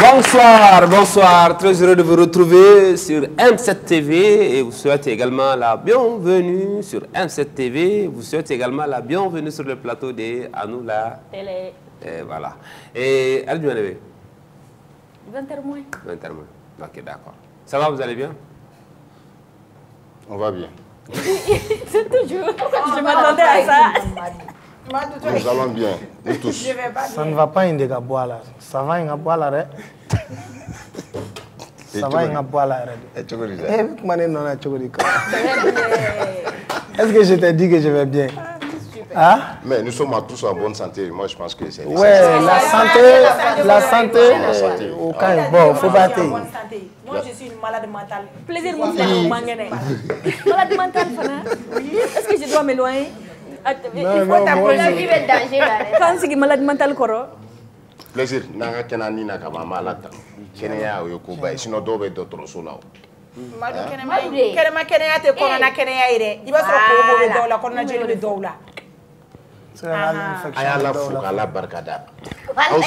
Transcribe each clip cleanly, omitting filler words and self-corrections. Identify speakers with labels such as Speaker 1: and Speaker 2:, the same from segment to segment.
Speaker 1: Bonsoir, bonsoir. Très heureux de vous retrouver sur M7 TV et vous souhaitez également la bienvenue sur M7 TV. Vous souhaitez également la bienvenue sur le plateau de Anoula Télé. Et voilà. Et elle vient lever
Speaker 2: 20h moins.
Speaker 1: 20h moins. Ok, d'accord. Ça va, vous allez bien?
Speaker 3: On va bien.
Speaker 2: C'est toujours. Je m'attendais à ça.
Speaker 3: Nous allons bien, nous tous.
Speaker 4: Ça ne va pas, Indegabouala. Ça va, Indegabouala. Ça va, Indegabouala. Est-ce que je t'ai dit que je vais bien? Hein?
Speaker 3: Mais nous sommes tous en bonne santé. Moi, je pense que c'est...
Speaker 4: Ouais, la santé, aucun. Bon, faut battre.
Speaker 5: Moi, je suis une malade mentale.
Speaker 2: Plaisir, mon frère. Malade mentale, Fana. Est-ce que je dois m'éloigner? Il faut t'appeler. La vie est danger là. Quand c'est malade mentale, Koro.
Speaker 3: Plaisir. Nanga kenani na kama malata. Kenya yokuba. Sinon, dobe d'autres sola.
Speaker 5: Madu Kenya te corona Kenya ire. Il va se retrouver dans la corona de doula.
Speaker 3: Ayala fukala barkada. Aw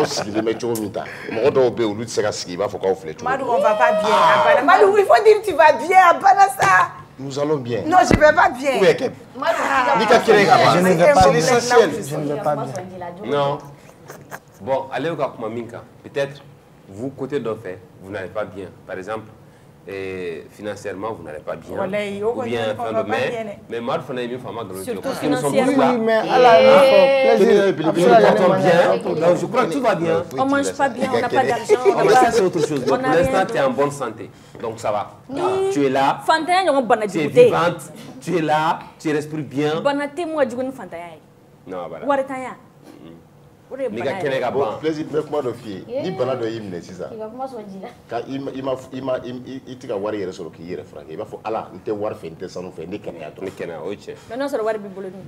Speaker 3: sigilen bɛ cogo min ta mɔgɔ dɔw bɛ olu tɛ se ka sigi i b'a fɔ k'aw filɛ cogo.
Speaker 5: Madu, on va pas bien. Madu, il faut dire tu vas bien à Banassa.
Speaker 3: Nous allons bien.
Speaker 5: Non, je vais pas bien.
Speaker 3: Où est Kep?
Speaker 4: Je ne vais pas bien. Je ne vais pas bien.
Speaker 1: Non. Bon, allez au Kakumaminka. Peut-être, vous, côté d'Offet, vous n'allez pas bien. Par exemple, financièrement, vous n'allez pas bien. Ou bien, fin de mai. Mais moi, je suis
Speaker 2: surtout financièrement.
Speaker 4: Oui, mais à la plaisir.
Speaker 1: Donc, je crois que tout va bien.
Speaker 2: On ne mange pas bien, on n'a pas d'argent.
Speaker 1: Ça, c'est autre chose. Pour l'instant, tu es en bonne santé. Donc, ça va. Tu es là. Tu es vivante. Tu es là. Tu respires bien. Non, voilà.
Speaker 3: Plaisir, mais comment de fille? Ni bana de yimne c'est ça. Ka itika wari yere soro ki yere franc. Il va faut ala nte war fe nte sanu fe ni kenya to.
Speaker 1: Ni kenya o che.
Speaker 2: Mais non c'est wari bi bolo ni.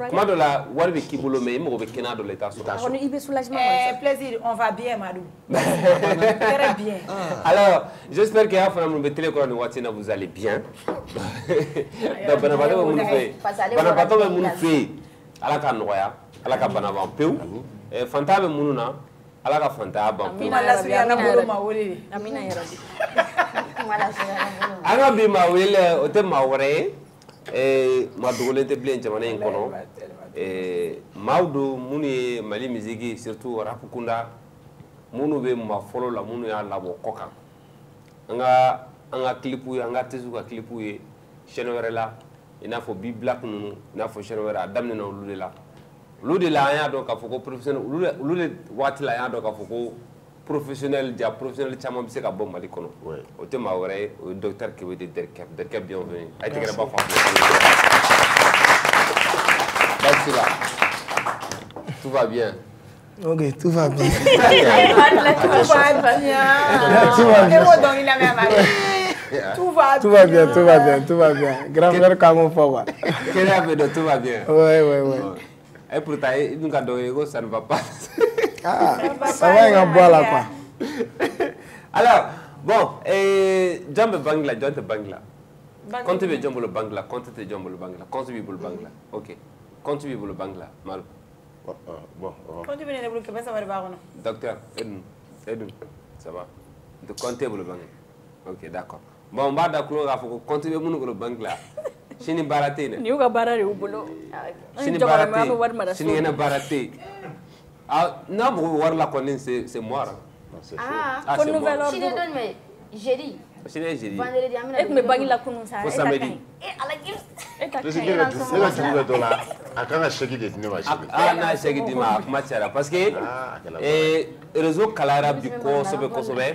Speaker 1: Comment de la wari bi ki bolo mais mo be kena de l'état so.
Speaker 2: On ibe soulagement.
Speaker 5: Plaisir, on va bien Madou. Très bien.
Speaker 1: Alors, j'espère que à fana mo be télé ko ni watina vous allez bien. Donc bana ba mo fe. Bana ba to mo fe. Ala ka noya. Ala ka bana ban pew fanta be munu na ala ka fanta ban pew
Speaker 2: amina ya rabbi
Speaker 1: anga bi ma wele o te ma wore ma dogole te blen jamana en kono mawdo muni mali musique surtout rap kunda munu be ma folo la munu ya labo koka anga clipu anga tezu ka clipu ye chaîne were la ina fo bi black nunu ina fo chaîne were adamne na lule la L'oude la ya donc a foko professionnel l'oude wati la ya donc a foko professionnel dia professionnel chama bi se ka bom mali kono o te ma wore o docteur qui veut dire derkep bienvenue ay te ba fa tout va bien.
Speaker 4: Ok, tout va bien.
Speaker 5: Tout va
Speaker 4: bien. Grand-mère comme fois.
Speaker 1: Quel est de tout va bien?
Speaker 4: Ouais.
Speaker 1: Et pourtant, ça ne va pas.
Speaker 4: Ça va, il y a un bois là, quoi.
Speaker 1: Alors, bon, Jambe Bangla, Jambe Bangla. Quand tu veux Jambe le Bangla, quand tu veux Jambe le Bangla, quand tu veux le Bangla. Ok. Quand tu veux le Bangla, mal.
Speaker 3: Bon.
Speaker 5: Quand tu veux le Bangla, ça va le Baron.
Speaker 1: Docteur, aide-nous. Ça va. De compter le Bangla. Ok, d'accord. Bon, on va d'accord, il faut continuer le Bangla. Sini barate ne.
Speaker 2: Ni uga barare ubolo.
Speaker 1: Sini barate. Sini ena barate. Ah, non, vous voir la connaître c'est moi.
Speaker 2: Ah, pour nouvelle ordre.
Speaker 6: Sini donne mais jeudi.
Speaker 1: Sini jeudi.
Speaker 6: Vendredi amina.
Speaker 2: Et me bangi la kunu sa.
Speaker 1: Pour samedi.
Speaker 6: Ala gift.
Speaker 3: Parce que la journée de la akanga cheki de ne ma cheki.
Speaker 1: Ah na cheki di ma kuma chara parce que réseau kalara bi ko sobe.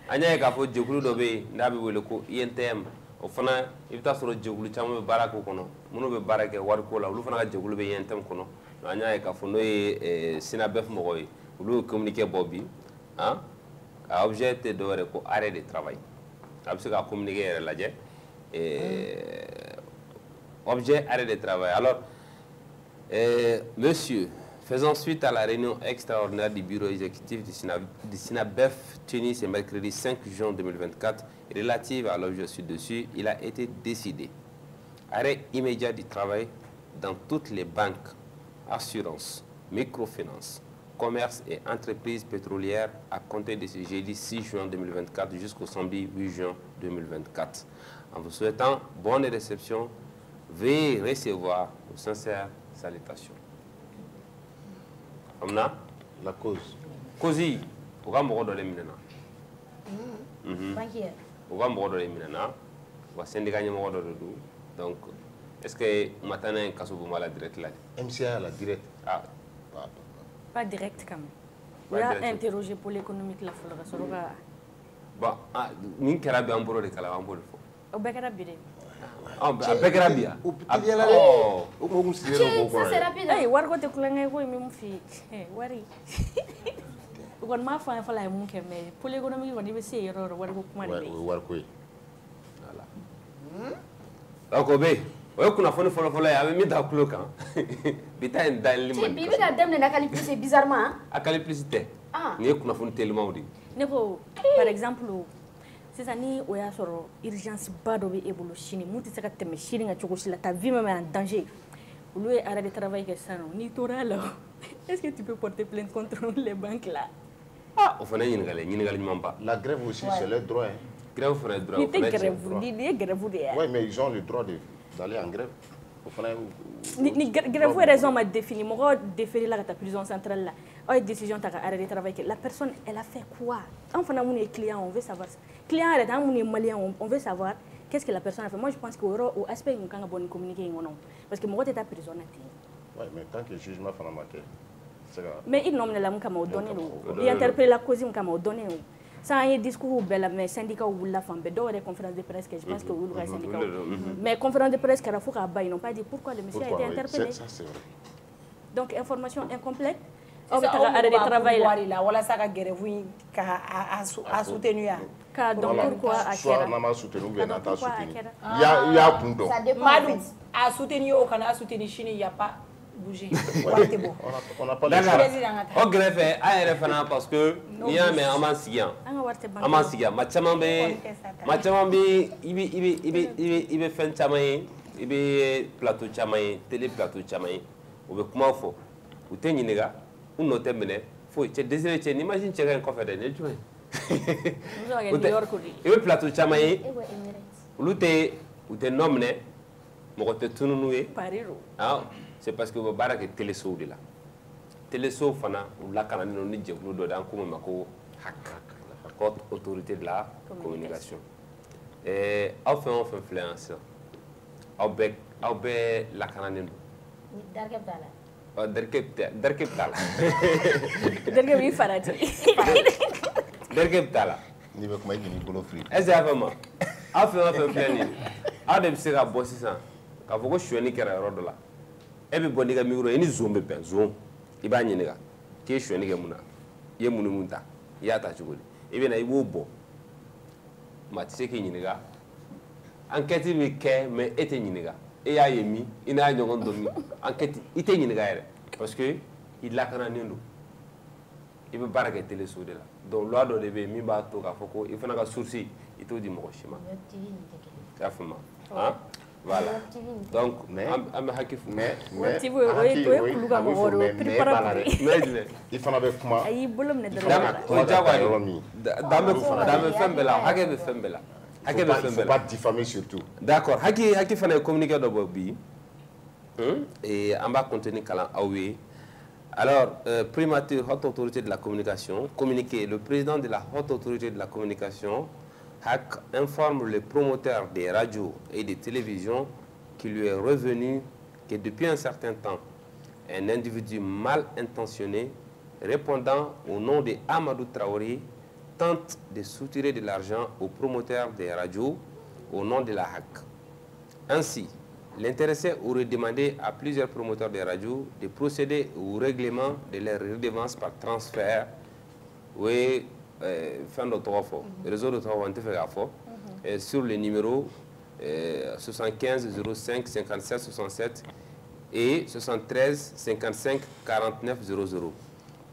Speaker 1: Anya ka fo jekulu do be ndabi wele ko INTM. O fana i bɛ taa sɔrɔ jɛkulu caman bɛ baara k'o kɔnɔ minnu bɛ baara kɛ wariko la olu fana ka jɛkulu bɛ INTM kɔnɔ an y'a ye k'a fɔ n'o ye SINABEF mɔgɔw ye olu ye communiqué bɔ bi a objet tɛ dɔwɛrɛ ko arrêt de travail a bɛ se ka communiqué yɛrɛ lajɛ objet arrêt de travail alors monsieur faisant suite à la réunion extraordinaire du bureau exécutif du SINABEF tenue ce mercredi 5 juin 2024 relative à l'objet ci-dessus, il a été décidé arrêt immédiat du travail dans toutes les banques, assurances, microfinance, commerce et entreprises pétrolières à compter de ce jeudi 6 juin 2024 jusqu'au samedi 8 juin 2024. En vous souhaitant bonne réception, veuillez recevoir nos sincères salutations. Amna?
Speaker 3: La cause.
Speaker 1: Causi, on va me redonner maintenant.
Speaker 6: Banquier.
Speaker 1: On va me redonner maintenant. On va syndicat me redonner. Donc, est-ce que maintenant, il y a la direct là?
Speaker 3: MCA, la direct.
Speaker 1: Ah.
Speaker 2: Pas direct quand même. On a interrogé pour l'économique la foule.
Speaker 1: Bon, nous avons un peu de calendrier.
Speaker 2: Au Bekarabi.
Speaker 1: Ah, Bekarabi.
Speaker 3: Oh,
Speaker 2: ça c'est rapide. Eh, wargo te kulanga ko mi mfi. Eh, wari. Ugon ma fa fa la mu ke mais pour l'économique on dit c'est erreur wargo kuma de.
Speaker 3: Wargo.
Speaker 1: Voilà. Donc obe, o kuna foni folo ya mi da kulo kan. Bita en dal li man.
Speaker 6: Bibi ka dem na kali plus bizarrement.
Speaker 1: Akali plus te.
Speaker 6: Ah.
Speaker 1: Ni kuna foni tellement di.
Speaker 2: Ne ko par exemple c'est ça ni o ya soro urgence ba do be ebolo chini muti saka teme chini nga chogo la ta vie même en danger. Ou lui arrêt de travail que ça non ni tora là. Est-ce que tu peux porter plainte contre les banques là?
Speaker 1: Ah, on fait ni ngale pas.
Speaker 3: La grève aussi c'est leur droit.
Speaker 1: Grève fait droit.
Speaker 2: Ni grève de.
Speaker 3: Oui, mais ils ont le droit d'aller en grève.
Speaker 2: Ni grève raison m'a défini moi déférer la prison centrale là. Oh décision ta arrêt de travail que la personne elle a fait quoi? Enfin on est client on veut savoir ça. Client elle est on est malien on veut savoir qu'est-ce que la personne a fait. Moi je pense qu'au aspect on quand bonne communiquer non parce que moi t'es ta prison là.
Speaker 3: Ouais, mais tant que le jugement fait la matière.
Speaker 2: Mais il nomme la m'a donné il interpelle la cause m'a donné. Ça a un discours bel mais syndicat ou la femme dans les conférences de presse que je pense que vous le syndicat. Mais conférence de presse qu'il faut qu'ils n'ont pas dit pourquoi le monsieur a été interpellé.
Speaker 3: Ça c'est vrai.
Speaker 2: Donc information incomplète.
Speaker 5: On va arrêter de travailler là. Voilà ça que grève a soutenu.
Speaker 2: Donc pourquoi a
Speaker 3: soit on a soutenu ou bien on a soutenu. Il y a kundo.
Speaker 5: Madou a soutenu au Canada soutenu Chine il y a pas bouger.
Speaker 3: On n'a pas le choix.
Speaker 1: Au greffe, à RFNA parce que il y a mais Amansiga, Machamambi, il fait Chamaï, il plateau Chamaï, télé plateau Chamaï, ou le comment faut, ou Téniga, ou nos terminés, faut te désirer, imagine checker un coffre de neige. Il veut plateau Chamaï, ou te nomné, mon te tournoué, c'est parce que vous avez téléso de là. Téléso fana ou la canane non nije ou do dan kuma mako haute autorité de la communication. Et on fait influenceur. Au bec la canane. Darkeptala.
Speaker 2: Darkebi farati.
Speaker 1: Darkeptala.
Speaker 3: Ni be kuma ni bolo free.
Speaker 1: Exactement. On fait influenceur. A de se ka bossi ça. Ka foko choueni kera rodo la. Ebe boni ga micro ni zoom be ben zoom iba nyiniga ke shoni ga muna ye munu munta ya ta chugoli ebe na ibo bo ma tse ke nyiniga enquête bi ke mais ete nyiniga e ya yemi ina nyogon domi enquête ite nyiniga ere parce que il la kana nendo ibe baraka télé so de la donc loi do de be mi ba to ka foko il fana ka sourci ito di mo shima ya fuma hein. Voilà. Donc, mais
Speaker 3: il faut avec moi. Pas diffamer surtout.
Speaker 1: D'accord. Haki fana communiquer d'abord bi. Et on va continuer kala awe. Alors, primature haute autorité de la communication, communiqué le président de la haute autorité de la communication HAC informe les promoteurs des radios et des télévisions qu'il lui est revenu que depuis un certain temps, un individu mal intentionné répondant au nom de Amadou Traoré tente de soutirer de l'argent aux promoteurs des radios au nom de la HAC. Ainsi, l'intéressé aurait demandé à plusieurs promoteurs des radios de procéder au règlement de leurs redevances par transfert. Oui, fin de réseau de sur le numéro 75 05 57 67 et 73 55 49 00.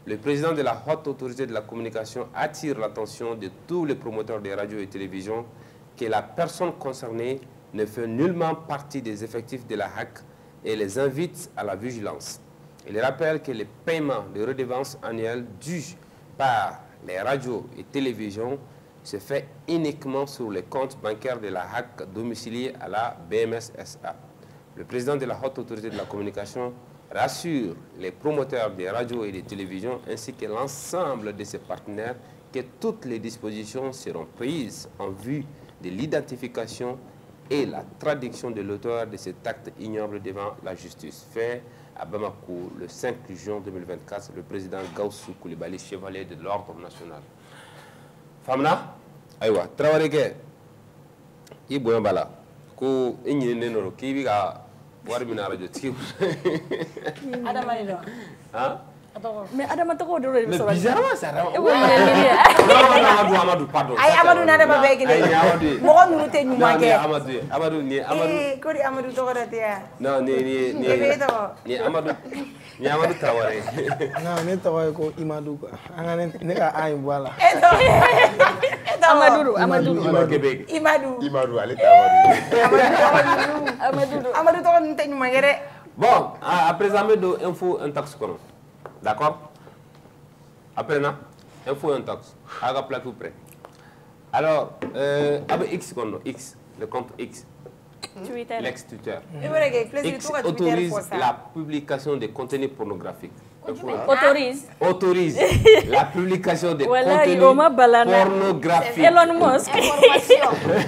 Speaker 1: Le président de la haute autorité de la communication attire l'attention de tous les promoteurs des radios et télévisions que la personne concernée ne fait nullement partie des effectifs de la HAC et les invite à la vigilance. Il rappelle que les paiements de redevances annuelles dus par les radios et télévisions se fait uniquement sur les comptes bancaires de la HAC domiciliés à la BMS-SA. Le président de la Haute Autorité de la Communication rassure les promoteurs des radios et des télévisions ainsi que l'ensemble de ses partenaires que toutes les dispositions seront prises en vue de l'identification et la traduction de l'auteur de cet acte ignoble devant la justice. Fait à Bamako le 5 juin 2024, le président Gaussou Koulibaly, chevalier de l'ordre national. Famna, aywa, Traoré ke, i boyan bala, ko inyi nenoro ki bi ka wari mina radio tiki.
Speaker 5: Adama ni do.
Speaker 1: Hein?
Speaker 2: Mais Adama to ko do re
Speaker 1: Mais
Speaker 2: so.
Speaker 1: bizarrement ça.
Speaker 2: E wo
Speaker 1: Non, Amadou, pardon.
Speaker 5: Ay Amadou na dama be gele.
Speaker 1: Ay Amadou.
Speaker 5: Mo ko nunu te nyuma ke.
Speaker 1: Amadou ni Amadou.
Speaker 5: Ko di Amadou to ko da te.
Speaker 1: Non, ni Amadou Traoré.
Speaker 4: Non, ne tawai ko Imadou ko. Anga ne ka ay wala.
Speaker 2: Amadou
Speaker 1: Québec.
Speaker 3: Imadou ale ta
Speaker 5: Amadou to ko nunu te nyuma gere.
Speaker 1: Bon, après ça, me info un taxe. D'accord? Après, info un taxe. Aga plaque ou prêt. Alors, avec X, X, le compte X. L'ex-Twitter. X autorise la publication des contenus pornographiques. Autorise la publication des contenus pornographiques.
Speaker 2: Elon Musk.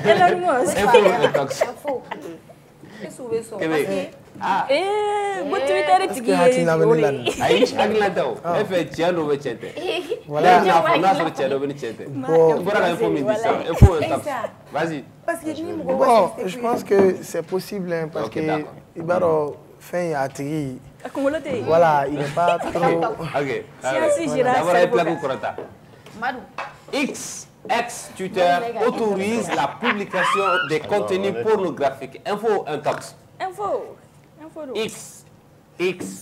Speaker 2: Elon Musk.
Speaker 1: Info. Ah.
Speaker 2: Bon Twitter est tigi.
Speaker 1: Aïe, Aglantao. Fait tiano ve chente. Voilà, on a sur tiano ve chente. Voilà l'info midi ça. Info un taxe. Vas-y.
Speaker 4: Bon, je pense que c'est possible hein, parce que Ibaro fait un tri. Voilà, il n'est pas trop.
Speaker 1: Ok. X, ex-Twitter autorise la publication des contenus pornographiques. Info un taxe.
Speaker 2: Info.
Speaker 1: X.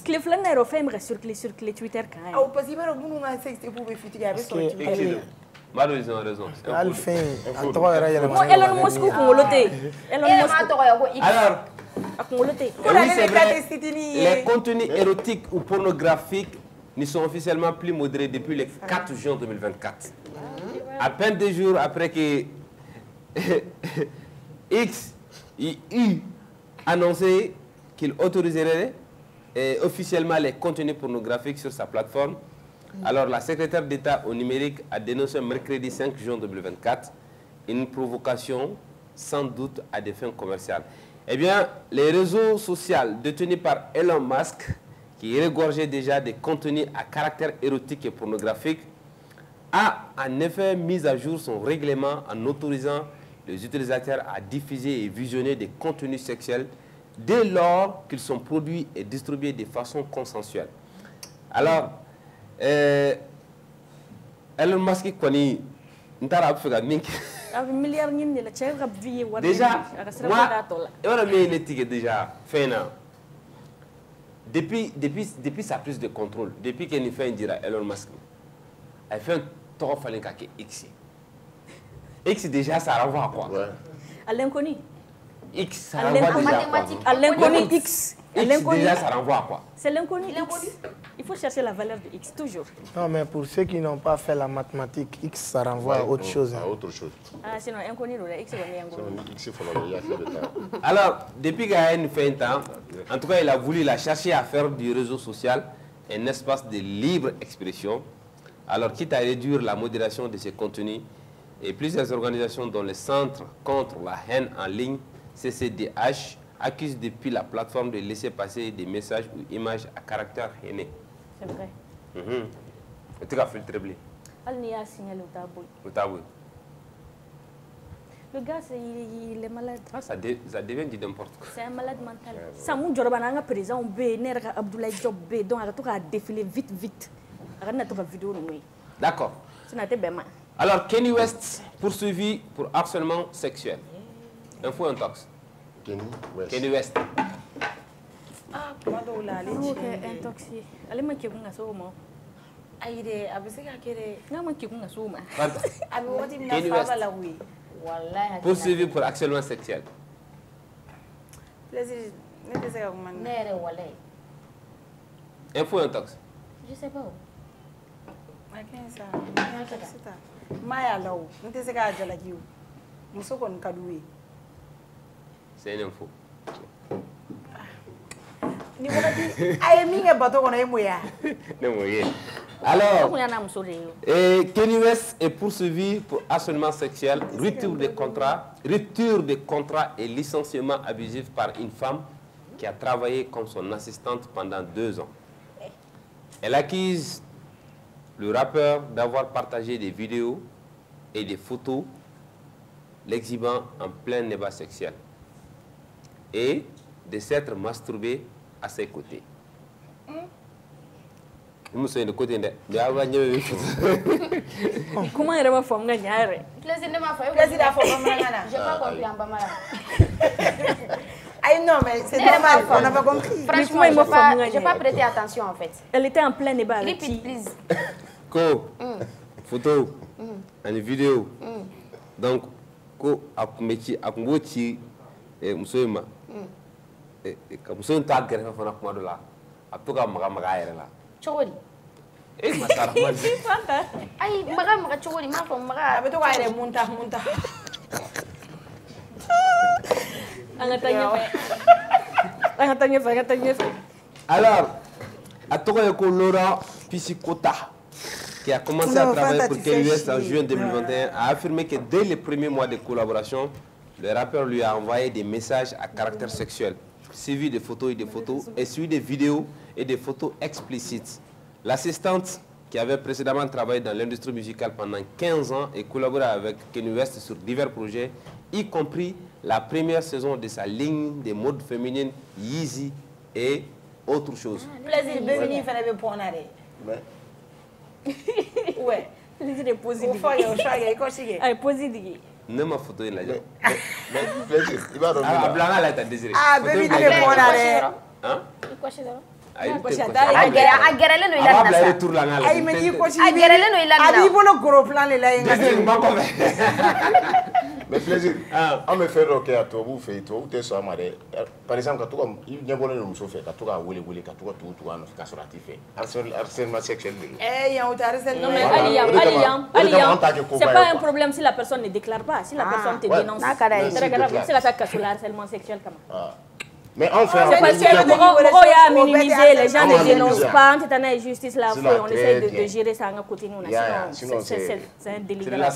Speaker 2: Cliff Lanner fait sur Twitter quand même.
Speaker 5: Ah, parce que Ibaro nous na sexte pour be fiti avec son Twitter.
Speaker 1: Mado, ils ont raison.
Speaker 4: Alphin, à toi,
Speaker 2: Elon Musk Elon Musk.
Speaker 1: Alors, oui, c'est vrai, les contenus érotiques ou pornographiques ne sont officiellement plus modérés depuis le 4 juin 2024. À peine 2 jours après que X a annoncé qu'il autoriserait officiellement les contenus pornographiques sur sa plateforme. Alors, la secrétaire d'État au numérique a dénoncé mercredi 5 juin 2024 une provocation sans doute à des fins commerciales. Eh bien, les réseaux sociaux détenus par Elon Musk, qui regorgeait déjà des contenus à caractère érotique et pornographique, a en effet mis à jour son règlement en autorisant les utilisateurs à diffuser et visionner des contenus sexuels dès lors qu'ils sont produits et distribués de façon consensuelle. Alors, Elon Musk koni ntara Afrika mink. Déjà, moi, déjà, depuis sa prise de contrôle, depuis qu'elle fait un Elon Musk, elle fait un tort fallait qu'à X. X déjà, ça renvoie à quoi?
Speaker 2: À l'inconnu.
Speaker 1: X, ça renvoie déjà à quoi?
Speaker 2: À l'inconnu X.
Speaker 1: X déjà, ça renvoie à quoi?
Speaker 2: C'est l'inconnu. Il faut chercher la valeur de X, toujours.
Speaker 4: Non, mais pour ceux qui n'ont pas fait la mathématique, X, ça renvoie à autre chose.
Speaker 3: À autre chose.
Speaker 2: Ah, sinon, inconnu, X,
Speaker 1: alors, depuis qu'elle fait un temps, en tout cas, il a voulu chercher à faire du réseau social un espace de libre expression. Alors, quitte à réduire la modération de ces contenus, et plusieurs organisations dont le Centre contre la haine en ligne, CCDH, accusent depuis la plateforme de laisser passer des messages ou images à caractère haineux.
Speaker 2: C'est vrai.
Speaker 1: En tout cas, filtré blé.
Speaker 2: Alnia a signalé au tabou. Le gars, il est malade.
Speaker 1: Ah, ça devient du n'importe quoi.
Speaker 2: C'est un malade mental. Samou Djorbananga président B, Nerga Abdoulaye Diop B, donc il a défilé vite.
Speaker 1: D'accord. Alors, Kanye West poursuivi pour harcèlement sexuel. Info un taxe. Kanye West.
Speaker 5: Ah, comment on l'a dit?
Speaker 2: Intoxiqué. Allez, moi qui vous n'ai pas
Speaker 5: aïe, abusé à quel
Speaker 2: non, moi qui vous n'ai
Speaker 5: pas
Speaker 1: poursuivi pour harcèlement sexuel. Info intox.
Speaker 6: Je sais pas où.
Speaker 1: C'est une info. Alors, Kanye West est poursuivi pour harcèlement sexuel, rupture de contrat et licenciement abusif par une femme qui a travaillé comme son assistante pendant 2 ans. Elle accuse le rappeur d'avoir partagé des vidéos et des photos l'exhibant en plein débat sexuel et de s'être masturbé à ses côtés. Comment est-ce
Speaker 2: que tu femme gagnare?
Speaker 6: J'ai pas compris en bamara.
Speaker 5: Ah non, mais c'est normal, on n'a pas compris.
Speaker 6: Franchement, j'ai pas prêté attention en fait.
Speaker 2: Elle était en plein débat avec
Speaker 6: qui? Please.
Speaker 1: Photo, une vidéo. Donc, ko akumeti akumoti musoyima ka musoyin ta gare fa na kuma dola atuka maga yere la
Speaker 6: chogori
Speaker 1: masara
Speaker 6: ay maga chogori ma fa maga
Speaker 5: abeto ka yere munta
Speaker 2: angatanya fa
Speaker 1: alors atoka ko Laurent Piscicota qui a commencé à travailler pour Kanye West en juin 2021, a affirmé que dès les premiers mois de collaboration, le rappeur lui a envoyé des messages à caractère sexuel, suivi de photos et suivi des vidéos et des photos explicites. L'assistante, qui avait précédemment travaillé dans l'industrie musicale pendant 15 ans et collaboré avec Kanye West sur divers projets, y compris la première saison de sa ligne de mode féminine Yeezy et autre chose.
Speaker 5: Plaisir, bienvenue, il fallait pour ouais.
Speaker 2: C'est positif.
Speaker 5: Ay
Speaker 2: positif.
Speaker 1: Ne ma photo il a déjà.
Speaker 3: Plaisir. Il va revenir.
Speaker 1: Ah, blanc là t'as désiré.
Speaker 5: Ah, baby, il est pour aller.
Speaker 1: Hein?
Speaker 6: Quoi chez toi?
Speaker 5: Agerele no ila na sa. Ay me yi ko ci. Agerele no ila na. Abi bolo gros plan le la yenga.
Speaker 3: Mais plaisir. On me fait rocker à toi, vous faites toi, tu es sur amade. Par exemple, quand tu il n'y a pas de nous fait, quand tu as wili quand tu as tout en casorati fait. Harcèlement sexuel.
Speaker 2: Eh, ya on harcèlement. Non mais Aliam. C'est pas un problème si la personne ne déclare pas, si la personne te dénonce. C'est grave, c'est la cas sur le harcèlement sexuel comment.
Speaker 3: Mais enfin,
Speaker 2: c'est parce que minimiser, les gens ne dénoncent pas, on est justice là, on essaie de gérer ça à côté nous. Sinon, c'est un délit. Non,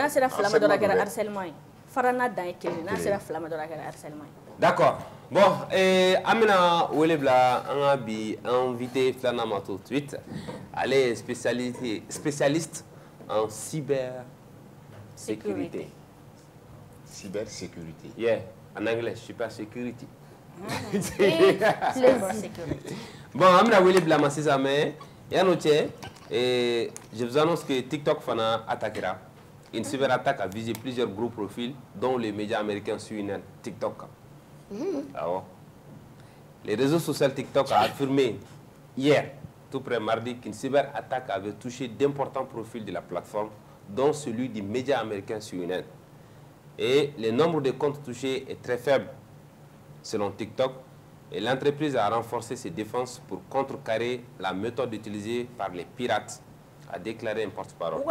Speaker 2: c'est la flamme de la harcèlement. Farana dans c'est la flamme de la harcèlement.
Speaker 1: D'accord. Bon, Amina Ouelebla, on a invité Flanama tout de suite. Elle est spécialiste en cybersécurité.
Speaker 3: Cybersécurité.
Speaker 1: Yeah, en anglais, super security. Bon, Amina Ouelebla, ma c'est ça, mais je vous annonce que TikTok fana attaquera. Une cyberattaque a visé plusieurs gros profils, dont les médias américains suivent TikTok. Alors, les réseaux sociaux TikTok a affirmé hier, tout près mardi, qu'une cyberattaque avait touché d'importants profils de la plateforme, dont celui du média américain CNN. Et le nombre de comptes touchés est très faible, selon TikTok, et l'entreprise a renforcé ses défenses pour contrecarrer la méthode utilisée par les pirates, a déclaré un porte-parole.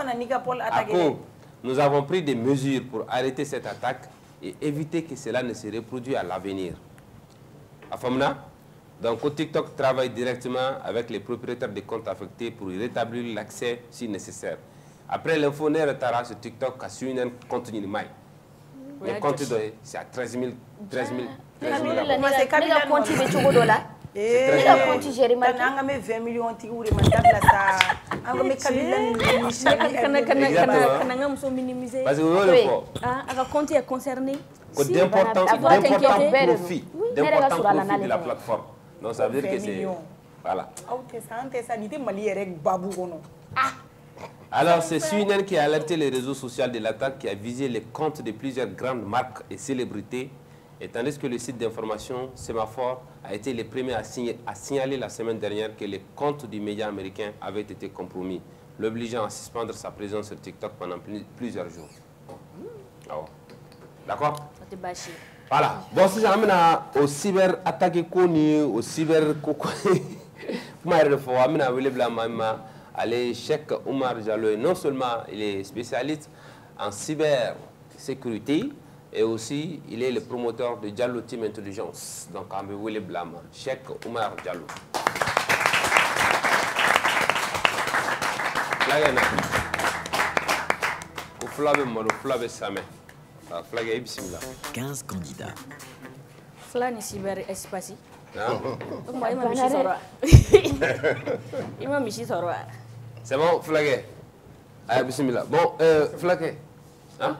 Speaker 1: Nous avons pris des mesures pour arrêter cette attaque et éviter que cela ne se reproduise à l'avenir. Afamna, donc TikTok travaille directement avec les propriétaires des comptes affectés pour y rétablir l'accès si nécessaire. Après l'info, ne retara sur TikTok à suivre un contenu de maille. Le contenu c'est à 13 000. D'importants profits de la plateforme. Donc ça veut dire que c'est... Voilà. Alors c'est CNN qui a alerté les réseaux sociaux de l'attaque qui a visé les comptes de plusieurs grandes marques et célébrités, et tandis que le site d'information Semaphore a été le premier à signaler la semaine dernière que les comptes du média américain avaient été compromis, l'obligeant à suspendre sa présence sur TikTok pendant plusieurs jours. D'accord. Voilà. Bon, si j'amène au cyber attaque au cyber comment il faut amener le blâme aller Cheikh Oumar Diallo. Non seulement il est spécialiste en cybersécurité, et aussi il est le promoteur de Diallo Team Intelligence. Donc on le blâme Cheikh Oumar Diallo. Au flave Samé.
Speaker 7: 15 candidats.
Speaker 2: Flani cyberespace.
Speaker 1: C'est bon, Flagué. Allez, bismillah. Bon, Flagué. Hein?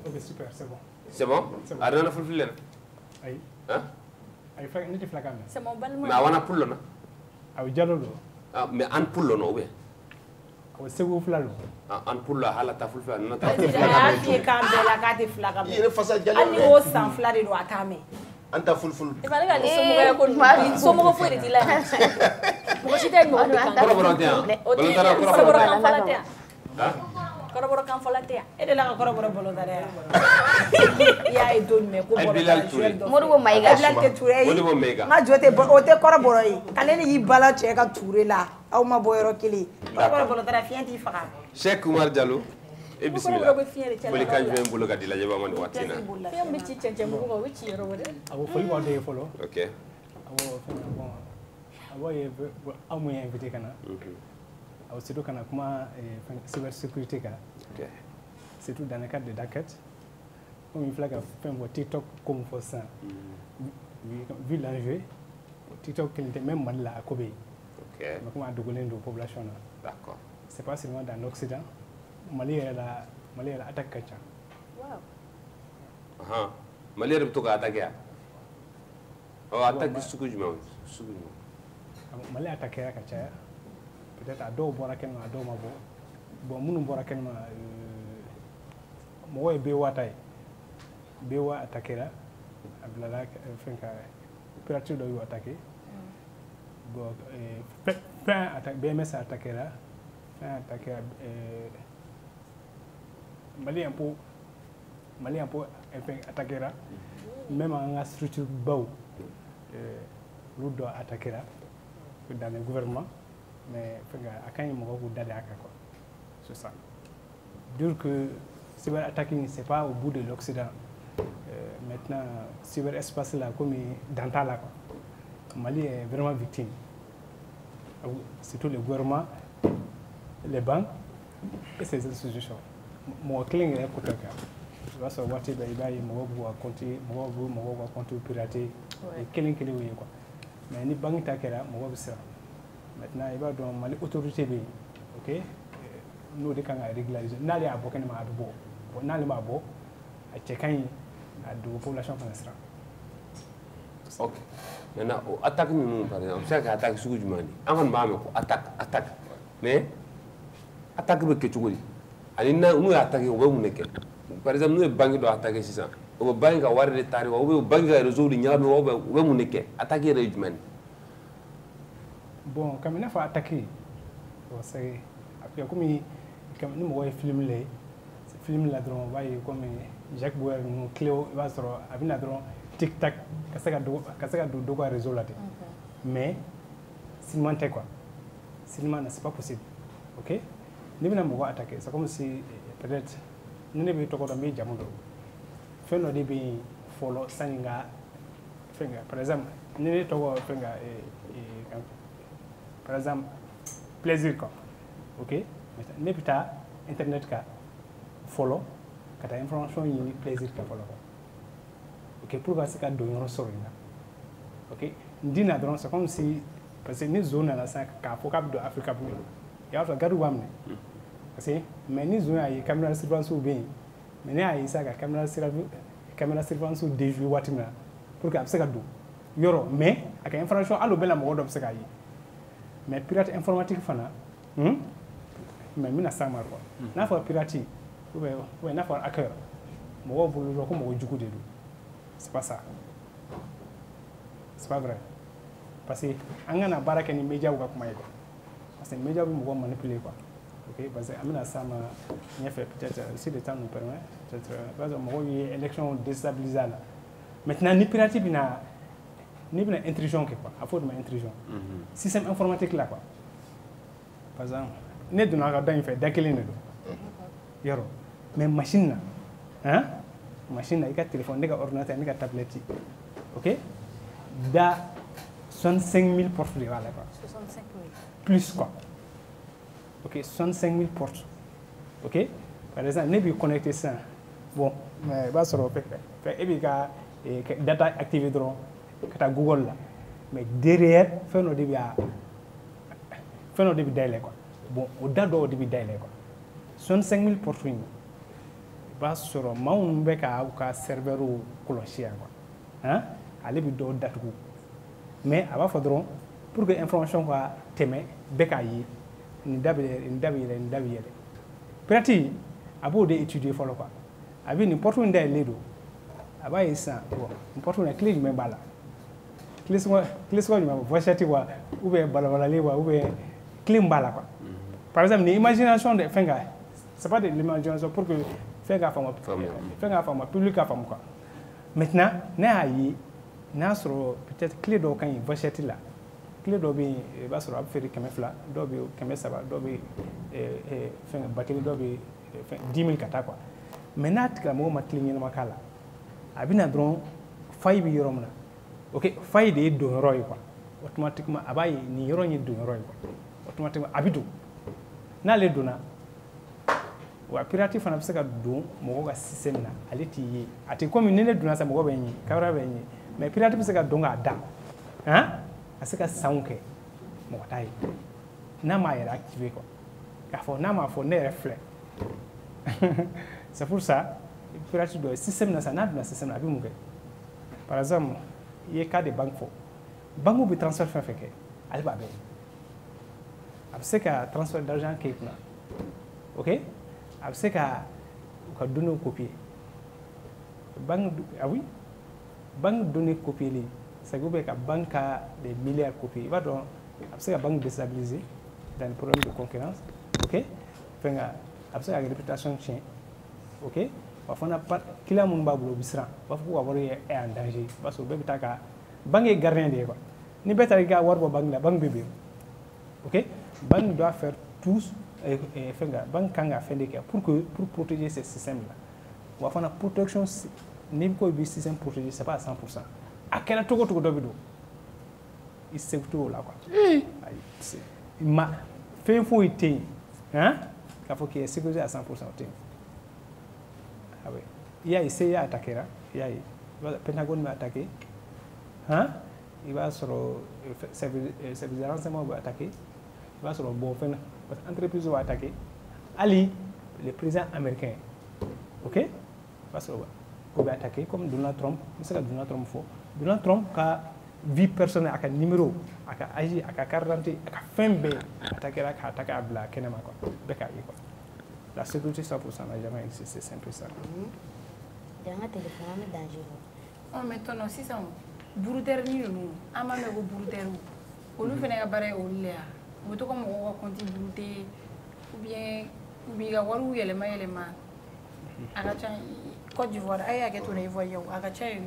Speaker 8: Ok, super, c'est bon.
Speaker 1: C'est bon? Arrête de fulfiler.
Speaker 8: Aïe.
Speaker 1: Hein?
Speaker 8: Aïe, Flagué, n'était Flagué.
Speaker 2: C'est mon bal.
Speaker 1: Mais on a poule, non?
Speaker 8: Ah oui, Diallo.
Speaker 1: Mais on poule, non? Oui.
Speaker 8: C'est où Flagué?
Speaker 1: En poule, à la tafule, non?
Speaker 3: Il est face à Diallo.
Speaker 5: Ali o san fila de do atame.
Speaker 3: Anta fulful.
Speaker 2: Il fallait que les sommes faut être là. Moi j'étais une bonne coroboro kan folatea
Speaker 5: E de la coroboro bolodare. Ya e don me ko bolodare.
Speaker 6: Modibo Maiga.
Speaker 5: Bilal te touré.
Speaker 1: Modibo Maiga.
Speaker 5: Ma jote o te coroboro yi. Kale ni bala che ka touré la. Aw ma boyro kili. Coroboro bolodare fienti faga.
Speaker 1: Cheikh Oumar Diallo. Et bismillah. Boli kan jwe mbolo gadila jeba mani watina.
Speaker 2: Fiam bi ci cence mu ko wici ro wode.
Speaker 8: Abo foli wande follow.
Speaker 1: OK.
Speaker 8: Abo bon. Abo ye amu invité kana. Aussi donc on a comment cybersécurité ka.
Speaker 1: OK.
Speaker 8: C'est tout dans le cadre de Daket. Comme il flague faire un TikTok comme pour ça. Vu l'enjeu, TikTok qui était même mal là à Kobe.
Speaker 1: OK.
Speaker 8: Mais comment a dogoné de population là.
Speaker 1: D'accord.
Speaker 8: C'est pas seulement dans l'Occident. Mali est la attaque kacha.
Speaker 2: Wow.
Speaker 1: Aha. Mali est to ka attaquer. Oh attaque suku juma. Suku.
Speaker 8: Mali attaquer kacha. Peut-être à dos bora ken à dos mabo. Bon munu bora ken ma mo be watai. Be wa attaquera. Ablala fenka opérateur do yo attaquer. Bon fin attaque BMS attaquera. Fin attaquer Mali un peu attaquer là, même en la structure bas, nous doit attaquer là, dans le gouvernement, mais quand il m'a dit d'aller à quoi, c'est ça. Dire que cyber-attacking c'est pas au bout de l'Occident. Maintenant, cyberespace là comme dans ta là quoi. Mali est vraiment victime. Surtout le gouvernement, les banques et ces institutions. Mon client est pour quelqu'un. Je vais savoir si il y a un compte piraté. Quel quoi. Mais ni banque takera, moi ça. Maintenant il va dans Mali autorité bi. OK? Nous de kan régulariser. N'allez à boken ma adu bo. Bon n'allez ma bo. A checker à de population française.
Speaker 1: OK. Maintenant attaque nous par exemple, c'est attaque suku jumani. Angan ba me ko attaque. Mais attaque be ke chugoli. Ani na nous attaquer o be muneke. Par exemple nous banque do attaquer c'est ça. O banque a warre tari o banque a réseau ni nyame o be muneke. Attaquer re jumani.
Speaker 8: Bon, quand il faut attaquer. C'est après comme nous voyons film là. Ce film là drone va comme Jacques Bauer nous Cléo va sur avec drone tic tac kasaka do quoi réseau là. Mais cinéma c'est quoi? Cinéma c'est pas possible. OK? Nous venons attaquer. C'est comme si peut-être nous ne pouvons pas tomber jamono. Fait nos débits follow saninga finger. Par exemple, nous ne pouvons pas finger par exemple plaisir quoi. OK? Mais plus tard internet ka follow kata information yi plaisir ka follow. OK? Pour que ça ka donner sur là. OK? Ndina drone c'est comme si parce que ni zone là ça ka focap de Africa pour il y a gadu wamne. Parce que mais ni zone ay caméra surveillance ou bien mais ni ay ça caméra surveillance ou déjouer watina pour que ça ka do yoro mais ak information allo bela mo do ça ka yi mais pirate informatique fana mais mina samar quoi na fa pirate ou na fa hacker mo wo bulu ko mo juku de c'est pas ça c'est pas vrai parce que angana baraka ni média ou kuma yiko parce que média bi mo manipuler quoi ok parce que amina sama nya fait peut-être si le temps nous permet peut-être parce que mo yi élection déstabilisée là maintenant ni pirate bina ni bina intrusion quoi à faute de intrusion système informatique là quoi par exemple ne dona ka dan fait dakele ne do yoro mais machine na hein machine na ka téléphone ka ordinateur ka tablette ok da 65 000 portes de voilà quoi
Speaker 2: 65 000
Speaker 8: plus quoi ok 65 000 portes ok par exemple ne bi connecter ça bon mais va sur fait et puis data activé drone kata Google là mais derrière fait no début d'aller quoi bon au dado au début d'aller quoi 65 000 portes va sur maun beka ou ka serveur ou clochia quoi hein aller bi do datu mais aba faudron pour que information quoi témé beka yi ni dabi prati abo de étudier follow quoi abi ni porte nda ledo aba isa bon porte na clé même bala clé so ni ma vochati wa ou be bala le wa ou be clé mbala quoi par exemple ni imagination de fenga c'est pas de l'imagination pour que fenga fama public a fama quoi maintenant na yi na sur peut-être clé do kan vochati là clé do bi ba sur faire keme fla do bi keme saba do bi fenga batterie do bi 10 000 kata quoi maintenant tika mo ma clé ni makala abina dron fay bi yorom na ok fay de do roy quoi automatiquement abaye ni yoro ni do roy quoi automatiquement abido na le dona wa pirate fana bisa ka do mo ga système na aleti yi ati comme ni le dona sa mo ga benyi kamera benyi mais pirate bisa ka donga da hein asika sound ke mo tai na ma yera activer quoi ka fo na ma fo ne reflect c'est pour ça pirate do système na sa na do système na bi mu ke par exemple il y a cas de banque fo banque bi transfert fait que ali ba be abseka transfert d'argent ke na ok abseka ka donner copier banque ah oui banque donner copier li c'est que banque a des milliards de copies va donc abseka banque déstabilisée dans le problème de concurrence ok fenga abseka réputation chien ok wa fana pas kila mun ba bulo bisran wa fu wa wori est en danger parce que bébé taka banque gardien de quoi ni beta ga war bo banque la banque bébé ok banque doit faire tous et fenga banque kanga fait pour protéger ce système là wa fana protection ni ko bi système protégé c'est pas à 100% à quel togo do bido il c'est tout là quoi ma fait faut été hein il faut qu'il sécurisé à 100% ah oui il y a essayé à attaquer là il y a le Pentagone va attaquer hein il va sur service de renseignement va attaquer il va sur le bon fin parce que entreprise va attaquer Ali le président américain ok va sur va attaquer comme Donald Trump c'est que Donald Trump faut Donald Trump ka vie personnelle aka numéro aka agi aka carte d'identité aka fembe attaquer la attaquer abla kenema quoi beka yi quoi la sécurité 100% n'a jamais existé c'est un peu ça
Speaker 6: danga téléphone est dangereux
Speaker 5: on maintenant si ça buruter ni nous ama me go buruter olu fene ga bare o le o to ko mo ko konti burute ou bien ga waru yelema aga cha Côte d'Ivoire ay aga to revo yow aga cha you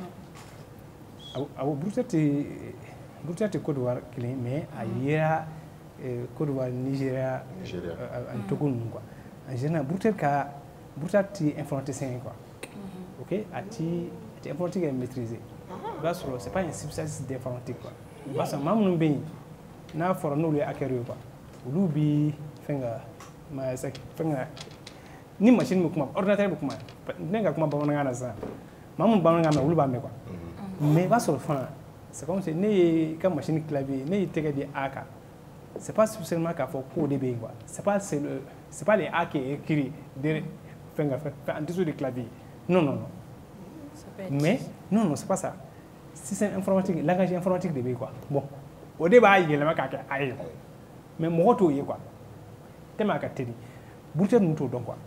Speaker 8: awo burtati Côte d'Ivoire clé mais ayera Côte d'Ivoire Nigeria en Togo quoi en général burtati informaticien quoi ok ati informatique est maîtrisé parce que c'est pas un spécialiste d'informatique quoi parce que mamun be na for no le acquérir quoi ulubi fenga ma sak fenga ni machine mo kuma ordinateur mo kuma nenga kuma ba ngana sa mamun ba ngana uluba me quoi mais va sur le fond c'est comme si né comme machine clavier né tege di aka c'est pas spécialement qu'à faut coder bien quoi c'est pas les a qui écrit de fenga en dessous du clavier non mais non c'est pas ça système informatique langage informatique de bien quoi bon au débat il y a le mec aïe mais moi tout y quoi tellement qu'à télé bouter nous tout donc quoi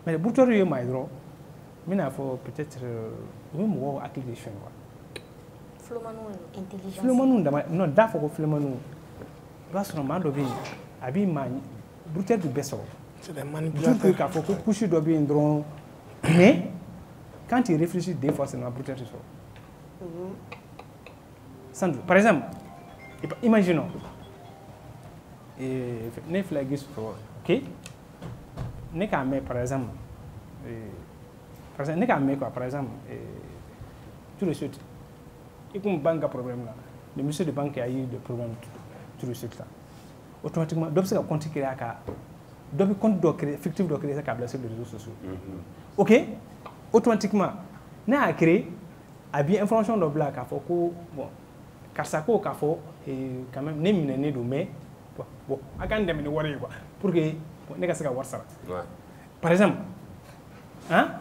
Speaker 8: mais bouter y mai dro mina faut peut-être même moi application quoi Flomanu non dafo ko Flomanu basro mando bi abi ma bouter du beso
Speaker 4: C'est des manipulateurs.
Speaker 8: Il faut que coucher doit bien drôle. Mais quand il réfléchit des fois, c'est une brutalité. Par exemple, imaginons, ne flagues ok, ne qu'à mettre par exemple, ne qu'à mettre quoi, par exemple, tout de suite, et comme banque a problème là, le monsieur de banque a eu des problèmes tout de suite là, automatiquement, donc c'est un compte qui est à cas, donc compte fictif doit créer ça câble sur les réseaux sociaux, ok, automatiquement, n'a à créer, a bien information de blague à faut que bon. Car ça quoi et quand même né mais bon à quand dem ni wari quoi pour que ne ka se ka war sara par exemple hein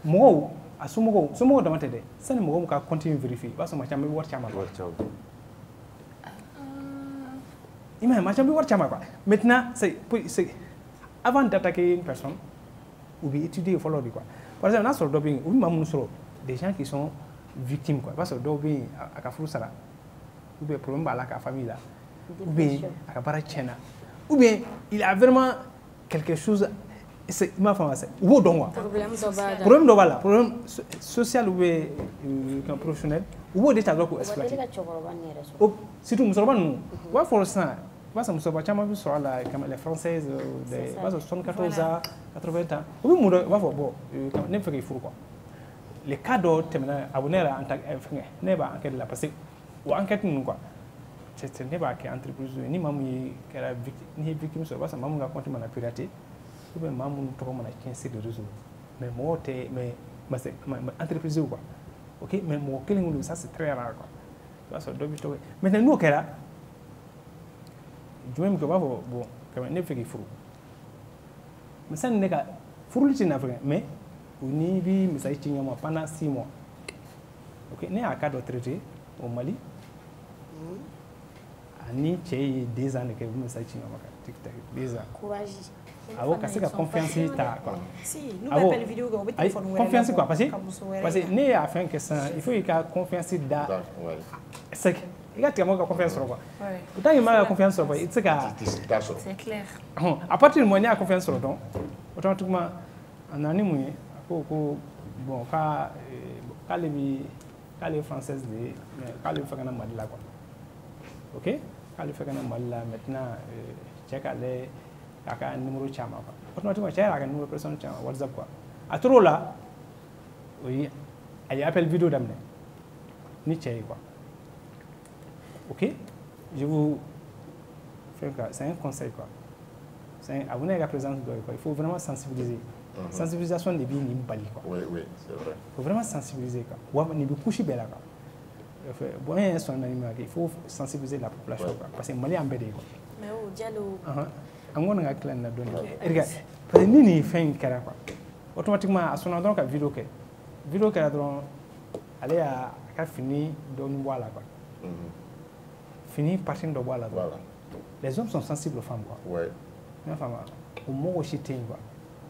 Speaker 8: mo asumo damate de sani mo ka continue vérifier ba so ma chambe war chama imagine ma chambe war chama quoi maintenant c'est avant d'attaquer une personne ou bien étudier follow quoi par exemple dans sur doping ou même sur des gens qui sont victimes quoi parce que doping à ka furu sara ou bien problème à la famille là ou bien à la barachena ou bien il a vraiment quelque chose c'est ma femme c'est ou donc problème d'obala problème social ou bien professionnel ou des tableaux pour exploiter surtout musulman nous va for ça va ça musulman chama bi sur la comme les françaises des va 74 ans 80 ans ou bien va for bon ne fait qu'il faut quoi les cadeaux terminal abonné en tant que ne ba enquête là parce que ou enquête nous quoi c'est ne pas que entreprise ni mamu qui est victime ni victime so parce que mamu ga compte mana pirater ou bien mamu to ko mana 15 de réseau mais moi mais c'est entreprise quoi OK mais moi killing ça c'est très rare quoi parce que dobi to maintenant nous kera du même que ba bon quand même ne fait qu'il faut mais ça n'est pas furu ci na mais ni bi mais ça ci ngama pendant 6 mois OK né à cadre traité au Mali ni chez 2 ans que vous me savez TikTok 2 ans courage alors que c'est confiance ta quoi
Speaker 2: si nous appelle vidéo go téléphone
Speaker 8: confiance quoi parce que né à fin que ça il faut qu'il a confiance da c'est il a tellement confiance sur quoi autant il m'a confiance sur quoi c'est
Speaker 5: clair
Speaker 8: à partir du moment où il a confiance sur donc automatiquement en année moyen bon quand les françaises quand les français mal là quoi OK quand les français mal là maintenant check aller aka numéro chama quoi automatiquement check aka numéro personne chama WhatsApp quoi à trop là oui il appelle vidéo d'amener ni check quoi OK je vous fais quoi c'est un conseil quoi c'est abonner à la présence de quoi il faut vraiment sensibiliser. Sensibilisation des biens bali quoi.
Speaker 3: Oui, c'est vrai.
Speaker 8: Il faut vraiment sensibiliser quoi. Ou ni be coucher bela quoi. Bon son animal il faut sensibiliser la population quoi parce que Mali embêté quoi.
Speaker 2: Mais au dialogue.
Speaker 8: Angona nga clan na doni. Erga parce que ni fin kara quoi. Automatiquement à son endroit ka vidéo que donc aller à ka fini doni wala quoi. Fini partir de wala. Voilà. Les hommes sont sensibles aux femmes quoi.
Speaker 3: Ouais.
Speaker 8: Les femmes au mot aussi quoi.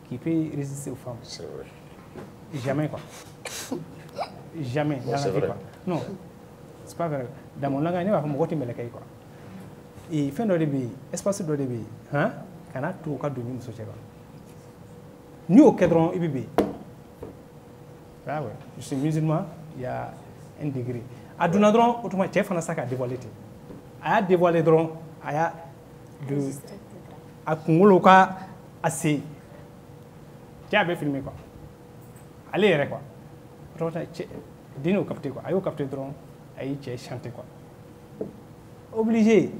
Speaker 8: Qui peut résister aux femmes.
Speaker 3: C'est vrai.
Speaker 8: Jamais quoi. Jamais dans la vie quoi. Non. C'est pas vrai. Dans mon langage, il va falloir me le quoi. Et fin de début, espace de début, hein? Quand on tout cas de nous société. Nous au cadran IBB. Ah ouais. Je suis musulman, il y a un degré. À Dunadron, autrement, chef on a ça qu'à dévoiler. À dévoiler dron, à de à Kungoloka assez. Tu as bien filmé quoi. Allez, quoi. Dino capté quoi. Ayo capté drone, ayo chanter quoi. Obligé.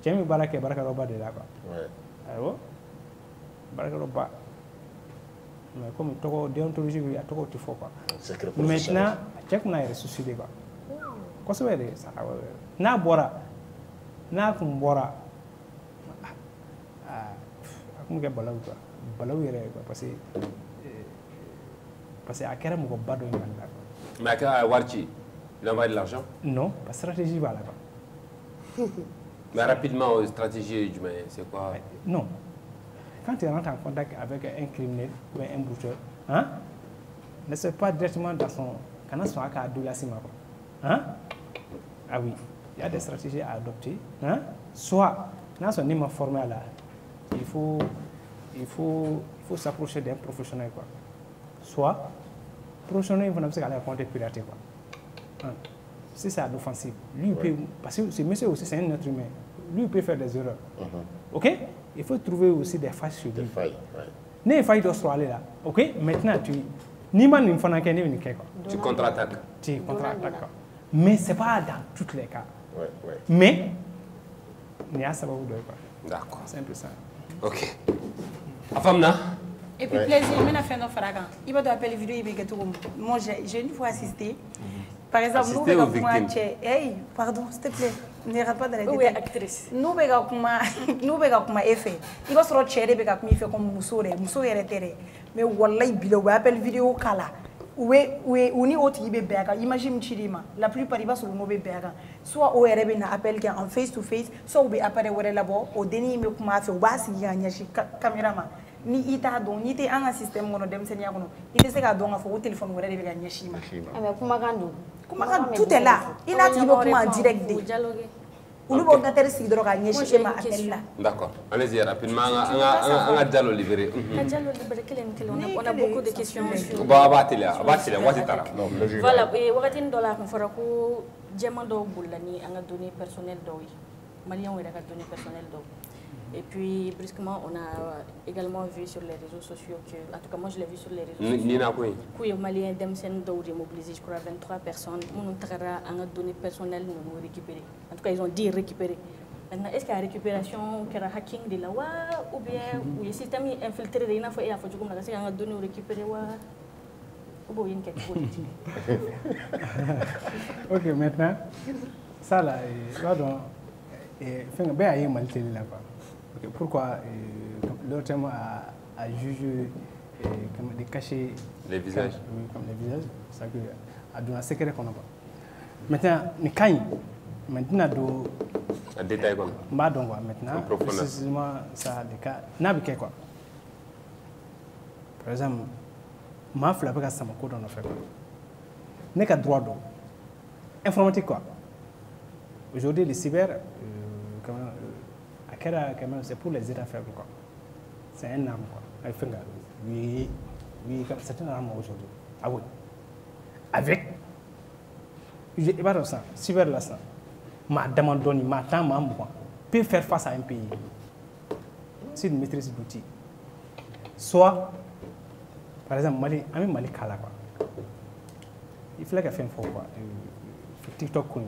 Speaker 8: Tiens, baraka roba de là quoi.
Speaker 3: Ouais.
Speaker 8: Alors, baraka roba. Mais comme toko déontologie, il y a toko tu faut quoi. Maintenant, check mon air suicide quoi. Quoi ça veut dire ça? Na bora, na kumbora. Comme que balaou quoi. Balaou yere quoi parce que à quel moment bado il manda quoi.
Speaker 1: Mais à Warchi, il envoie de l'argent? Non,
Speaker 8: la stratégie va là quoi.
Speaker 1: Mais rapidement, stratégie du c'est quoi?
Speaker 8: Non. Quand tu rentres en contact avec un criminel ou un boucheur, hein, ne c'est pas directement dans son canal son à de la cima quoi. Hein? Ah oui, il y a des stratégies à adopter, hein? Soit dans son niveau formé là. il faut s'approcher d'un professionnel quoi. Soit professionnel il faut aller à compte pirater quoi. Si c'est offensif, lui il peut, parce que ce monsieur aussi c'est un être humain, lui il peut faire des erreurs. Ok, il faut trouver aussi des failles sur lui. Des failles, ouais. Failles doivent se aller là. Ok, maintenant
Speaker 1: tu contre-attaques.
Speaker 8: Tu contre-attaques. Mais c'est pas dans tous les cas.
Speaker 3: Ouais.
Speaker 8: Mais il y a ça va vous donner quoi.
Speaker 1: D'accord.
Speaker 8: C'est un peu ça.
Speaker 1: Ok. Afamna.
Speaker 5: Et puis plaisir, je fait nos frères. Il va appeler vidéo il va tout. Moi j'ai une fois assisté. Par exemple, nous avons hey, pardon, s'il te plaît, ne rate pas de la
Speaker 2: oui, actrice.
Speaker 5: Nous avons comme effet. Il va se retrouver comme effet comme Mousso est mais wallahi bilo va appeler vidéo kala. Ou ni autre qui bega. Imagine Chirima. La plupart ils va sur nos bega. Soit au RB na appel en face to face, soit au apparaît au labo, au déni me kuma fait au bas si gagner caméraman. Ni ita don ni te un système ngono dem senya ngono ite se ka don afo au téléphone wala de ga nyashima
Speaker 6: mais kuma
Speaker 5: kan tout est là il a dit comment direct de ulu bo ga tere sig dro ga nyashima appel là.
Speaker 1: D'accord, allez-y rapidement anga diallo libéré.
Speaker 2: Diallo libéré on a beaucoup de questions.
Speaker 1: Abatila wati tara.
Speaker 2: Voilà, et wakati ndola ko fara ko jema do bulani anga données personnelles do yi malien wala ga données personnelles do. Et puis, brusquement, on a également vu sur les réseaux sociaux que, en tout cas, moi je l'ai vu sur les réseaux sociaux. Oui, Malien Demsen Douri mobilisé, je crois, 23 personnes. Nous avons donné personnel, nous récupérer. En tout cas, ils ont dit récupérer. Maintenant, est-ce qu'il y a récupération, qu'il y a hacking de la ou bien, ou le système est infiltré, il y a fait, il y a donné récupérer ou bien quelque chose.
Speaker 8: Ok, maintenant, ça là, pardon, il y a une malité là-bas. Pourquoi le thème a jugé de cacher
Speaker 1: les visages,
Speaker 8: comme les visages, ça que a donné un secret qu'on a pas. Maintenant, ni quand maintenant do
Speaker 1: un détail comme
Speaker 8: maintenant précisément ça des cas n'a pas quoi. Par exemple, ma fille avec ça m'a dans fait quoi. N'est qu'à droit d'eau. Informatique quoi. Aujourd'hui les cyber c'est pour les États faibles quoi. C'est un arme quoi. Oui, c'est une arme aujourd'hui. Ah oui. Avec, je ne sais pas ça, cyber là ça. Ma demande donne, ma temps, ma moi, peut faire face à un pays. C'est une maîtrise d'outils. Soit, par exemple, Mali Kala quoi. Il fallait qu'elle fasse un faux quoi. TikTok quoi.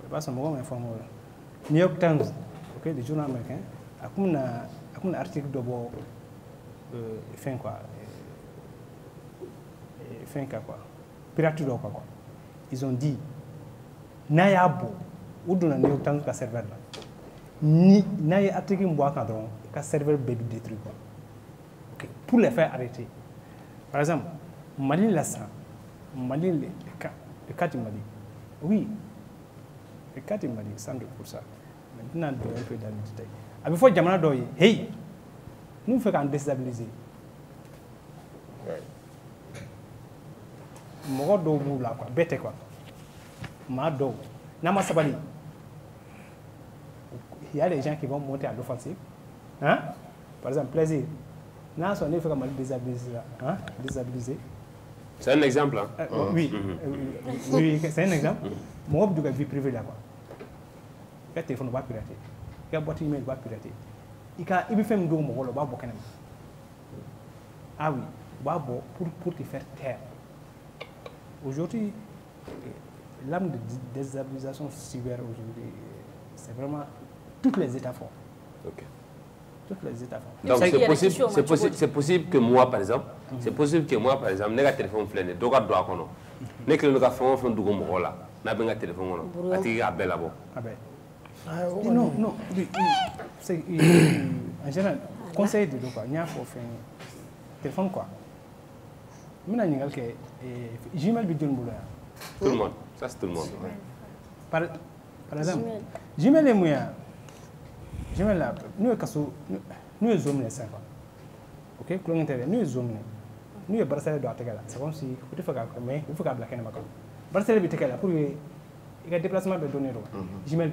Speaker 8: Pas seulement informer. New York Times. Okay, le journal américain, il y a un article de fin quoi, pirate quoi. Ils ont dit, n'ayabo ou dans le New York Times serveur là, ni n'ay article bois cadron, qu'un serveur baby détruit quoi. Okay, pour les faire arrêter. Par exemple, Mali Lassan, Mali le cas du Mali, oui, le cas du Mali, 100% pour ça. Maintenant, un peu dans le détail. Avec fois, Jamana Doye, hey, nous faisons déstabiliser. Moi, je là quoi, bête quoi. Ma do, nama sabali. Il y a des gens qui vont monter à l'offensive. Hein? Par exemple, plaisir. N'a son effet comme déstabiliser. Hein? Déstabiliser.
Speaker 1: C'est un exemple. Hein?
Speaker 8: Oui, oui, c'est un exemple. Moi, je suis vie privée là quoi. Le téléphone va pirater, la boîte email va pirater. Il peut faire un dos au va boire. Ah oui, pour te faire taire. Aujourd'hui, l'arme de déstabilisation cyber aujourd'hui, c'est vraiment tous les États forts.
Speaker 1: Okay.
Speaker 8: Tous les États forts.
Speaker 1: Donc c'est possible que moi par exemple, n'ai téléphone fléné, doga doa kono. N'ai que le gars fait du gomo là, n'a pas un téléphone kono. Ati abel là-bas.
Speaker 8: Non, c'est en général, conseil de quoi, il y a pour faire téléphone quoi. Maintenant, il y a Gmail vidéo
Speaker 1: tout le monde, ça c'est tout le monde.
Speaker 8: Par exemple, Gmail est moyen. Gmail là, nous nous zoom les 5 ans. Ok, nous nous zoom nous est Barcelone doit là. C'est comme si il faut qu'à blaquer les macros. Barcelone est là pour il y a déplacement de données. Gmail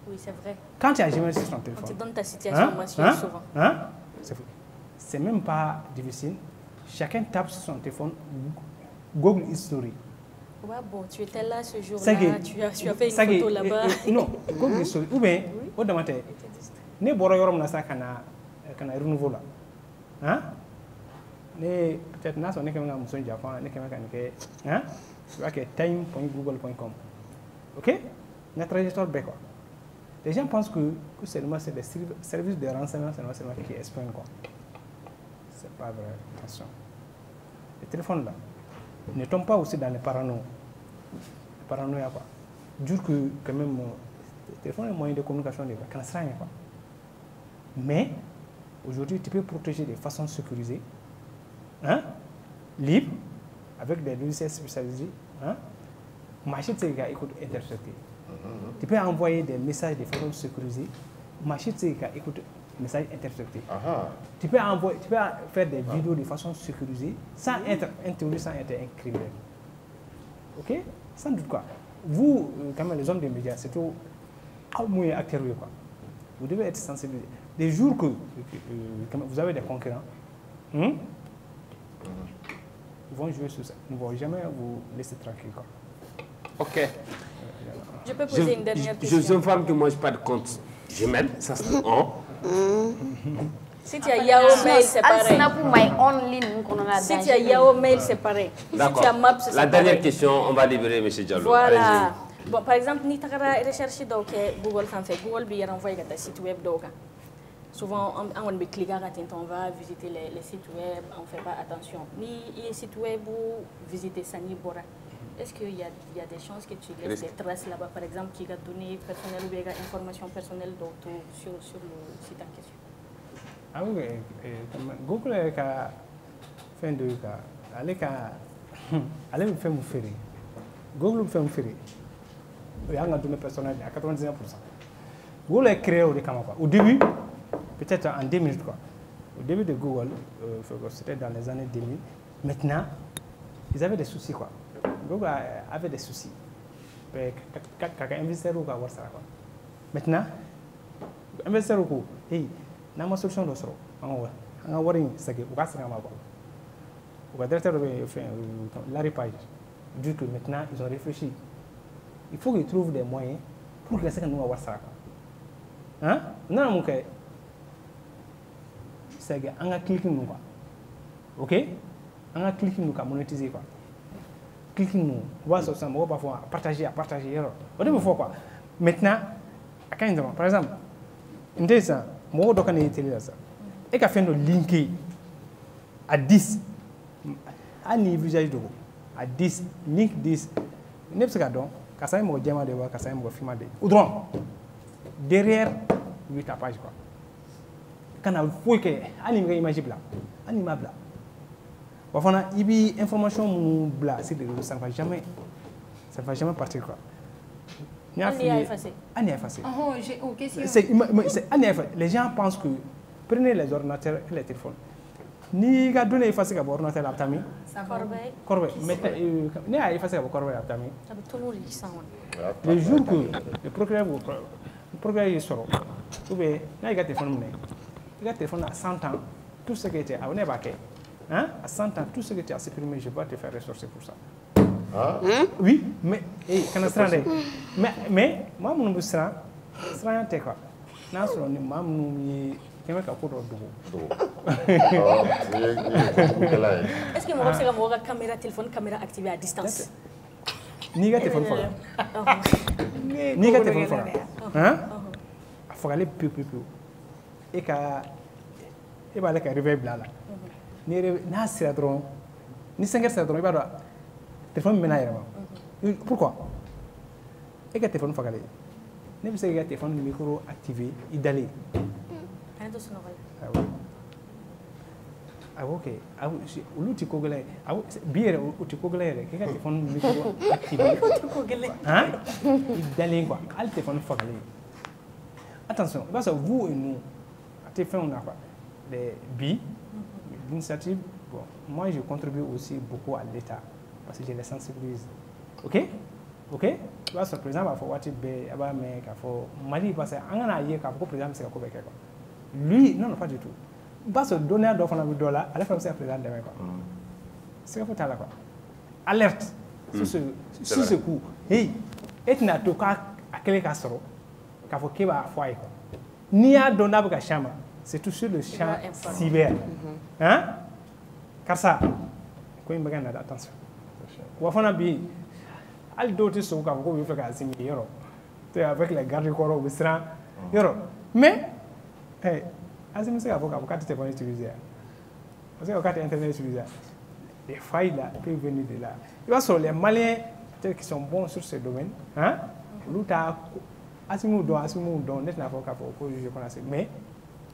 Speaker 2: Oui, c'est vrai.
Speaker 8: Quand tu as jamais sur ton téléphone.
Speaker 2: On te donne ta situation mensuelle souvent.
Speaker 8: C'est même pas difficile. Chacun tape sur son téléphone Google History.
Speaker 2: Ouais, bon, tu étais là ce jour-là, tu as fait une photo là-bas.
Speaker 8: Non, Google History. Ou bien, au demande, ne bora yorom na sa kana renouveau là. Hein? Ne peut-être na son nekema muso Japon, nekema kanike, hein? Tu vois que time.google.com. OK? La trajectoire B quoi. Les gens pensent que seulement c'est des services de renseignement seulement qui espionnent quoi. C'est pas vrai. Attention. Les téléphones là ne tombent pas aussi dans les paranoïa. Les paranoïa quoi. Dur que quand même le téléphone est un moyen de communication de quoi. Mais aujourd'hui tu peux protéger de façon sécurisée, hein, libre, avec des logiciels spécialisés, hein. Machine c'est écoute intercepter. Tu peux envoyer des messages de façon sécurisée. Machine c'est écoute message intercepté. Tu peux faire des vidéos de façon sécurisée sans être introduit, sans être un criminel. Ok? Sans doute quoi. Vous, quand même les hommes des médias, c'est tout acteur quoi. Vous devez être sensibilisé. Des jours que vous avez des concurrents, ils vont jouer sur ça. Ils ne vont jamais vous laisser tranquille quoi.
Speaker 1: Ok.
Speaker 2: Je peux poser une dernière question.
Speaker 1: Je suis une femme qui ne mange pas de compte. Je m'aime, ça c'est
Speaker 2: Si tu as Yahoo Mail, c'est pareil. Si tu as Yahoo Mail, c'est pareil.
Speaker 1: D'accord.
Speaker 2: Si tu as Maps, c'est pareil.
Speaker 1: La dernière question, on va libérer M. Diallo.
Speaker 2: Voilà. Bon, par exemple, ni tu as recherché Google, Google va renvoyer ta site web. Souvent, on va cliquer quand on va visiter les sites web, on ne fait pas attention. Ni les sites web ou visiter Sani Bora. Est-ce qu'il y a des chances que tu laisses des traces là-bas, par exemple, qui a donné personnelles ou des informations personnelles sur le site en question?
Speaker 8: Ah oui, Google a fait de cas. Allez me faire me faire. Google me fait me faire. Il y a donné personnel à 99%. Google a créé au début, peut-être en 2 minutes quoi. Au début de Google, c'était dans les années 2000. Maintenant, ils avaient des soucis quoi. Google avait des soucis. Quand investisseur ou quoi. Maintenant, investisseur ou quoi. Hey, n'a ma solution de solo. On a warning c'est que vous cassez la main. Au directeur de Larry Page dit que maintenant ils ont réfléchi. Il faut qu'ils trouvent des moyens pour que les gens nous voient ça. Hein? Non, mon cas, c'est qu'on a cliqué nous quoi. Ok? On a cliqué nous quoi, monétiser quoi. Cliquez nous, voir sur ça, parfois partager. Au début, quoi. Maintenant, par exemple, une des ça, moi, je vais utiliser ça. Et qu'à faire le link à 10, à niveau visage de à 10, link 10, n'est pas donc, quand ça est mon diamant de voir, quand ça est mon film de. Ou droit, derrière 8 pages quoi. Quand on voit que animé imagible, animable. Enfin, il y a information ça ne va jamais partir quoi.
Speaker 2: On y a effacé.
Speaker 8: On y a effacé. Les gens pensent que prenez les ordinateurs et les téléphones. Ni ga donné effacer ka ordinateur la tami. Corbeille. Mais ni a effacé ka corbeille la tami. Le jour que le procureur est sort. Ou bien na ga téléphone né. Le téléphone à 100 ans, tout ce qui était à on est baqué. Hein? À 100 ans, tout ce que tu as supprimé, je vais te faire ressourcer pour ça. Ah? Oui, mais, mais, moi, je suis quoi?
Speaker 2: Est-ce que moi, c'est caméra téléphone, caméra activée à distance?
Speaker 8: Ni téléphone fort. Ni téléphone fort. Hein? Il faut aller plus. Et il va aller réveiller là. Ni sera drôle, ni 5 heures sera drôle, il va téléphone maintenant. Pourquoi? Et que téléphone fait ne pas que téléphone micro activé, il d'aller. Ah ok. Ah oui, tu cogles. Ah bien, tu cogles. Que téléphone micro activé. Hein? Il d'aller quoi? Al téléphone fait. Attention, parce que vous et nous, téléphone on a quoi? Les billes. L'initiative, bon, moi je contribue aussi beaucoup à l'État parce que je les sensibilise. Ok? b'a sɔrɔ président b'a fɔ waati bɛɛ a b'a mɛn k'a fɔ Mali parce que an kana ye k'a fɔ ko président bɛ se ka ko bɛɛ kɛ quoi lui non pas du tout i b'a sɔrɔ dɔnniya dɔ fana bɛ dɔ la ale fana bɛ se ka président dɛmɛ quoi sɛgɛ foyi t'a la quoi alerte sur ce coup hey e tɛna to k'a kɛlen k'a sɔrɔ k'a fɔ k'e b'a fɔ a ye quoi n'i y'a dɔn n'a bɛ ka champ ma c'est tout sur le champ cyber hein karisa ko in bɛ ka na attention wa fana bi hali dɔw tɛ sɔn k'a fɔ ko bɛ fɛ k'a sigi yɔrɔ avec les gardes corps u bɛ siran yɔrɔ mais Azim bɛ se k'a fɔ k'a tɛ téléphone utiliser parce que k'a tɛ internet utiliser les failles là peuvent venir de là i b'a sɔrɔ les Maliens peut-être qui sont bons sur ce domaine hein olu t'a Asimu dɔn ne tɛna fɔ k'a fɔ ko je connais mais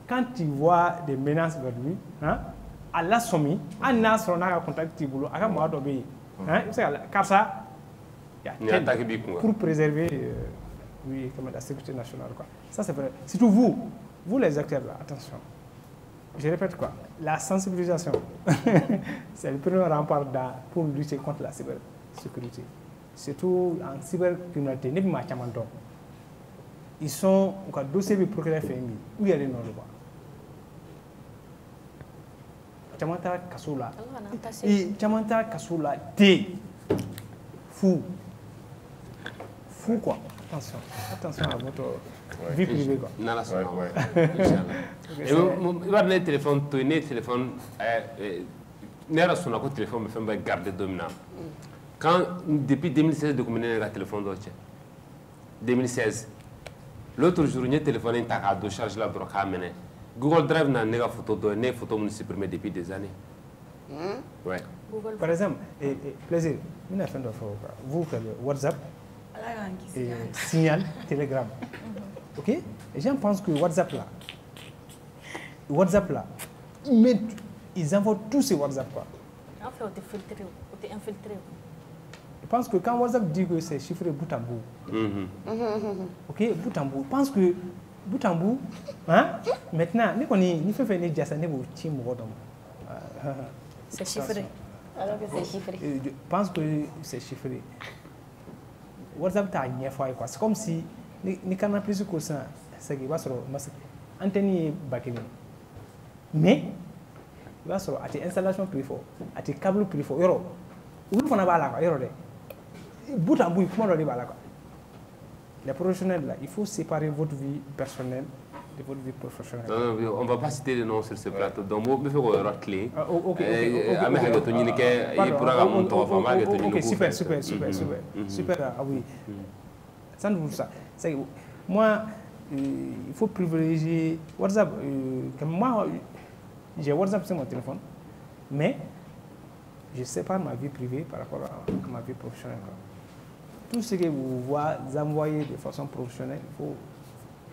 Speaker 8: quand tu vois des menaces vers lui hein à la somme hali n'a sɔrɔ n'a ka contact t'i bolo a ka mɔgɔ dɔ bɛ yen hein i bɛ se ka karisa pour préserver oui, comme la sécurité nationale quoi. Ça c'est vrai. Surtout vous les acteurs là, attention. Je répète quoi, la sensibilisation, c'est le premier rempart pour lutter contre la cybersécurité. Surtout en cybercriminalité, ne pas chamando. Ils sont au cas dossier du procureur FMI où il y a des noms quoi. Chamanta Kasula. Et Chamanta Kasula T. Fou quoi. Attention à votre vie privée quoi.
Speaker 1: Non, il va donner téléphone, tourner téléphone, n'est-ce pas téléphone me fait garder dominant. Quand depuis 2016 de communiquer le téléphone d'autre, 2016, l'autre jour il téléphone est à deux charges la drogue à mener. Google Drive n'a pas photo données, photo me supprimé depuis des années. Ouais.
Speaker 8: Par exemple, plaisir, vous WhatsApp. Et signal Telegram. Ok? Et les gens pensent que WhatsApp là, ils envoient tous ces WhatsApp quoi.
Speaker 2: En fait, on t'est infiltré.
Speaker 8: Je pense que quand WhatsApp dit que c'est chiffré bout à bout, ok, bout à bout, je pense que bout à bout, hein, maintenant, ni fait venir dire ça, ni vous tiens mon
Speaker 2: c'est chiffré. Alors que c'est chiffré.
Speaker 8: Je pense que c'est chiffré. WhatsApp t'a une fois quoi. C'est comme si ni canal plus que ça, c'est qu'il va sur antenne bakini. Mais il va sur à tes installations plus fort, à tes câbles plus fort. Yoro, où on a pas là, yoro de. Bout à bout, comment on dit là quoi. Les professionnels là, il faut séparer votre vie personnelle de votre vie professionnelle.
Speaker 1: Non, on ne va pas citer les noms sur ce plateau. Donc, il faut qu'on ait clé.
Speaker 8: Ok, super, ah oui. Ça nous ça. Moi, il faut privilégier WhatsApp. Moi, j'ai WhatsApp sur mon téléphone, mais je sépare ma vie privée par rapport à ma vie professionnelle. Tout ce que vous envoyez de façon professionnelle, il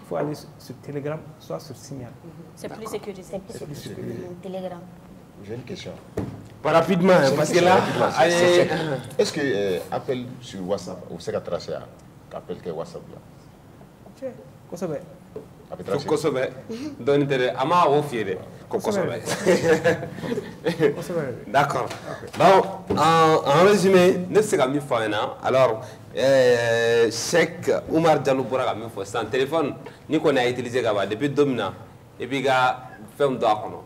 Speaker 8: faut aller sur Telegram, soit sur Signal.
Speaker 2: C'est plus sécurisé.
Speaker 6: Telegram.
Speaker 3: J'ai une question.
Speaker 1: Pas rapidement, parce que là,
Speaker 3: est-ce que appel sur WhatsApp, ou c'est qu'à tracer appel que WhatsApp là?
Speaker 8: Kosobe.
Speaker 1: Kosobe. Donc, ama au fier. Kosobe. D'accord. Bon, en résumé, ne sais pas mi faire alors. Cheikh Oumar Diallo bɔra ka min fɔ sisan téléphone ni kɔni y'a utiliser ka ban depuis don min na i b'i ka fɛnw don a kɔnɔ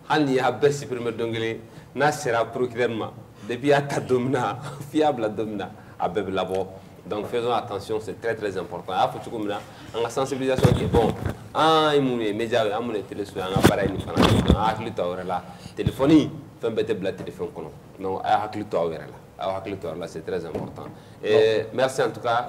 Speaker 1: hali ni y'a bɛɛ supprimer don kelen n'a sera procureur ma depuis y'a ta don min na f'i y'a bila don min na a bɛɛ bɛ labɔ donc faisons attention c'est très très important a y'a fɔ cogo min na an ka sensibilisation kɛ bon an ye mun ye média ye an mun ye télé so ye an ka baara ye nin fana ye donc an hakili to aw yɛrɛ la téléphone fɛn bɛɛ tɛ bila téléphone kɔnɔ donc a y'a hakili to aw yɛrɛ la. Là, c'est très important. Et merci en tout cas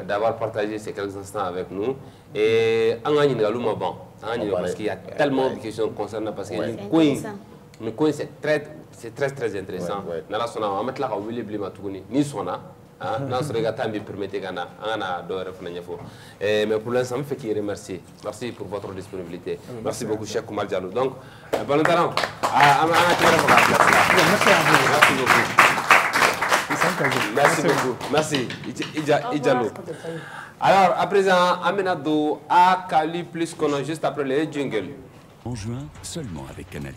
Speaker 1: d'avoir partagé ces quelques instants avec nous. Et parce qu'il y a tellement de questions concernant parce que le coin c'est très intéressant. On va mettre là ni sona. Dans ce regard, me permettez mais pour l'instant, je veux remercier. Merci pour votre disponibilité. Merci beaucoup, Cheikh Oumar Diallo. Donc, bon talent. Merci à vous. Merci beaucoup. Merci beaucoup. Merci. Idjalo. Alors, à présent, Amenado a Cali Plus qu'on a juste après les jingles.
Speaker 7: En juin, seulement avec Canal+.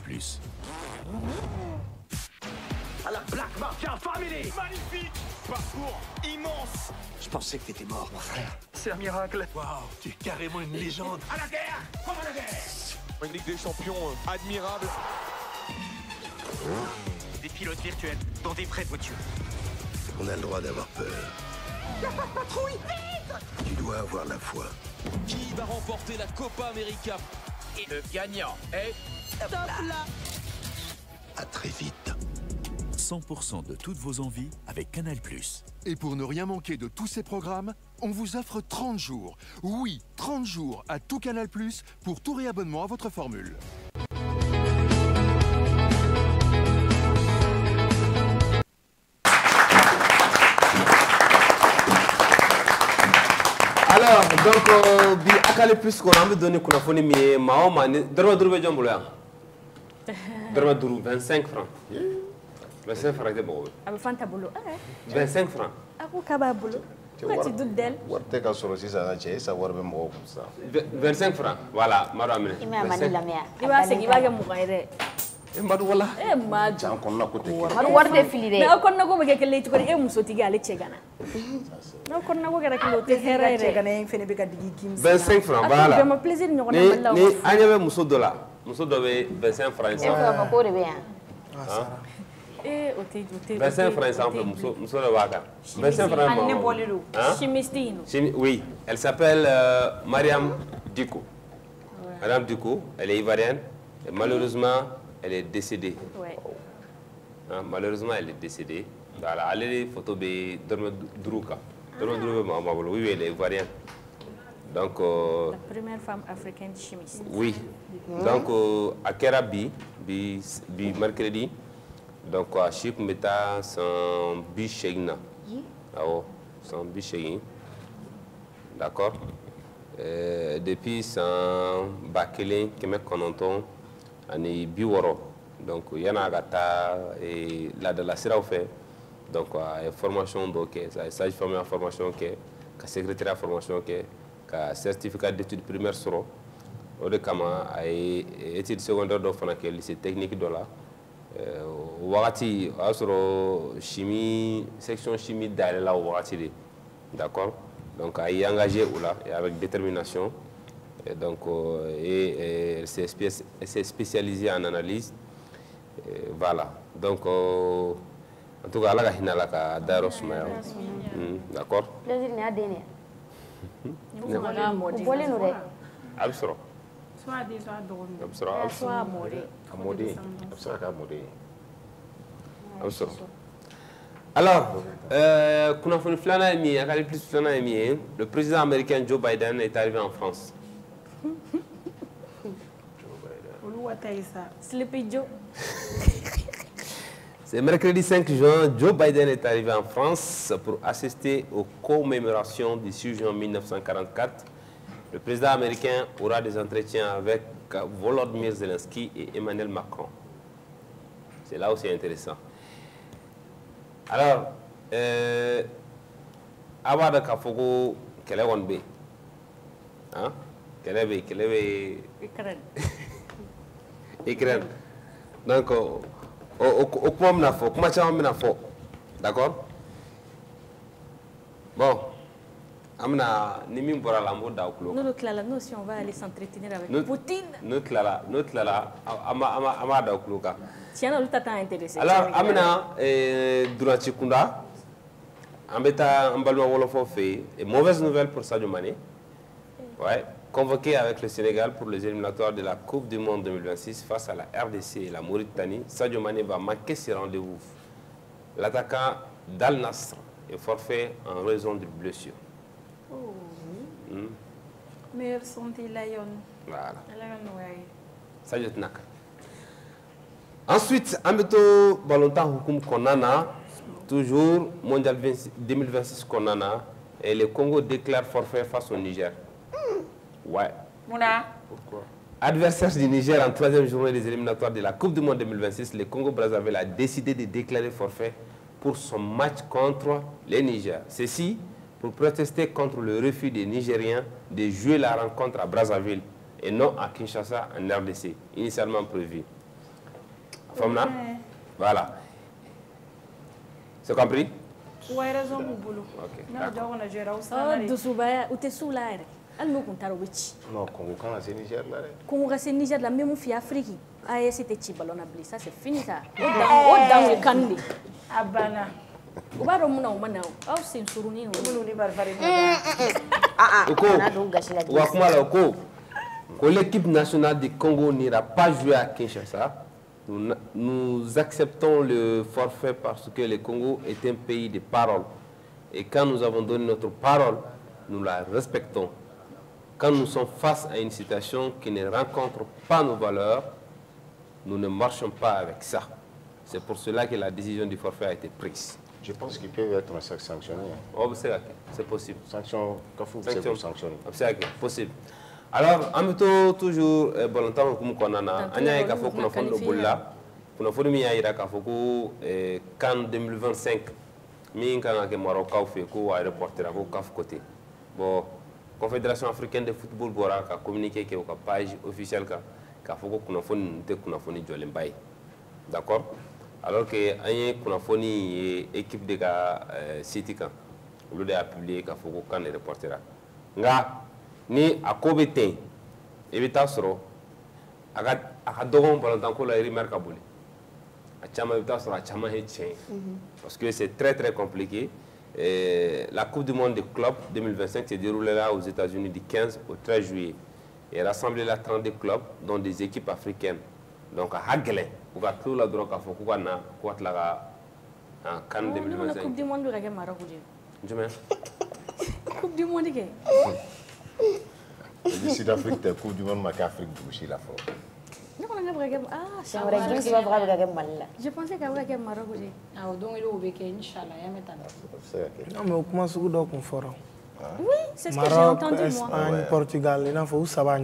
Speaker 7: à la Black Mafia Family. Magnifique parcours immense.
Speaker 9: Je pensais que t'étais mort, mon frère.
Speaker 7: C'est un miracle. Waouh, tu es carrément une légende. À la guerre, comme à la guerre. Une Ligue des Champions admirable.
Speaker 9: Des pilotes virtuels dans des vraies voitures.
Speaker 10: On a le droit d'avoir peur.
Speaker 7: Y'a pas de patrouille, vite!
Speaker 10: Tu dois avoir la foi.
Speaker 11: Qui va remporter la Copa América?
Speaker 7: Et le gagnant est...
Speaker 11: Top là.
Speaker 10: À très vite.
Speaker 12: 100% de toutes vos envies avec Canal+.
Speaker 13: Et pour ne rien manquer de tous ces programmes, on vous offre 30 jours. Oui, 30 jours à tout Canal+, pour tout réabonnement à votre formule.
Speaker 1: Alors, donc, bi akale plus qu'on a donné qu'on a fourni mais Mahoma, dorma duru be jambulu ya. Dorma duru 25 francs. 25 francs de bon.
Speaker 2: Abe fanta bolo.
Speaker 1: 25 francs.
Speaker 2: Ako kaba bolo. Ko ti dudel.
Speaker 3: Warte ka soro sisa na che sa warbe mo ko sa.
Speaker 1: 25 francs. Voilà, maro amene.
Speaker 6: Ima mani lamea.
Speaker 2: Iba se iba ga mugaire.
Speaker 1: Mbadu wala.
Speaker 2: Ma
Speaker 3: jan konna ko te.
Speaker 6: Madu warde filire.
Speaker 2: Na konna ko be ke le tukori e muso tiga ale chegana. Na konna ko gara kilo te hera chegana en fene be ka digi kim.
Speaker 1: 25 francs voilà.
Speaker 2: C'est un plaisir ñu ngona balla.
Speaker 1: Ni anyebe muso dola. Muso dobe 25 francs.
Speaker 6: E ko ko rebe ya.
Speaker 1: Ah.
Speaker 2: Eh,
Speaker 1: 25 francs exemple, muso de waka. 25 francs.
Speaker 2: Chimistine.
Speaker 1: Oui, elle s'appelle Mariam Diko. Madame Diko, elle est ivoirienne et malheureusement, elle est décédée.
Speaker 2: Ouais.
Speaker 1: Malheureusement, elle est décédée. Voilà, elle est photo de Dorme Drouka. Dorme Drouka, oui, elle est ivoirienne. Donc,
Speaker 2: la première femme africaine chimiste.
Speaker 1: Oui. Donc, à Kerabi, mercredi, donc, à Chip Meta, sans Bichegna. Ah, sans Bichegna. D'accord. Depuis, sans Bakele, Kemek Kononton, Ani Biworo. Donc, il y en a et là de la Sira fait. Donc, formation, donc, ça, formé en formation, secrétaire de formation, certificat d'études primaires sur le Kama, études secondaires de lycée technique de là. Wagati chimie section chimie d'aller là wagati d'accord donc elle est engagée là et avec détermination et donc elle s'est spécialisée en analyse voilà donc en tout cas là hina la ka daro suma d'accord
Speaker 6: plaisir ni adene
Speaker 2: Ni
Speaker 6: bolé no re
Speaker 1: absoro
Speaker 5: soit des soit drôle
Speaker 2: soit amoré
Speaker 1: alors, le président américain Joe Biden est arrivé en France. C'est mercredi 5 juin, Joe Biden est arrivé en France pour assister aux commémorations du 6 juin 1944. Le président américain aura des entretiens avec Volodymyr Zelensky et Emmanuel Macron. C'est là où c'est intéressant. Alors, avant de Kafogo, quel est le B? Hein? Quel est le Ukraine. Donc, d'accord? Bon.
Speaker 2: Nous, si on va aller s'entretenir avec Poutine.
Speaker 1: Alors, Amina, durant Chikunda, et mauvaise nouvelle pour Sadio Mané. Ouais, convoqué avec le Sénégal pour les éliminatoires de la Coupe du Monde 2026 face à la RDC et la Mauritanie, Sadio Mané va manquer ses rendez-vous. L'attaquant d'Al Nassr est forfait en raison de blessure.
Speaker 5: Meilleur santé Lion.
Speaker 1: Voilà.
Speaker 5: Ça
Speaker 1: y est, nak. Ensuite, Ambeto Balonta Hukum Konana, toujours Mondial 2026 Konana, et le Congo déclare forfait face au Niger. Ouais.
Speaker 5: Mouna.
Speaker 1: Pourquoi? Adversaire du Niger en troisième journée des éliminatoires de la Coupe du Monde 2026, le Congo-Brazzaville a décidé de déclarer forfait pour son match contre les Niger. Ceci pour protester contre le refus des Nigériens de jouer la rencontre à Brazzaville et non à Kinshasa en RDC, initialement prévu. Voilà. C'est compris?
Speaker 5: Ouais, raison pour boulot.
Speaker 1: Ok.
Speaker 2: Oh, Dousoubaya, où t'es sous l'air? Elle me compte à l'ouïe.
Speaker 3: Non, Congo, quand c'est Niger là.
Speaker 2: Congo, c'est Niger là, même fi Afrique. Ah, c'était Chibalon à blé, ça c'est fini ça. Au dans le Kandi.
Speaker 5: Abana.
Speaker 2: Au bar au mouna au manao. Oh, c'est une sourouni.
Speaker 1: Quand l'équipe nationale du Congo n'ira pas jouer à Kinshasa, nous acceptons le forfait parce que le Congo est un pays de parole. Et quand nous avons donné notre parole, nous la respectons. Quand nous sommes face à une situation qui ne rencontre pas nos valeurs, nous ne marchons pas avec ça. C'est pour cela que la décision du forfait a été prise.
Speaker 3: Je pense qu'ils peuvent être sanctionnés.
Speaker 1: Oh, c'est possible.
Speaker 3: Sanction, c'est sanctionné.
Speaker 1: C'est possible. Alors, en même temps, toujours, Bolantan, comme on a, on a fait qu'on a fait le boulot là, qu'on a fait le Ira Kafoko, CAN 2025, mais quand on a fait Maroc, on a fait un reporter à côté. Bon, Confédération africaine de football a communiqué avec la page officielle qu'on a fait Jolin Bay. D'accord? Alors que on a fait une équipe de City, on a publié qu'il faut qu'on les reportera. Ni a ko bɛ ten I bɛ taa sɔrɔ a ka dɔgɔn balontanko la remarque boli a caman I bɛ taa sɔrɔ a caman ye tiɲɛ ye parce que c'est très très compliqué. La Coupe du Monde des clubs 2025 se déroulera aux États-Unis du 15 au 13 juillet et rassemblera 32 clubs dont des équipes africaines. Donc à gɛlɛn u ka tilo la dɔrɔn k'a fɔ k'u ka na k'u ka tila ka CAN 2025.
Speaker 2: Coupe du Monde bɛ ka kɛ Maroc de.
Speaker 1: Jumɛn?
Speaker 2: Coupe du Monde kɛ.
Speaker 3: Le Sud-Afrique, c'est la Coupe du Monde, mais l'Afrique bouge la fois.
Speaker 2: Je pensais qu'elle avait Maroc.
Speaker 5: Ah, donc il est au Béké, Inch'Allah, il y a maintenant.
Speaker 4: Non, mais au commence à vous confort.
Speaker 2: Oui, c'est ce que j'ai entendu moi.
Speaker 4: Espagne, Portugal, il faut où ça va.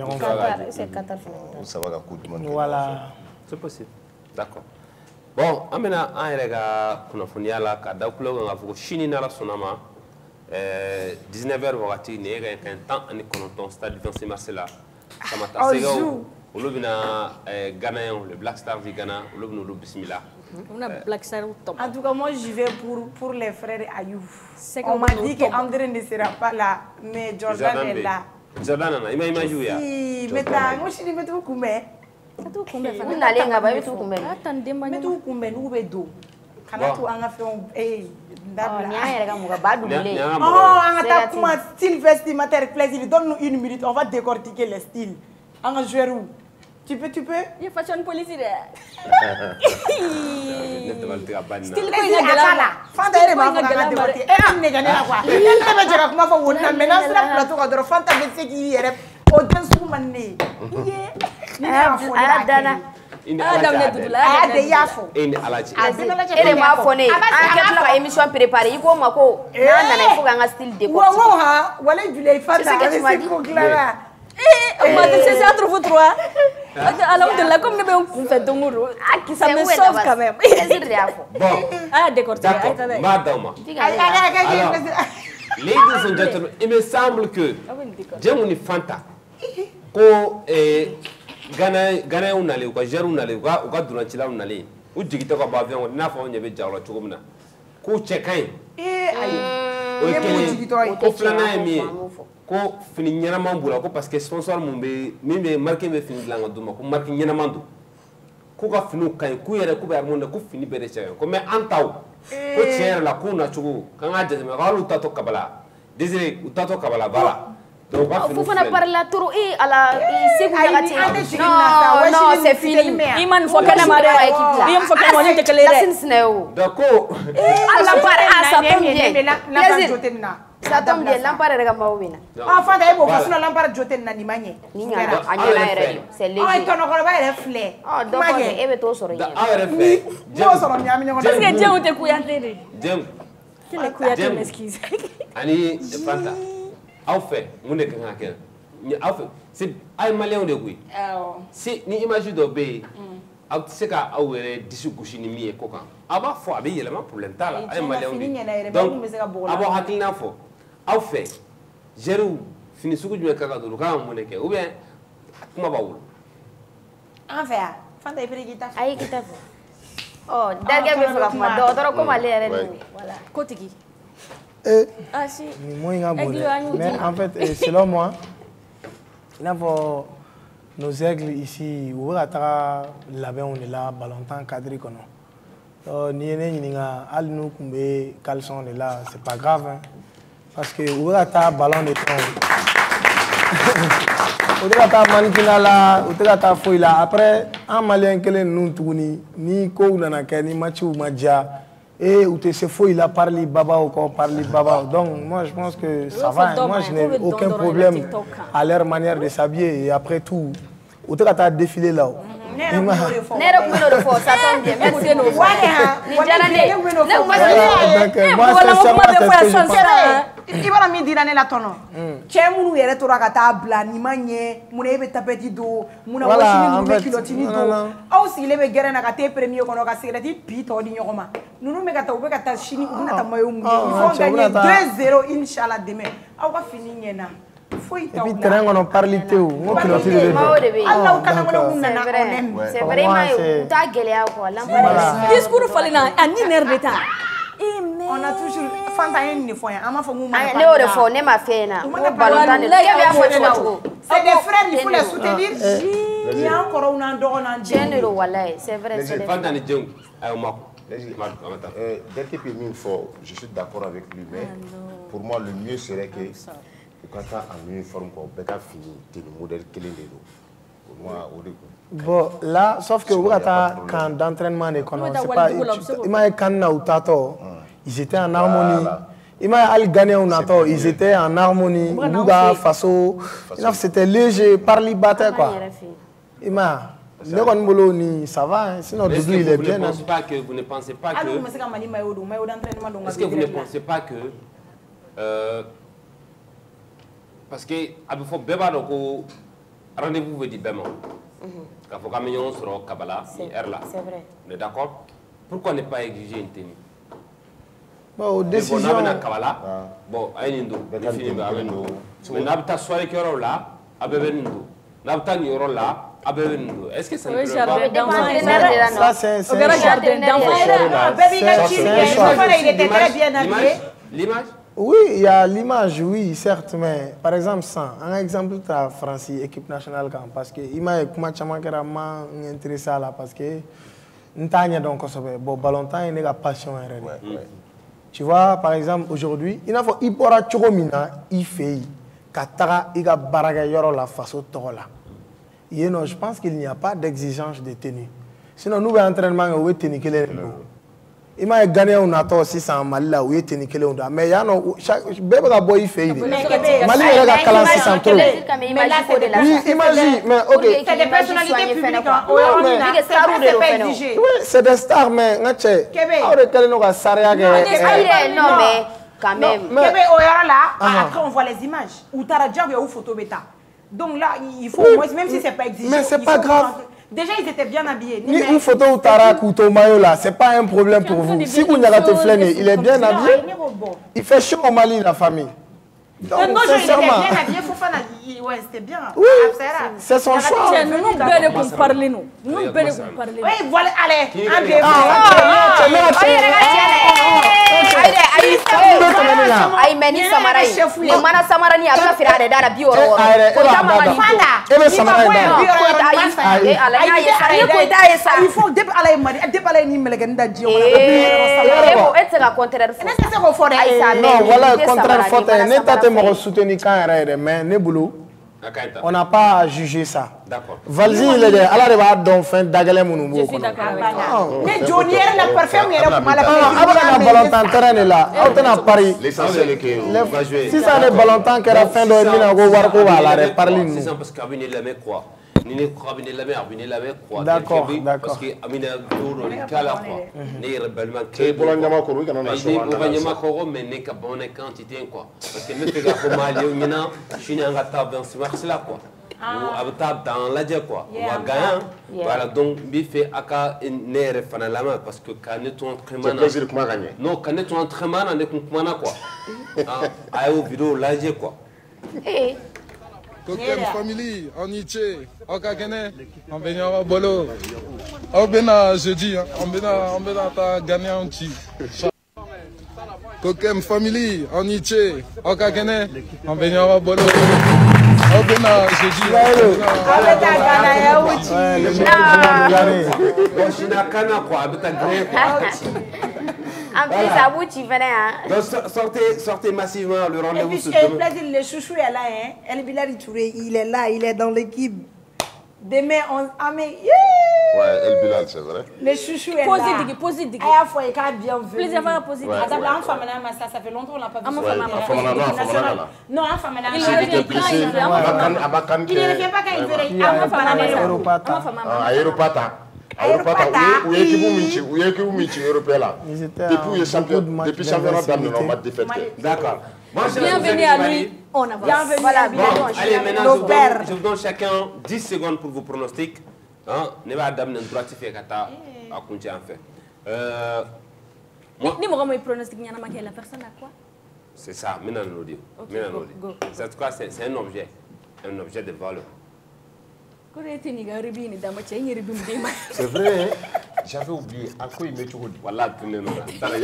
Speaker 2: C'est Qatar.
Speaker 3: Où ça va la Coupe du Monde.
Speaker 4: Voilà.
Speaker 1: C'est possible. D'accord. Bon, amena an yɛrɛ ka kunnafoniya la ka da kulo kan k'a fɔ ko sini n'Ala sɔnna ma 19h wagati nin ye ka ɲɛ 19 stade Vincent Marcella Samata Segaw olu bɛna Ghanéens le Black Stars du Ghana olu bɛna olu bisimila.
Speaker 2: On a Black Stars.
Speaker 5: En tout cas, moi j'y vais pour les frères Ayoub. On m'a dit qu'André ne sera pas là, mais Jordan est là.
Speaker 1: Jordan nana, ima joué ya.
Speaker 5: Si, mais moi je dis mais tout combien?
Speaker 2: Tout combien?
Speaker 6: On allait là-bas, mais tout combien?
Speaker 2: Attendez,
Speaker 5: mais tout combien nous bedo. Kana tout en a fait
Speaker 6: Oh,
Speaker 5: on a comme un style vestimentaire plaisir. Donne-nous 1 minute, on va décortiquer les styles. En un joueur où tu peux?
Speaker 2: Il y a fashion police
Speaker 5: style quoi il y a là. Fanta est ma femme décortiquer. Et on n'est gagné là quoi. Elle va dire comment faut on a maintenant c'est la plateau de Fanta mais c'est qui est au dessous mané.
Speaker 6: Ah dana.
Speaker 1: Elle
Speaker 6: m'a phoné. Ah, émission préparée. Il faut mako. Il faut un style de.
Speaker 5: Wow ha. Voilà du lait Fanta. C'est quoi Clara?
Speaker 2: On m'a dit c'est entre vous trois. Alors de là comme nous fait Dongoro. Ça me sauve quand même.
Speaker 1: Bon.
Speaker 2: Ah d'accord.
Speaker 1: Madame. Ladies and gentlemen, il me semble que Djemoni Fanta ko Ghana unale ko jeru unale ko duranchila unale u jigite ko ba avion na fa onye be jawla chugo mina ko chekan ko flana emi ko fini nyanaman bula ko parce que sponsor mun be min be marqué be fini langa duma ko marqué nyanaman do ko ka finu kan ku yere ko be armonde ko fini be de chekan ko mais antaw ko tiere la ko na chugo kan ga jeme ko lu tato kabala désiré u tato kabala bala.
Speaker 6: Vous ne parlez pas trop et à la non, c'est fini.
Speaker 2: Il m'a faut qu'elle m'arrête. Il faut qu'elle m'arrête de l'éclairage.
Speaker 1: D'accord.
Speaker 6: Ça tombe bien. Ça tombe bien. L'empare est comme Mawina.
Speaker 5: Enfin, d'ailleurs, vous faites l'empare de Joten Nanimani.
Speaker 6: C'est léger.
Speaker 5: Ah, tu n'as pas les fleurs.
Speaker 6: Ah, donc, elle veut tout sourire.
Speaker 1: Ah, elle fait.
Speaker 2: Qu'est-ce que Dieu vous te couille?
Speaker 1: Dieu.
Speaker 2: Quelle est couille? M'excuse.
Speaker 1: Ani Fanta. Aw fɛ mun de kan ka kɛ ni aw fɛ c'est ay malien de koyi si ni image dɔ bɛ yen aw tɛ se ka aw yɛrɛ disi gosi ni min ye ko kan aw b'a fɔ a bɛ yɛlɛma problème t'a la ay malien de donc a b'aw hakilina fɔ aw fɛ gérés fini sugu jumɛn ka kan ka don u kan ka mun de kɛ ou bien kuma b'aw bolo.
Speaker 5: An fɛ yan Fanta i pere k'i ta fɔ.
Speaker 6: Ayi k'i ta fɔ. Oh, derrière me fera kuma d'autres comme aller
Speaker 2: voilà. Kotiki.
Speaker 4: Ah si. Mais en fait, selon moi, il y a nos aigles ici, où on est là, Balantan, Kadri, ni nous kumbe caleçon de là, c'est pas grave hein, parce que où est ballon de temps. Où est mannequin là, où est fouille là. Après, un malien qui est nous tourni, ni ko nana ni match ou madia. Et où tu sais fouille là parler baba ou quoi parler baba. Donc moi je pense que ça va. Hein. Moi je n'ai aucun problème à leur manière de s'habiller et après tout, où tu as défilé là.
Speaker 6: Nero kumino de force, ça tombe bien. Merci nous. Moi
Speaker 14: ibara mi dira ne la tono che munu yere to raka ta bla ni manye muna ebe tapeti do muna washini munu kilotini do au si lebe gere na ka te premier kono ka cigarette pito di nyoma nunu me ka ta ube ka ta shini una ta mayo mu il faut gagner 2-0 inchallah demain au ka fini nyena. Et
Speaker 4: puis terrain on en parle tout on pilote le
Speaker 6: c'est vraiment ta gueule quoi
Speaker 2: discours fallait na ani nerve ta
Speaker 14: on a toujours fanta une fois ama fa muma
Speaker 6: ne fo ne ma fait na
Speaker 14: c'est des frères il faut les soutenir il y a encore un endroit en
Speaker 6: généraux wallahi c'est vrai
Speaker 3: c'est fanta ni jeng ay mako dès que il faut je suis d'accord avec lui mais pour moi le mieux serait que quand tu as un uniforme, tu as fini, tu es le modèle qui est
Speaker 4: bon, là, sauf que vous avez un camp d'entraînement, c'est pas. Il m'a ils étaient en harmonie. Il m'a gagné un ato, ils étaient en harmonie. Bouga, Faso, c'était léger, parler battre quoi. Il m'a. Ça va, sinon
Speaker 1: est-ce que vous ne pensez pas que vous ne pensez pas que. Est-ce que vous ne pensez pas que. Parce que il faut bien que rendez-vous veut dire bêtement. Quand faut qu'on ait sur Kabbalah, là.
Speaker 6: C'est vrai.
Speaker 1: On est d'accord? Pourquoi ne pas exiger une tenue?
Speaker 4: Bon, décision.
Speaker 1: Bon, Kabbalah. Bon, aïnindo. Mais n'abta soirée qui aura là, abevenindo. N'abta ni aura là, abevenindo. Est-ce que ça ne peut
Speaker 4: Ça
Speaker 1: pas?
Speaker 4: c'est un jardin d'enfants.
Speaker 14: Il était très bien habillé.
Speaker 1: L'image?
Speaker 4: Oui, il y a l'image, oui, certes, mais par exemple, un exemple de la France, équipe nationale, parce que il m'a intéressé à là, parce que nous avons bon, Balantan, il y a passion. Tu vois, par exemple, aujourd'hui, il faut il pourra choromina, il fait, katara, il a baraga yoro la façon tola. Je pense qu'il n'y a pas d'exigence de tenue. Sinon, nous, l'entraînement, on va tenir quel est le il m'a gagné un ato si c'est en Mali là où il était nickel on doit mais il y a non chaque bébé la boy fait Mali il a calé 600 trop oui imagine mais ok
Speaker 14: c'est des personnalités publiques
Speaker 4: oui c'est des stars mais ngache on est calé no saria
Speaker 6: non mais quand même
Speaker 14: Kébé oyara là après on voit les images ou taradja ou photo bêta donc là il faut même si c'est pas exigé
Speaker 4: mais c'est pas grave.
Speaker 14: Déjà, ils étaient bien habillés.
Speaker 4: Ni une photo ou Tarak ou Tomayo là, c'est pas un problème pour vous. Si vous n'avez pas flâné, il est bien habillé. Il fait chaud au Mali, la famille.
Speaker 14: Donc, sincèrement. Il était bien habillé, Fofana. Ouais, c'était bien.
Speaker 4: Oui, c'est son choix.
Speaker 2: Nous belle pour parler, nous. Nous belle pour parler.
Speaker 14: Oui, voilà, allez. Un débat.
Speaker 6: Ay meni samara ni mana samara ni abla firade dara bioro ko tama mani
Speaker 14: fanda
Speaker 4: ebe samara
Speaker 14: il faut dep alay mari dep alay ni melegen da ji
Speaker 6: on a etera contraire fo
Speaker 14: est-ce que ko fode
Speaker 4: non voilà contraire faute ne tate mo soutenir quand rede mais ne boulot on n'a pas à juger ça.
Speaker 1: D'accord.
Speaker 4: Valzi il est à la reba donc fin dagale munu
Speaker 2: Je suis d'accord avec toi.
Speaker 14: Mais Johnny la parfum yere ko mala
Speaker 4: abana Balantan terrain là on a Paris
Speaker 3: l'essentiel est que va jouer
Speaker 4: si ça les Balantan que la fin de mina go war ko wala parler nous
Speaker 1: c'est parce qu'Amine la met quoi ni Amine la met quoi
Speaker 4: d'accord
Speaker 1: parce que Amine duro kala quoi ni rebellement
Speaker 3: que pour nyama ko kana na
Speaker 1: show pour nyama ko mais ne ka bonne quantité quoi parce que me fait ga ko mali ngina chini anga tab dans ce marché là quoi ou abatab dans la dia quoi on va gagner voilà donc bi fait aka nere fana la main parce que quand tu entraînement
Speaker 3: plaisir comment gagner
Speaker 1: non quand tu entraînement on est comment quoi ayo vidéo la dia quoi
Speaker 15: Totem Family, en Nietzsche, en Kakene, en Benyara Bolo. On bena jeudi, on bena ta gagné un petit. Kokem family, on y est, on kakene, on bena au bolo. On bena jeudi.
Speaker 14: On bena gagné un
Speaker 6: En plus, à bout, tu venais, hein.
Speaker 1: Donc, sortez massivement, le rendez-vous se
Speaker 14: donne. Le chouchou est là, hein. El Bilal Touré, il est là, il est dans l'équipe. Demain, on amène.
Speaker 3: Ouais, El Bilal, c'est vrai.
Speaker 14: Le chouchou est là.
Speaker 2: Posez-vous.
Speaker 14: À la fois, il a bien vu.
Speaker 2: Plaisir à poser.
Speaker 14: Ça fait longtemps qu'on n'a pas vu. Non, en femme,
Speaker 3: il ne revient
Speaker 14: pas quand il veut.
Speaker 3: À Aéropata. Où est-ce que vous mettez Européen? Depuis le championnat d'Amérique, on va défaider.
Speaker 1: D'accord.
Speaker 2: Bienvenue à lui. On a
Speaker 14: bienvenue
Speaker 2: voilà,
Speaker 14: à lui.
Speaker 1: Allez, maintenant, je vous donne chacun 10 secondes pour vos pronostics. Ne va pas me droitifier kata à compter en fait.
Speaker 2: Ni moi me pronostic n'y a pas la personne à quoi?
Speaker 1: C'est ça, maintenant nous dit. C'est quoi? C'est un objet de valeur.
Speaker 3: C'est vrai, j'avais oublié. À quoi il met tout?
Speaker 1: Voilà, tu n'es pas là.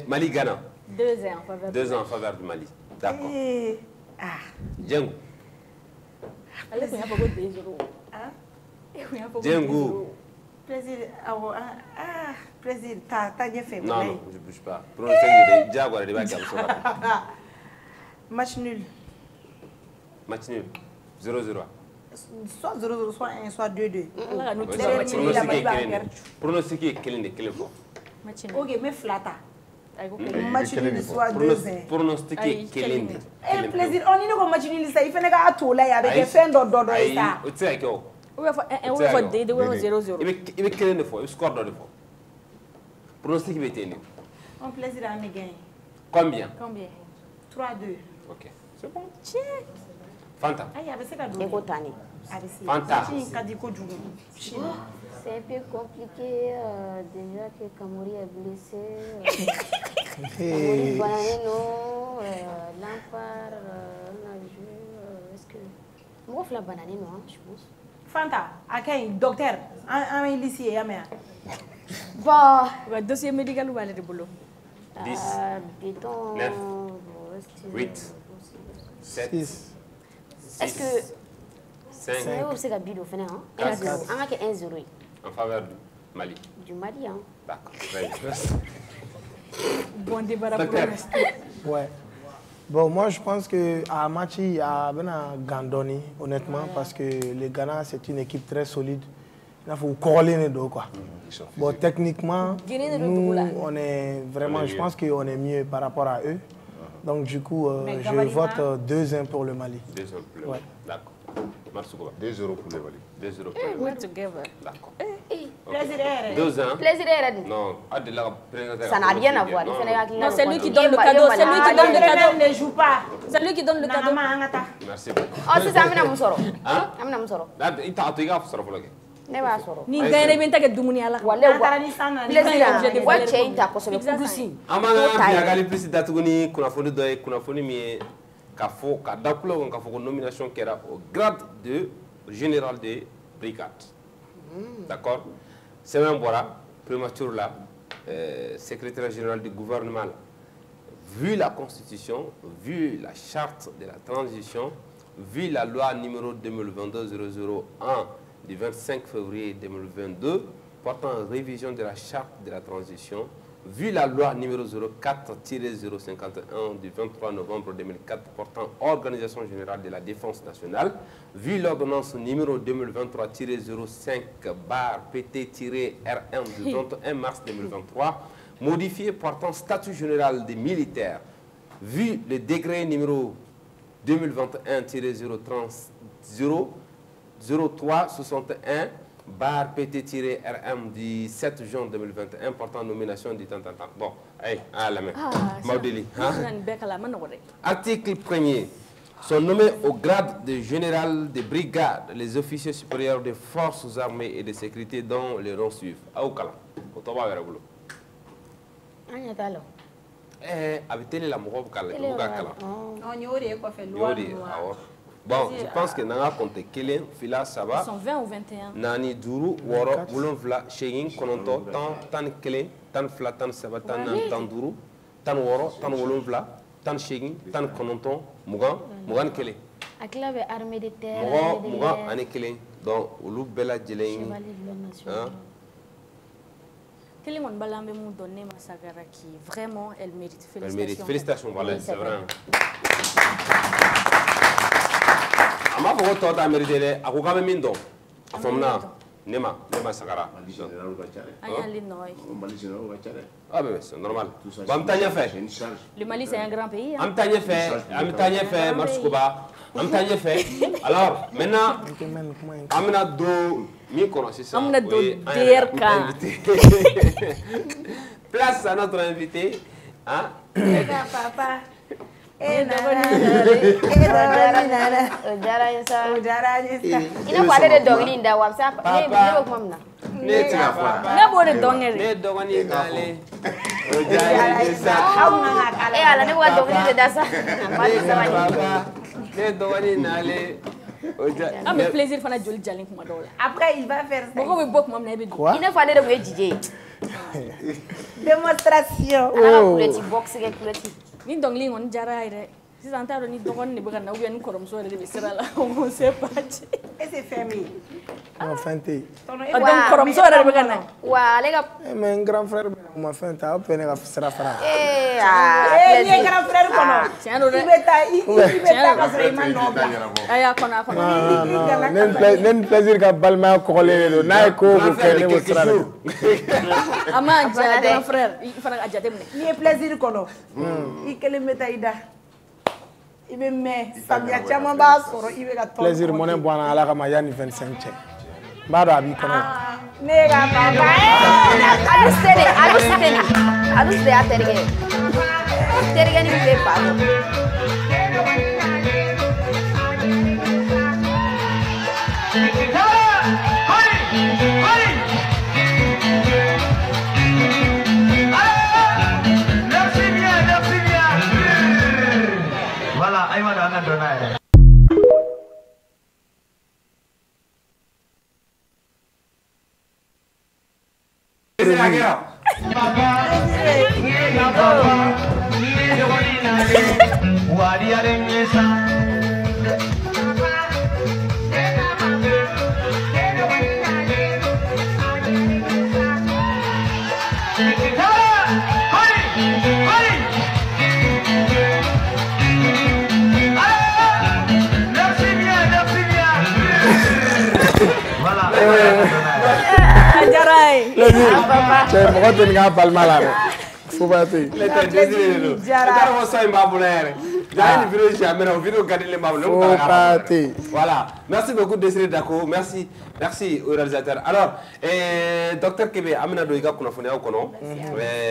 Speaker 1: Mali Ghana. 2 ans en faveur du Mali. D'accord. Django. Django.
Speaker 14: Président, t'as bien fait.
Speaker 1: Non, je ne bouge pas.
Speaker 14: Match nul.
Speaker 1: Match nul. 0-0.
Speaker 14: Soit 0-0, soit 1, soit 2-2.
Speaker 1: Pronostiqué, quel est fort?
Speaker 14: Ok, mais flata. Match nul soit 2-1.
Speaker 1: Pronostiqué, quel est
Speaker 14: plaisir. On dit que match nul, ça il fait un tour là avec fin d'ordre.
Speaker 1: Tu sais quoi?
Speaker 2: Il
Speaker 1: va quel est fort? Il score de fort. Pronostiqué, il va nul.
Speaker 14: Un plaisir à me gagner.
Speaker 1: Combien?
Speaker 14: 3-2.
Speaker 1: Ok. C'est bon. Fanta.
Speaker 6: Fanta. C'est un peu compliqué déjà que Kamori est blessé. Kamori Bananino, Lampard, on a vu. Est-ce que. Moi, je suis la Bananino, je pense.
Speaker 14: Fanta, à quel docteur? Un lycée, à mer.
Speaker 2: Bon. Dossier médical ou aller de boulot?
Speaker 1: 10, 9, 8, 7, 6.
Speaker 6: Est-ce que.
Speaker 1: 5.
Speaker 6: C'est la bille au final.
Speaker 1: 4.
Speaker 6: 1-0.
Speaker 1: En faveur du Mali.
Speaker 6: Du Mali, hein.
Speaker 1: D'accord.
Speaker 2: Bon débat pour
Speaker 4: ouais. Bon, moi je pense qu'à Machi, il y a Gandoni, honnêtement, parce que le Ghana, c'est une équipe très solide. Il faut coller les deux, quoi. Bon, techniquement, nous, on est vraiment, je pense qu'on est mieux par rapport à eux. Donc, du coup, je vote 2-1 pour le Mali.
Speaker 1: 2-1 pour le Mali. D'accord. 2-0 pour le Mali. 2-0 pour le Mali. D'accord.
Speaker 14: Plaisir.
Speaker 1: 2-1.
Speaker 6: Plaisir.
Speaker 1: Non,
Speaker 6: ça n'a rien à voir.
Speaker 2: Non, c'est lui qui donne le cadeau. C'est lui qui donne le cadeau.
Speaker 14: Ne joue pas.
Speaker 2: C'est lui qui donne le cadeau.
Speaker 1: Merci beaucoup.
Speaker 6: Oh, c'est ça, Amina Moussoro. Amina Moussoro.
Speaker 1: Il t'a dit qu'il faut se
Speaker 6: ne b'a sɔrɔ
Speaker 2: ni gagne bɛ ta kɛ dumuni ala
Speaker 6: wale wa cɛ in ta kosɛbɛ kurusi
Speaker 1: an b'an ka bilagali pisi datuguni kunnafoni dɔ ye kunnafoni min ye k'a fɔ ka da kula kan k'a fɔ ko nomination kɛra au grade de général de brigade d'accord sɛbɛn bɔra primature la secrétaire général du gouvernement la vu la constitution vu la charte de la transition vu la loi numéro 2022-001 du 25 février 2022 portant révision de la charte de la transition, vu la loi numéro 04-051 du 23 novembre 2004 portant organisation générale de la défense nationale, vu l'ordonnance numéro 2023-05/PT-RM du 21 mars 2023, modifié portant statut général des militaires, vu le décret numéro 2021-03-61/PT-RM du 7 juin 2021 portant nomination du temps. Bon, allez, à la main. Maudeli. Article 1er. sont nommés au grade de général de brigade les officiers supérieurs des forces armées et de sécurité dont les rangs suivent. Aoukala, au toba verabolo. Avec télé la mourobe kala,
Speaker 5: on y aurait quoi faire loi.
Speaker 1: Bon, je pense que Nanga compte Kelen, Fila, Saba.
Speaker 2: Ils sont 20 ou 21.
Speaker 1: Nani, Duru, Woro, Boulonvla, Chegin, Kononto, Tan Kelen, Tan Fla, Tan Saba, Tan Duru, Tan Woro, Tan Wolonvla, Tan Chegin, Tan Kononto, Mougan Kelen.
Speaker 6: Akila be armée de terre.
Speaker 1: Mougan, Anne Kelen. Donc, Oulu Bella Djelen.
Speaker 2: Kelen, on balambe mou donné Massagara qui vraiment, elle mérite félicitations.
Speaker 1: Elle mérite félicitations, voilà, c'est vrai. Ma fɔ ko tɔ t'a mérité dɛ a ko k'an bɛ min dɔn a faamuya ne ma sagara.
Speaker 2: An y'ale nɔ ye.
Speaker 1: Ah ben c'est normal. Bon an bɛ taa ɲɛfɛ.
Speaker 2: Le Mali c'est un grand pays.
Speaker 1: An bɛ taa ɲɛfɛ Marisukuba an bɛ taa ɲɛfɛ alors maintenant an bɛna don min kɔnɔ sisan.
Speaker 2: An bɛna don DRK.
Speaker 1: Place à notre invité.
Speaker 14: Papa.
Speaker 6: Ina kwa de dongini da wapsa ne ko mamna
Speaker 1: ne tia fa
Speaker 2: ne bo de dongere
Speaker 1: ne dongani dale
Speaker 6: ala ne wa dongini de dasa
Speaker 1: ne dongani nale
Speaker 2: ah mais plaisir fana joli jalen kuma dawla
Speaker 14: après il va faire ça
Speaker 2: boko be bok mamna be
Speaker 6: quoi ina fa de ko ejije
Speaker 14: démonstration
Speaker 6: ala kuleti box ke kuleti
Speaker 2: ni dongli ngon jara ire sisan ta do ni dogon ni bugan na ubiya ni korom so de be sira la on sait pas
Speaker 14: et c'est famille
Speaker 4: ma fente
Speaker 2: donc korom so de bugan na
Speaker 6: wa le ga
Speaker 4: mais un grand frère ma fente a peine ga sira fara
Speaker 14: ni grand frère kono
Speaker 2: tiano de
Speaker 14: ibeta ka sira man no
Speaker 2: aya kona
Speaker 4: nen plaisir ka balma ko le do na ko ko ke ne mo sira
Speaker 2: ama grand frère il fana ajate
Speaker 14: ni plaisir kono ikele meta ida ibe me samia chama ba soro ibe ka to
Speaker 4: plaisir monen bwana ala kama yani 25 che bado abi kono
Speaker 14: nega papa
Speaker 6: alus de aterge ni be pago
Speaker 16: Voilà, ahí va a donar.
Speaker 4: mɔgɔ tɛ nin ka balima la dɛ fo ba tɛ yen.
Speaker 1: Voilà, merci beaucoup Désiré Dako, merci au réalisateur. Alors, docteur Kébé, amina do iga kunnafoniyaw kɔnɔ.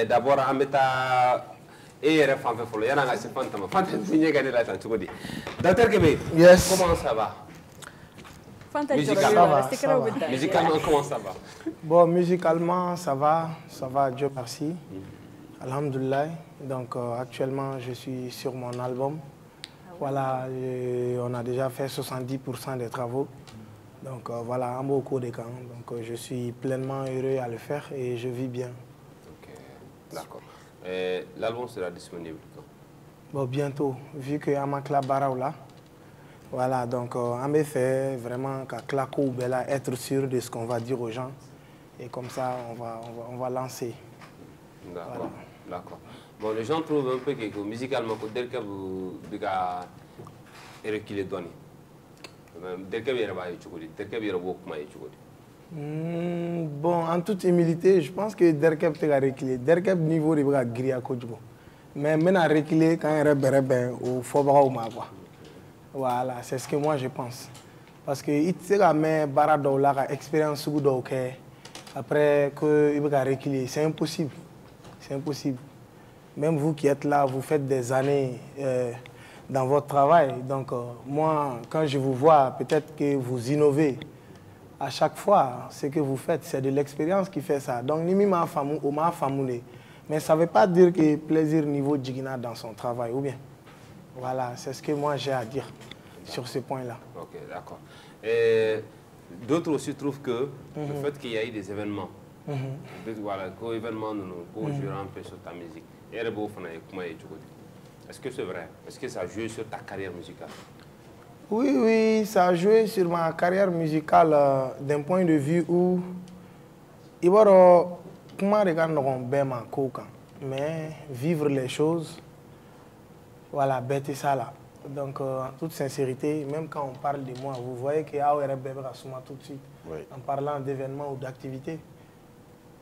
Speaker 1: D'abord an bɛ taa e yɛrɛ fan fɛ fɔlɔ yan'an ka se Fanta ma. Fanta bi ɲɛ ka ne la tan cogo di? Docteur Kébé, comment ça va? Musicalement, comment ça va?
Speaker 4: Bon, musicalement, ça va, Dieu merci. Alhamdulillah. Donc, actuellement, je suis sur mon album. Voilà, on a déjà fait 70% des travaux. Donc, voilà, un beau cours de camp. Donc, je suis pleinement heureux à le faire et je vis bien.
Speaker 1: Ok, d'accord. L'album sera disponible quand?
Speaker 4: Bon, bientôt, vu que Amakla Baraoula. Voilà, donc en effet, vraiment, qu'à Claco ou Bella, être sûr de ce qu'on va dire aux gens. Et comme ça, on va lancer.
Speaker 1: D'accord, voilà. D'accord. Bon, les gens trouvent un peu que musicalement, dès que vous reculez,
Speaker 4: bon, en toute humilité, je pense que Derkeb t'a reculé. Derkeb niveau de griller à Kodjou. Mais maintenant, reculer quand il est au Fobra ou Magua. Voilà, c'est ce que moi je pense. Parce que il y a une expérience après qu'il va reculer. C'est impossible. C'est impossible. Même vous qui êtes là, vous faites des années dans votre travail. Donc, moi, quand je vous vois, peut-être que vous innovez. À chaque fois, ce que vous faites, c'est de l'expérience qui fait ça. Donc, Nimi m'a famou, ou m'a famoulé. Mais ça ne veut pas dire que plaisir niveau Djigina dans son travail, ou bien. Voilà, c'est ce que moi j'ai à dire sur ce point-là.
Speaker 1: Ok, d'accord. D'autres aussi trouvent que le fait qu'il y ait des événements, voilà, qu'événements nous jouer un peu sur ta musique. Est-ce que c'est vrai? Est-ce que ça a joué sur ta carrière musicale?
Speaker 4: Oui, oui, ça a joué sur ma carrière musicale d'un point de vue où mais vivre les choses, voilà, bête ça là. Donc, en toute sincérité, même quand on parle de moi, vous voyez que tout de suite, en parlant d'événements ou d'activités,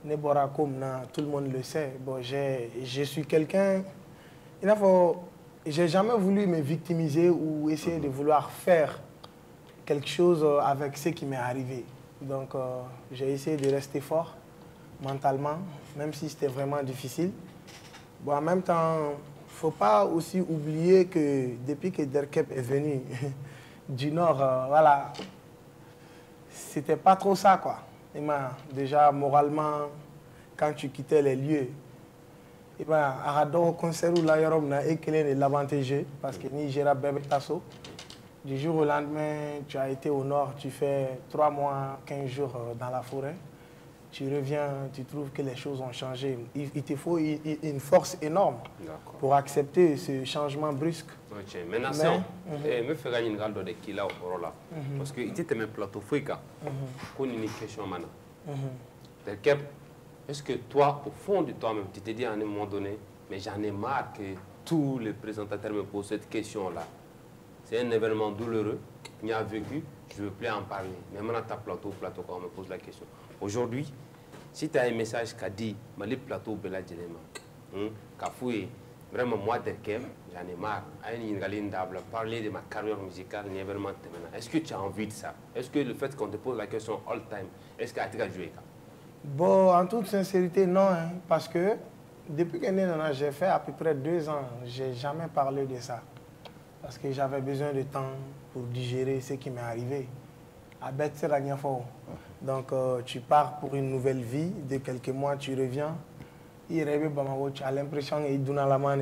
Speaker 4: tout le monde le sait. Bon, je suis quelqu'un, j'ai jamais voulu me victimiser ou essayer de vouloir faire quelque chose avec ce qui m'est arrivé. Donc, j'ai essayé de rester fort mentalement, même si c'était vraiment difficile. Bon, en même temps, il ne faut pas aussi oublier que depuis que Derkep est venu du Nord, voilà, c'était pas trop ça, quoi. Et ben, déjà, moralement, quand tu quittais les lieux, et ben, Arado concert où la Yorom n'a éclairé l'avantageux parce que Nigeria Bébé Tasso. Du jour au lendemain, tu as été au Nord, tu fais 3 mois, 15 jours dans la forêt. Tu reviens, tu trouves que les choses ont changé. Il te faut une force énorme pour accepter ce changement brusque.
Speaker 1: Maintenant, je fais une grande de qui là au là. Parce que il était même plateau Fouika. Qu'on une question maintenant. Est-ce que toi, au fond de toi-même, tu t'es dit à un moment donné, mais j'en ai marre que tous les présentateurs me posent cette question-là. C'est un événement douloureux, il a vécu, je ne veux plus en parler. Mais maintenant, tu as plateau, quand on me pose la question. Aujourd'hui, si tu as un message qui a dit, Mali plateau, Bella Djelema, Kafoué, vraiment moi, Derkem, j'en ai marre. Parler de ma carrière musicale, est-ce que tu as envie de ça? Est-ce que le fait qu'on te pose la question all time, est-ce que tu as joué?
Speaker 4: Bon, en toute sincérité, non, hein, parce que depuis que j'ai fait à peu près 2 ans, je n'ai jamais parlé de ça. Parce que j'avais besoin de temps pour digérer ce qui m'est arrivé. Donc, tu pars pour une nouvelle vie, de quelques mois, tu reviens. Tu as l'impression qu'il y a la main.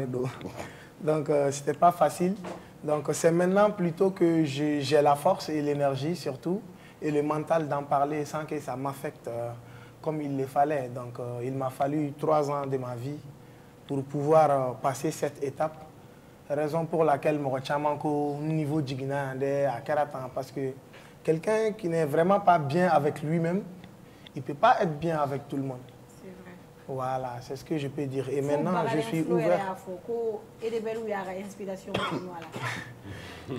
Speaker 4: Donc, ce n'était pas facile. Donc, c'est maintenant plutôt que j'ai la force et l'énergie surtout, et le mental d'en parler sans que ça m'affecte comme il le fallait. Donc, il m'a fallu 3 ans de ma vie pour pouvoir passer cette étape. Raison pour laquelle je suis au niveau de Djigina à Karatan, parce que quelqu'un qui n'est vraiment pas bien avec lui-même, il ne peut pas être bien avec tout le monde.
Speaker 5: C'est vrai.
Speaker 4: Voilà, c'est ce que je peux dire. Et maintenant, je suis ouvert.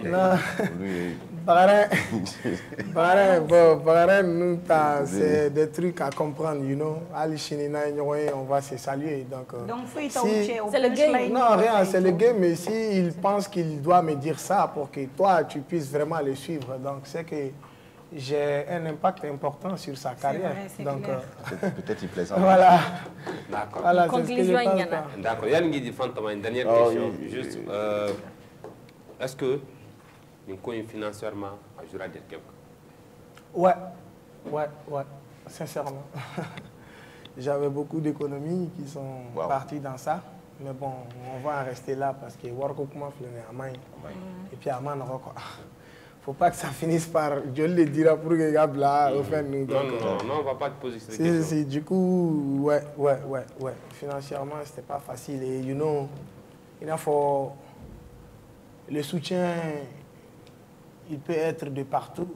Speaker 4: Non, c'est des trucs à comprendre, you know. On va se saluer. Donc,
Speaker 2: c'est le game.
Speaker 4: Non, rien, c'est le game. Mais s'il pense qu'il doit me dire ça pour que toi, tu puisses vraiment le suivre, donc c'est que j'ai un impact important sur sa carrière. Donc,
Speaker 3: peut-être il plaisante.
Speaker 4: Voilà.
Speaker 1: D'accord.
Speaker 4: Voilà,
Speaker 2: conclusion, il y en a.
Speaker 1: D'accord. Il y a une dernière question. Juste, est-ce que nous connaissons financièrement à Jura Derkep?
Speaker 4: Ouais, sincèrement. J'avais beaucoup d'économies qui sont parties dans ça. Mais bon, on va en rester là parce que Warko comment flâner à main. Et puis à main, faut pas que ça finisse par, je le dirai pour que les gars là, au fait, nous.
Speaker 1: Non, on va pas te poser cette question.
Speaker 4: Du coup, ouais. Financièrement, c'était pas facile. Et you know, il faut le soutien, il peut être de partout,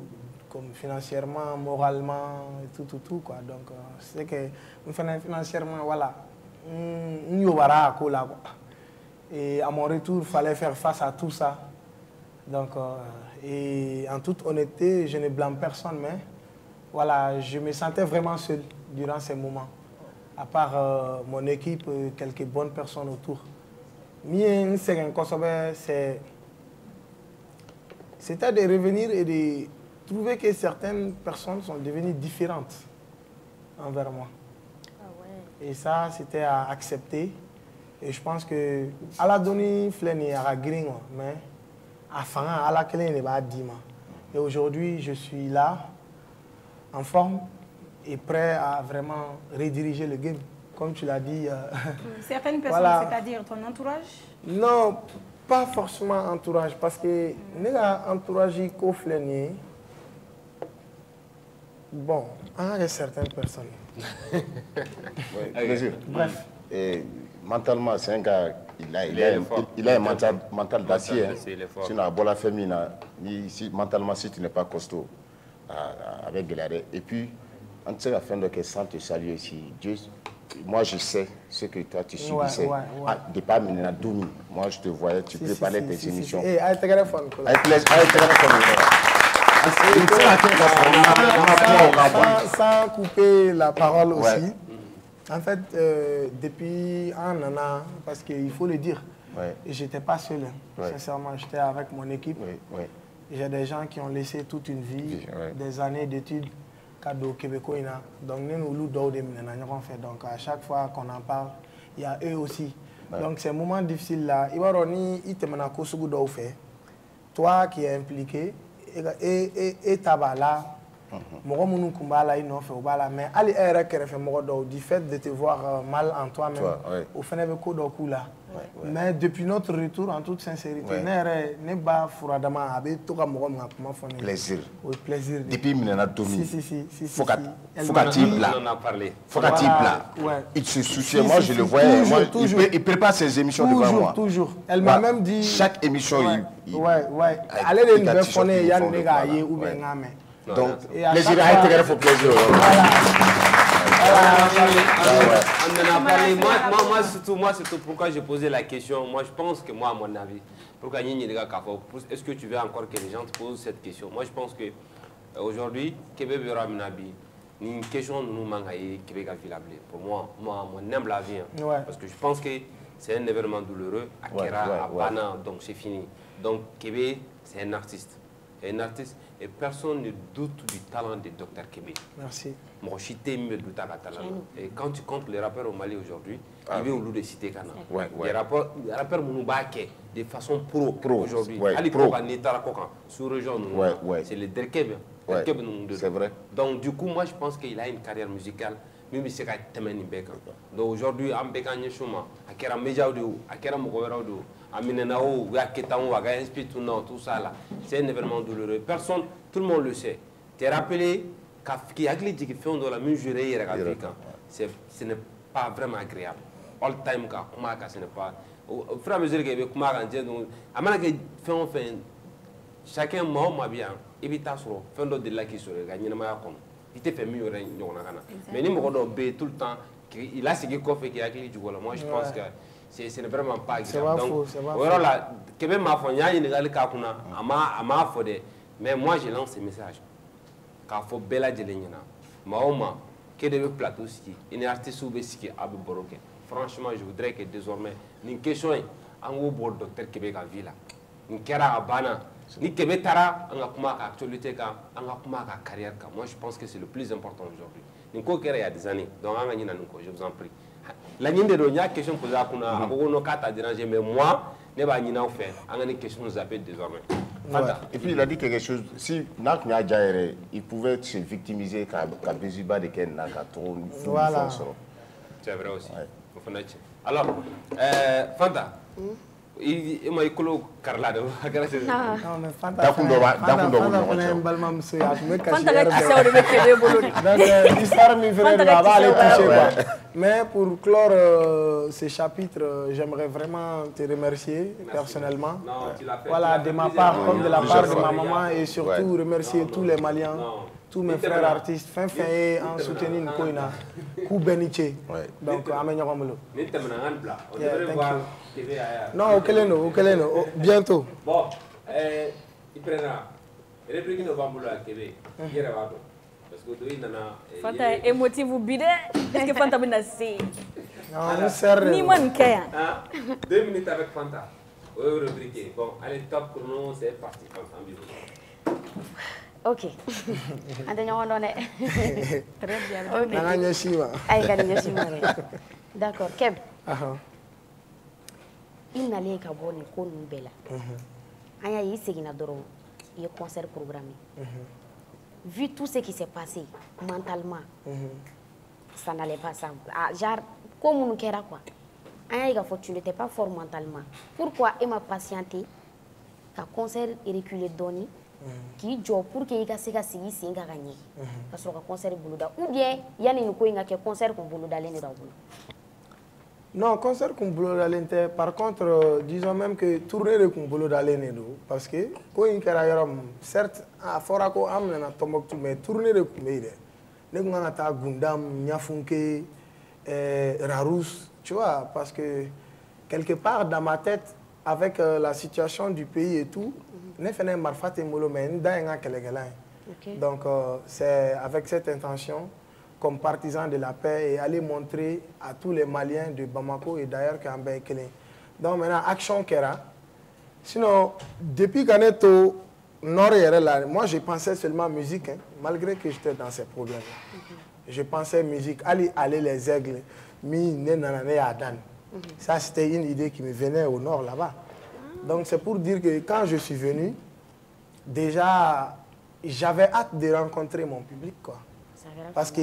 Speaker 4: comme financièrement, moralement, et tout quoi. Donc, c'est que financièrement, voilà, on y aura là. Et à mon retour, il fallait faire face à tout ça. Donc, et en toute honnêteté, je ne blâme personne, mais voilà, je me sentais vraiment seul durant ces moments. À part mon équipe, quelques bonnes personnes autour. C'était de revenir et de trouver que certaines personnes sont devenues différentes envers moi. Et ça, c'était à accepter. Et je pense que à la donner, flène à la green, mais à la clé n'est pas Dima. Et aujourd'hui, je suis là, en forme et prêt à vraiment rediriger le game. Comme tu l'as dit.
Speaker 5: Certaines personnes, voilà. C'est-à-dire ton entourage?
Speaker 4: Non, pas forcément entourage, parce que notre entourage est flâné. Bon, il y a certaines personnes.
Speaker 3: Oui, bref. Et mentalement, c'est un gars, il a un mental d'acier. Sinon, à la famille, mentalement, si tu n'es pas costaud, avec Guélaré. Et puis, en tout cas, afin de que sans te saluer ici, Dieu. Moi, je sais ce que toi, tu subissais. De pas mener à Doumi. Moi, je te voyais, tu préparais tes émissions. Avec plaisir.
Speaker 4: Sans couper la parole aussi. En fait, depuis un an, parce qu'il faut le dire, je n'étais pas seul. Sincèrement, j'étais avec mon équipe. J'ai des gens qui ont laissé toute une vie, des années d'études. Cadeau québécois, donc nous donc à chaque fois qu'on en parle, il y a eux aussi. Donc ces moments difficiles là, toi qui es impliqué et tabac là, mais du fait de te voir mal en toi-même, au final là. Mais depuis notre retour, en toute sincérité,
Speaker 3: plaisir.
Speaker 4: Oui, plaisir.
Speaker 3: Depuis Minanadomi, faut qu'il il se soucie. Moi, je le voyais. Il prépare ses émissions devant moi.
Speaker 4: Toujours. Elle m'a même dit.
Speaker 3: Chaque émission, il.
Speaker 4: Allez, les personnes, il y a des gars ou bien
Speaker 3: donc, plaisir à intégrer, il faut plaisir.
Speaker 1: Moi, surtout pourquoi j'ai posé la question. Moi, je pense que moi, à mon avis, pourquoi est-ce que tu veux encore que les gens te posent cette question? Moi, je pense que aujourd'hui, Québec verra Minabi. Une question nous manque Québec à Villable. Pour moi, mon humble avis. Parce que je pense que c'est un événement douloureux. À Kera, à Bana, donc c'est fini. Donc, Québec, c'est un artiste. Et personne ne doute du talent de Dr Kébé.
Speaker 4: Merci.
Speaker 1: Et quand tu comptes les rappeurs au Mali aujourd'hui, il y a au de cité Kana. Les rappeurs Mounoubaké, de façon pro aujourd'hui. Sous région, c'est le Derkeb.
Speaker 3: C'est vrai.
Speaker 1: Donc du coup, moi je pense qu'il a une carrière musicale. Même si c'est donc aujourd'hui, en Bécan Yeshuma, à Kera Mejaoudou, à Kera Mokoveraudu, à Minenao, à Ketango, à Gainspitounan, tout ça là, c'est un événement douloureux. Personne, tout le monde le sait. Tu es rappelé qu'il y a des gens qui font de la musique ce n'est pas vraiment agréable. All time, ce n'est pas. Au fur et à mesure que chacun m'a bien, il y a des gens qui sont il te fait mieux. Mais nous avons tout le temps, il a ce qu'il fait qui a du moi je pense que ce n'est vraiment pas agréable. Mais moi je lance ce message. Quand il faut bella de l'Énina, Mahoma, qui est le plateau ski, une artiste ou ski à Boroké. Franchement, je voudrais que désormais, une question est en haut pour le docteur Québec à Villa. Une kera à Bana. Ni Québec Tara, on a kuma actualité, on a kuma carrière. Moi, je pense que c'est le plus important aujourd'hui. Nous avons il y a des années, donc je vous en prie. La ligne de Ronia, question posée à Kuna, on a dérangé, mais moi, je n'ai pas fait. On a une question nous appelle désormais.
Speaker 3: Et puis il a dit quelque chose, si Nak Nyadjaere, il pouvait se victimiser quand Bézuba de Ken n'a qu'à trop.
Speaker 4: Voilà.
Speaker 1: C'est vrai aussi. Alors, Fanta. Il m'a écolo Carla de
Speaker 4: non mais Fanta mais pour clore ce chapitre, j'aimerais vraiment te remercier personnellement. Voilà, de ma part comme de la part de ma maman et surtout remercier tous les Maliens, tous mes frères artistes, fin en soutenir Nkoina, Koubeniche. Donc, améliorons-le. Non, au Keleno, bientôt.
Speaker 1: Bon, il prendra. Réplique de Bamboula à Québec. Parce que tu es
Speaker 2: Fanta émotive ou bide. Est-ce que Fanta bien assez?
Speaker 4: Non, sérieux.
Speaker 2: Ni moi ne
Speaker 1: 2 minutes avec Fanta. Rubrique. Bon, allez, top chrono, c'est parti.
Speaker 6: Ok.
Speaker 2: Très bien.
Speaker 6: D'accord, Keb. Il n'allait qu'à voir les cons bella. Aya yi segina doro il y a concert programmé. Vu tout ce qui s'est passé mentalement, ça n'allait pas ça. Genre, comme nous kera quoi. Aya tu n'étais pas fort mentalement. Pourquoi il m'a patienté qu'un concert est reculé donné qui joue pour qu'il y ait un sigi singa gagné. Parce que le concert est boulouda. Ou bien, il y a une concert qu'on boulouda l'année d'avant.
Speaker 4: Non, concert qu'on boulouda l'année. Par contre, disons même que tourner le qu'on boulouda l'année parce que quand il y a certes, à fora ko amna na Tombouctou mais tourner le qu'on meide. Ne qu'on a ta Gundam, Nyafunke, Rarous. Tu vois, parce que quelque part dans ma tête, avec la situation du pays et tout, donc c'est avec cette intention, comme partisan de la paix, et aller montrer à tous les Maliens de Bamako et d'ailleurs qu'en Békélé. Donc maintenant, action Kera. Sinon, depuis qu'on est au nord, moi je pensais seulement musique, hein, malgré que j'étais dans ces problèmes. Je pensais musique, aller les aigles. Ça, c'était une idée qui me venait au nord là-bas. Donc, c'est pour dire que quand je suis venu, déjà, j'avais hâte de rencontrer mon public, quoi. Parce que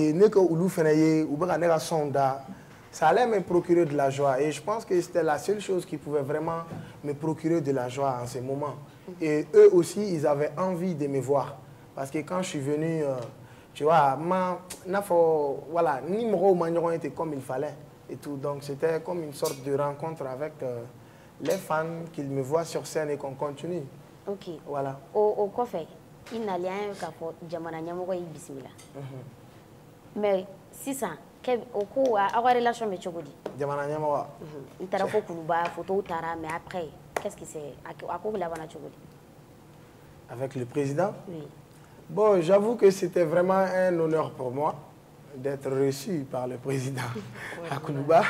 Speaker 4: ça allait me procurer de la joie. Et je pense que c'était la seule chose qui pouvait vraiment me procurer de la joie en ce moment. Et eux aussi, ils avaient envie de me voir. Parce que quand je suis venu... tu vois, voilà, numéro Magnon était comme il fallait et tout. Donc c'était comme une sorte de rencontre avec les fans qu'ils me voient sur scène et qu'on continue.
Speaker 6: Ok.
Speaker 4: Voilà.
Speaker 6: Au coffre, il n'a rien qu'à faire. Jamana Nyamogo y bismillah. Mais si ça, au coup, à avoir relation avec Chogodi.
Speaker 4: Jamana Nyamogo.
Speaker 6: Il t'a rappelé Koulouba, photo Tara, mais après, qu'est-ce qui c'est? À quoi vous l'avez Chogodi?
Speaker 4: Avec le président?
Speaker 6: Oui.
Speaker 4: Bon, j'avoue que c'était vraiment un honneur pour moi d'être reçu par le président à Koulouba.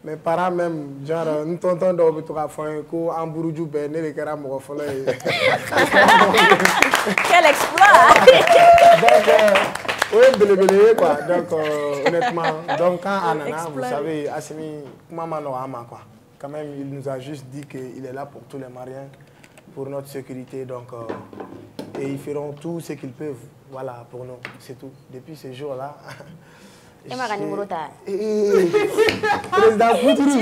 Speaker 4: Mes parents même, genre, nous t'entendons dans le coup, en Bourgoudjou, ben, les caras me refont. Quel
Speaker 2: exploit!
Speaker 4: Oui, belé, quoi. Donc, honnêtement, donc quand Anana, vous savez, Assimi, maman Noama, quoi. Quand même, il nous a juste dit qu'il est là pour tous les Mariens, pour notre sécurité, donc... et ils feront tout ce qu'ils peuvent, voilà, pour nous, c'est tout. Depuis ce jour-là... Président Poutourou.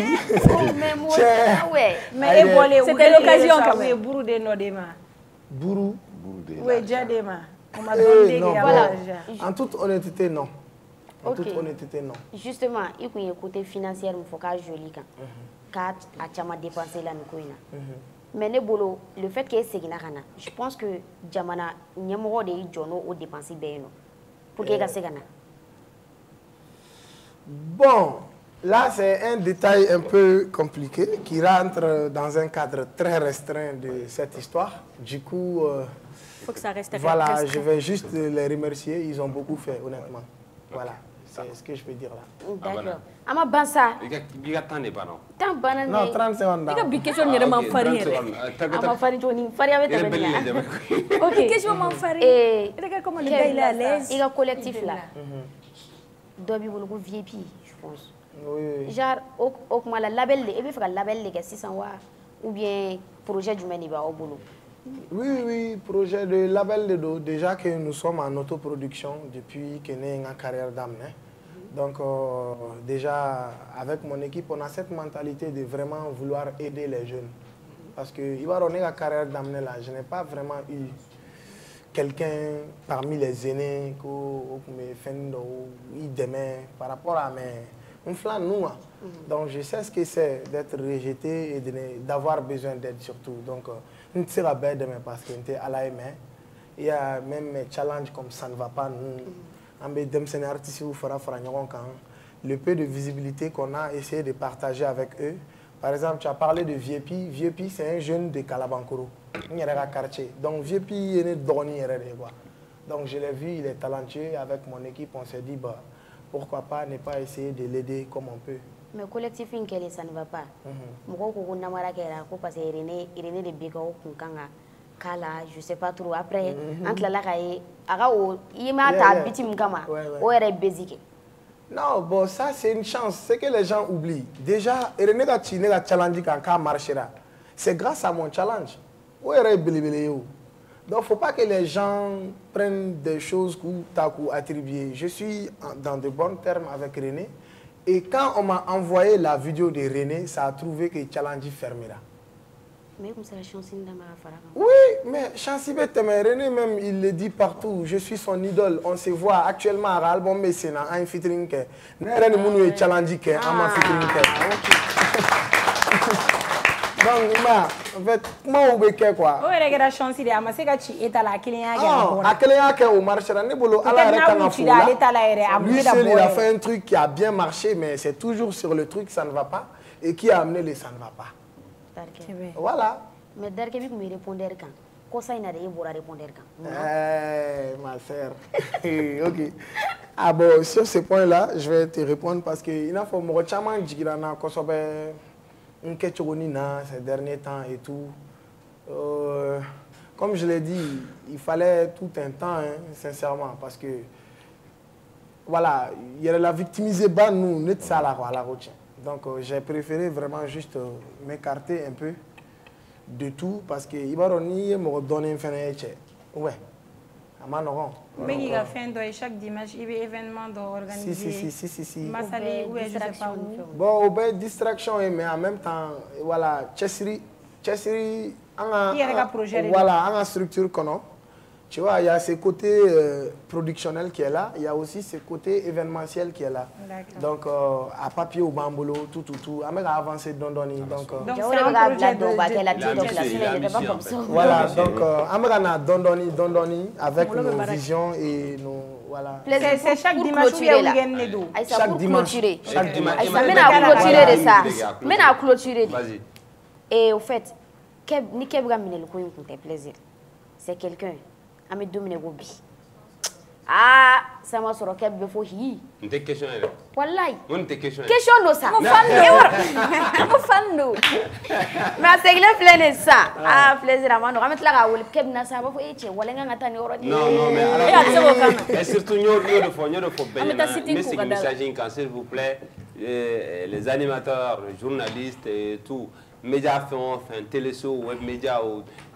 Speaker 14: Mais
Speaker 2: c'était l'occasion quand même.
Speaker 14: Bourou de Nodema.
Speaker 4: Bourou.
Speaker 14: Oui, Djadema. On m'a donné
Speaker 4: en toute honnêteté, non. En toute honnêteté, non.
Speaker 6: Justement, il y a un côté financier, il faut qu'il joli quand tu as dépensé la Nukoina. Mais le fait que c'est je pense que Jamana Nyamoro de Jono ou dépensé bien pour que c'est gana.
Speaker 4: Bon, là c'est un détail un peu compliqué qui rentre dans un cadre très restreint de cette histoire. Du coup,
Speaker 2: faut que ça reste
Speaker 4: voilà,
Speaker 2: restreint.
Speaker 4: Je vais juste les remercier. Ils ont beaucoup fait, honnêtement. Voilà. C'est ce que je peux dire là.
Speaker 6: D'accord. Ama bansa.
Speaker 1: Il y a tant de ballons.
Speaker 6: Tant de ballons.
Speaker 4: Non, 30 secondes.
Speaker 2: Il y a une question de m'en faire.
Speaker 6: Ama fari joni, fari avec ta
Speaker 2: bien. Ok, question m'en faire. Regarde comment le gars il est à l'aise.
Speaker 6: Il y a un collectif là. Dobi bolo VIP, je pense.
Speaker 4: Oui.
Speaker 6: Genre au la label et puis faire label les 600 ou bien projet du Maniba au boulot.
Speaker 4: Oui, projet de label de dos. Déjà que nous sommes en autoproduction depuis que nous avons une carrière d'âme. Donc déjà avec mon équipe, on a cette mentalité de vraiment vouloir aider les jeunes. Parce que il va donner la carrière d'âme là, je n'ai pas vraiment eu quelqu'un parmi les aînés qui me fait demain par rapport à mes nous. Donc je sais ce que c'est d'être rejeté et d'avoir besoin d'aide surtout. Donc nous tirons bien demain parce que nous à la main. Il y a même des challenges comme ça ne va pas. Le peu de visibilité qu'on a essayé de partager avec eux. Par exemple, tu as parlé de Viepi. Viepi, c'est un jeune de Kalabankoro. Il est à quartier. Donc Viepi, il est né de Dorni. Donc je l'ai vu, il est talentueux. Avec mon équipe, on s'est dit, bah, pourquoi pas ne pas essayer de l'aider comme on peut.
Speaker 6: Mais collectif, ça ne va pas. Parce que Irénée de Bigao, Kala, je ne sais pas trop. Après, entre la lacaille, il m'a habité Mkama. Où est basique?
Speaker 4: Non, bon, ça c'est une chance. C'est que les gens oublient. Déjà, Irénée a challenge quand ça marchera. C'est grâce à mon challenge. où est Belébélé? Donc, il ne faut pas que les gens prennent des choses coup attribuées. Je suis dans de bons termes avec René. Et quand on m'a envoyé la vidéo de René, ça a trouvé que Challenge fermera.
Speaker 6: Mais comme c'est la chance d'Amara.
Speaker 4: Oui, mais Chancibet, René même, il le dit partout. Je suis son idole. On se voit actuellement à l'album Messena, un featuring. René Mounou Challenge, un featuring. Donc, en fait, comment on fait quoi?
Speaker 14: Oh, il y a la chance de Amara, c'est que tu es à la clinique.
Speaker 4: Ah, à clinique au marché, on est bolo. Lui seul, il a fait un truc qui a bien marché, mais c'est toujours sur le truc, ça ne va pas. Et qui a amené le ça ne va pas. Voilà.
Speaker 6: Mais dès que vous me répondez, quand ça, il n'a rien à répondre.
Speaker 4: Ma sœur. Ok. Ah bon, sur ce point-là, je vais te répondre parce qu'il a fait mon chaman Djigirana Kosobe, un Ketchonina ces derniers temps et tout. Comme je l'ai dit, il fallait tout un temps, hein, sincèrement, parce que voilà, il y a la victimisée bas nous, net ça la route. Donc j'ai préféré vraiment juste m'écarter un peu de tout parce que Ibaroni me donne un fin ouais.
Speaker 5: Mais il a fait chaque dimanche, il y a un événement organisé.
Speaker 4: Si.
Speaker 5: Massali, où est-ce que je sais pas où.
Speaker 4: Bon, distraction, mais en même temps, voilà, Chessiri, voilà, en structure qu'on tu vois, il y a ce côté productionnel qui est là, il y a aussi ce côté événementiel qui est là. Donc, à papier ou bambolo, tout, on va avancer donc
Speaker 5: c'est un projet
Speaker 4: voilà, donc, on va dondoni avec nos visions et nos... Voilà.
Speaker 5: C'est chaque dimanche où il y a un
Speaker 6: chaque dimanche.
Speaker 4: Chaque dimanche.
Speaker 6: Mais à clôturer. Vas-y. Et au fait, ni Kebra Minel Koyin pour tes plaisirs. C'est quelqu'un. Ami domine gobi. Ah, ça m'a sorti qu'elle veut faire.
Speaker 1: Une question là.
Speaker 6: Wallahi.
Speaker 1: Une question.
Speaker 6: Question no ça. Mon fan no. Mais c'est qu'il est plein de ça. Ah, plaisir à moi. On va mettre la gaoule. Qu'elle n'a ça pas fait. Tu vois, l'engang attend ni ordi.
Speaker 1: Non, mais surtout nous de faut bien. Mais c'est que message quand s'il vous plaît, les animateurs, les journalistes et tout, médias font télé show, web médias,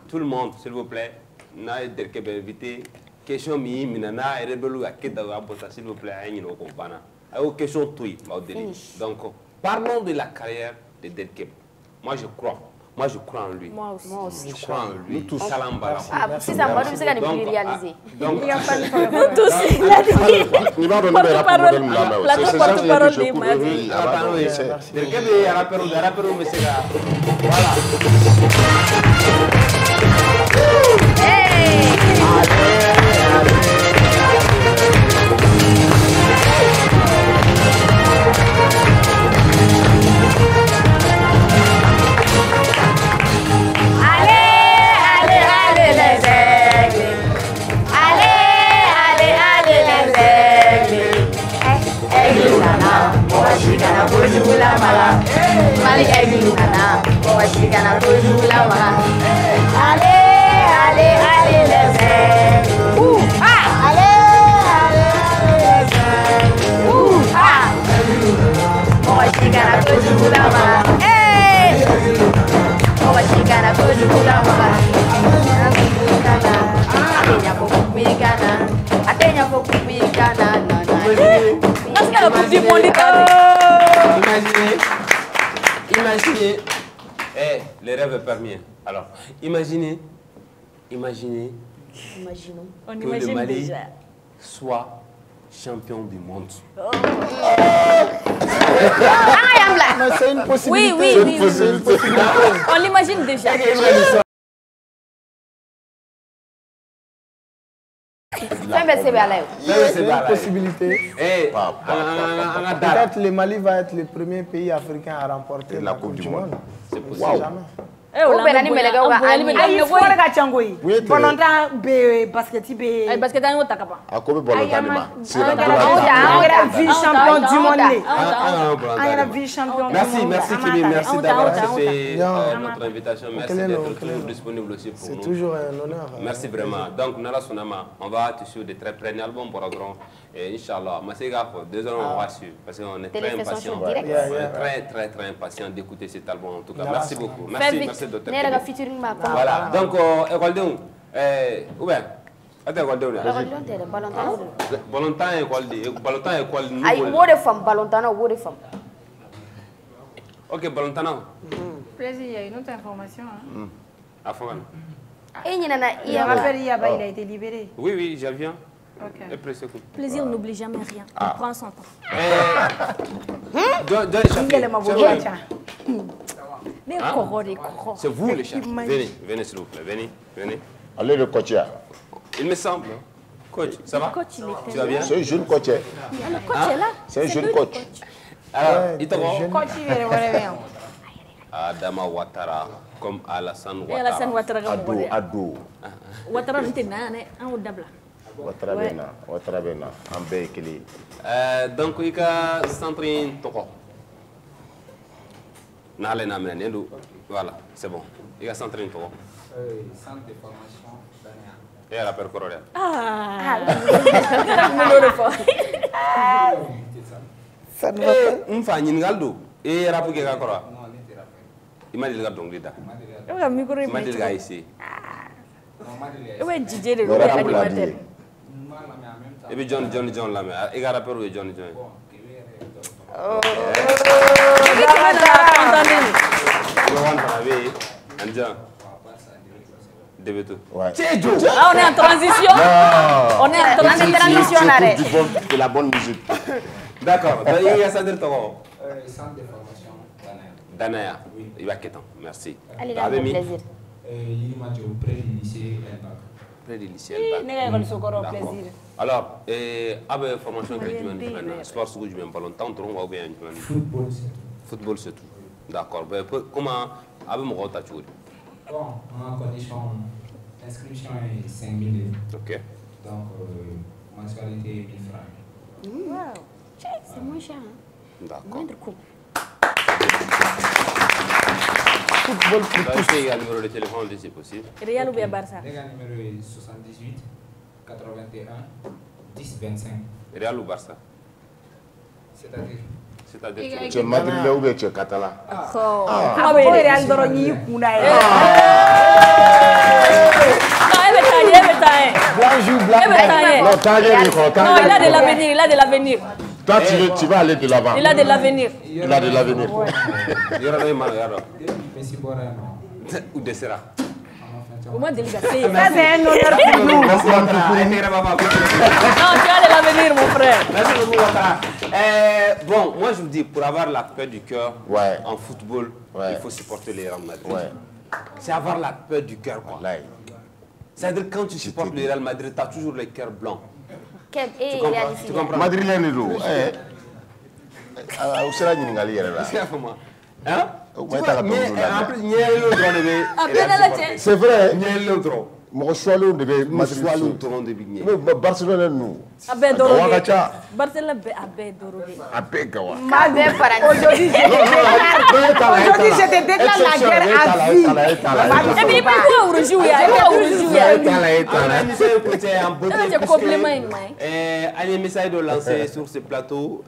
Speaker 1: tout le monde, s'il vous plaît. Na derke invité question mi minana rebelu akeda abota s'il vous plaît ayino ko bana ayo question tuy maudeli donc parlons de la carrière de Derke. Moi je crois en lui.
Speaker 6: Moi aussi.
Speaker 1: Je crois en lui. Tout Salambala.
Speaker 6: Ah, si ça va, c'est qu'on peut réaliser.
Speaker 1: Donc,
Speaker 2: nous tous, il a dit.
Speaker 3: Il va donner la parole.
Speaker 2: La porte-parole de Madi.
Speaker 1: Derke a rappelé, mais c'est là. Voilà. Imaginez, les rêves permis. Alors, imaginez que le Mali soit champion du monde.
Speaker 4: C'est une possibilité.
Speaker 2: Oui. On l'imagine déjà.
Speaker 4: C'est une possibilité. Peut-être le Mali va être le premier pays africain à remporter la Coupe du Monde.
Speaker 1: C'est possible. Merci Kimi, merci d'avoir accepté notre invitation. Merci d'être toujours disponible aussi pour nous.
Speaker 4: C'est toujours un honneur.
Speaker 1: Merci vraiment. Donc, Nala Sonama, on va te suivre de très près. L'album pour grand. Et Inch'Allah, désolé, on va suivre parce qu'on est très impatient. On est très impatient d'écouter cet album en tout cas. Merci beaucoup. Merci. c'est docteur.
Speaker 6: Ne regarde featuring ma.
Speaker 1: Voilà. Donc école ou bien attends école
Speaker 6: de
Speaker 1: Balontan école.
Speaker 6: Ay wo de femme Balontan wo de femme.
Speaker 1: OK, Balontan.
Speaker 5: Plaisir, il y a une autre information hein.
Speaker 1: À fond.
Speaker 6: Et il
Speaker 5: a été libéré.
Speaker 1: Oui, je viens.
Speaker 5: OK.
Speaker 2: Plaisir n'oublie jamais rien. Il prend son temps.
Speaker 1: C'est vous les chefs. Venez s'il vous plaît. Venez.
Speaker 3: Allez le coach.
Speaker 1: Il me semble. Coach, ça va? Tu vas bien?
Speaker 3: C'est un jeune coach.
Speaker 2: Le coach est là.
Speaker 3: C'est un jeune coach.
Speaker 1: Alors, il te voit?
Speaker 5: Coach, il vient.
Speaker 1: Adama Ouattara, comme Alassane Ouattara.
Speaker 2: Alassane Ouattara.
Speaker 3: Ado.
Speaker 2: Ouattara n'était nane, un ou dabla.
Speaker 3: Ouattara bena, en békili.
Speaker 1: Donc, il y a Centrine Toko. N'allez pas m'amener. Voilà, c'est bon. Il y a Centrine Toko.
Speaker 16: Centre de formation d'Anaya.
Speaker 1: Et elle appelle Corolla. Un fan Galdo. Et elle a pris la Cora. Il m'a dit le gardon d'Ida. Il m'a dit le gars ici.
Speaker 2: Oui, DJ de l'animateur.
Speaker 1: Et puis John là, mais il a rappelé John.
Speaker 2: On est en transition. On est en transition.
Speaker 3: C'est la bonne musique.
Speaker 1: D'accord. Il y a ça de ton.
Speaker 16: Centre de formation
Speaker 1: Danaya. Il va qu'être. Merci.
Speaker 6: Allez, là, avec plaisir.
Speaker 16: Il m'a dit près du lycée Elbac.
Speaker 1: Près du lycée Elbac. Alors, avec formation que tu mènes, sport que tu mènes pas longtemps, ou bien
Speaker 16: football.
Speaker 1: Football c'est tout. D'accord. Comment avec mon rôle tu
Speaker 16: bon, en condition inscription est 5 000 €.
Speaker 1: OK.
Speaker 16: Donc mensualité 1 000 francs.
Speaker 6: Wow. C'est moins cher.
Speaker 1: D'accord.
Speaker 6: Moindre coût.
Speaker 1: Football plus. Il y a le numéro de téléphone si possible.
Speaker 2: Real ou bien Barça?
Speaker 16: Le numéro est 78 81 10 25.
Speaker 1: Real ou Barça?
Speaker 16: C'est-à-dire
Speaker 3: tu es madrilène ou bien tu es catalan?
Speaker 14: Ah, oui, Real Dorogni, Kuna.
Speaker 2: Non, il a de l'avenir, il a de l'avenir.
Speaker 3: Toi, tu vas aller de l'avant.
Speaker 2: Il a de l'avenir.
Speaker 3: Il a de l'avenir.
Speaker 1: Il y a ou de sera.
Speaker 2: Au moins de liberté.
Speaker 14: Ça, c'est un honneur pour nous.
Speaker 2: Non, tu as de l'avenir, mon frère.
Speaker 1: Merci beaucoup. Bon, moi je vous dis, pour avoir la paix du cœur en football, il faut supporter les Real Madrid. C'est avoir la paix du cœur, quoi. C'est-à-dire quand tu supportes le Real Madrid, tu as toujours le cœur blanc. Tu comprends?
Speaker 3: Madrilène est où? Où sera Ningali là?
Speaker 1: Hein? C'est vrai. Moi, je
Speaker 3: Barcelone, nous.
Speaker 2: Barcelone,
Speaker 14: aujourd'hui, je te déclare la guerre à vie.
Speaker 2: Et puis, pourquoi on rejoue?
Speaker 1: Un message de lancer sur ce plateau.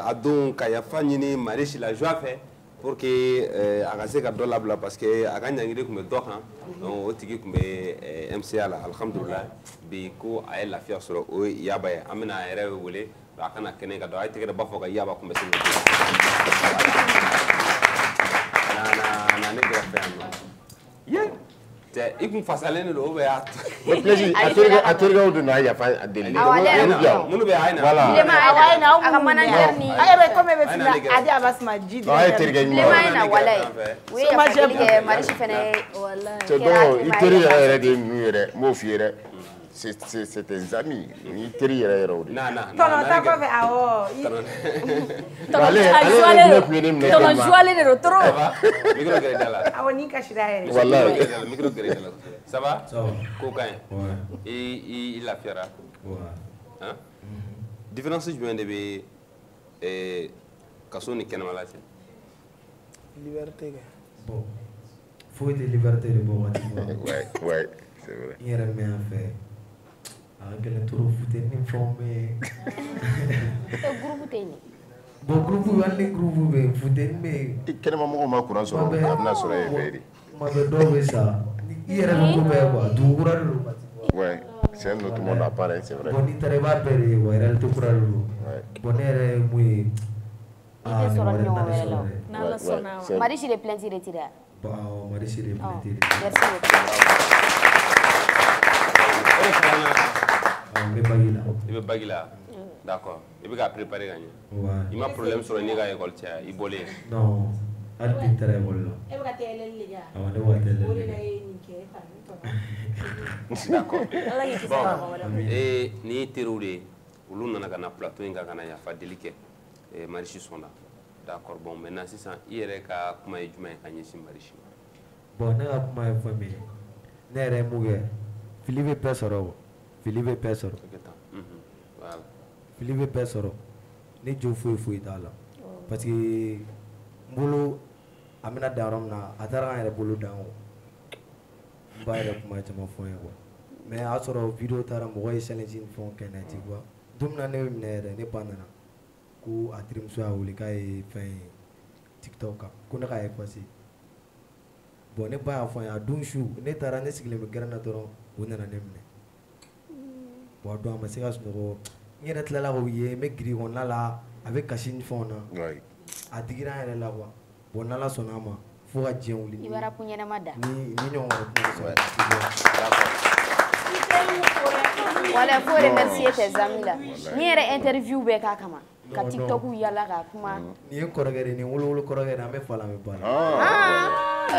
Speaker 1: Adon Kayafani, Marichi la joie fait. Pour que agase ka dola bla parce que aganya ngire kumbe doha donc o tigi kumbe MCA la alhamdulillah bi ko ay la fiya soro o yaba ya amina ere wole akana kene ka do ay tigi da bafo ka yaba kumbe sin na ne gra fa ye te ikun fasalene do be at
Speaker 3: le plaisir atorga o do na ya fa deli
Speaker 1: munu be ayna
Speaker 3: voilà
Speaker 6: ile ma ayna aka manager ni
Speaker 14: ayo comme be fila adi abasma jidi
Speaker 3: ay terga
Speaker 6: ile ma ayna walay oui ya fa ke marishi fene
Speaker 2: wallahi
Speaker 3: c'est bon iteri yere de nu yere mo fi yere c'est tes amis iteri yere ro
Speaker 1: na
Speaker 14: tono ta ko be awo
Speaker 2: tono jouale de rotro
Speaker 1: micro gere dala
Speaker 14: awo ni ka shira yere
Speaker 3: wallahi
Speaker 1: micro gere dala ça va ko kan et il la fiera hein différence du bien de kaso ni kenama la
Speaker 4: liberté
Speaker 16: bon faut de liberté de bon
Speaker 3: ouais c'est vrai
Speaker 16: il y a rien à faire avec le tour fouté ni formé
Speaker 6: groupe teni
Speaker 16: bon groupe wala groupe be fouté mais
Speaker 3: kenama mo ma kuran so amna so e veri Ouais, c'est un autre monde à part, c'est vrai.
Speaker 6: Marichi les plaintes retirées.
Speaker 3: Merci
Speaker 1: beaucoup. Il veut bagila. D'accord. Il veut préparer gagner. Il m'a problème sur le nègre à l'école, il bolé.
Speaker 17: Non. Elle est très bonne.
Speaker 1: D'accord. Et ni terrorisé, ou l'on a un plateau, il y a un fadélique. Marichi sont là. D'accord. Bon, maintenant, c'est ça. Il y a comment il y a Marichi.
Speaker 17: Bon, on a comment il famille. Nere muge. Philippe Pesoro. Philippe Pesoro. Philippe Pesoro. Ni jo fouille là. Parce que bolo amina darom na atara yɛrɛ bolo dan o n ba yɛrɛ kuma caman fɔ n ye quoi mais a sɔrɔ video taara mɔgɔ ye challenge ni fɛnw kɛ na ti quoi don min na ne bɛ minɛ yɛrɛ ne ba nana ko a terimuso y'a wele k'a ye fɛn ye TikTok kan ko ne k'a effacer bon ne ba y'a fɔ n ye a don su ne taara ne sigilen bɛ gɛrɛn na dɔrɔn o nana ne minɛ bon a don a ma se ka sunɔgɔ n yɛrɛ tilala k'o ye n bɛ giri kɔnɔna la a bɛ kasi ni fɛnw na a digira n yɛrɛ la quoi bon n'ala sɔnna a ma fo ka diɲɛ wuli
Speaker 6: i bɛra kun ɲɛnama da
Speaker 17: ni ɲɔgɔn wɛrɛ
Speaker 6: wala faut remercier tes amis là ni yɛrɛ interview bɛɛ k'a kama ka TikTok yala ka kuma
Speaker 17: ni ye kɔrɔkɛ de ni wolowolo kɔrɔkɛ de an bɛ fa la an bɛ ba la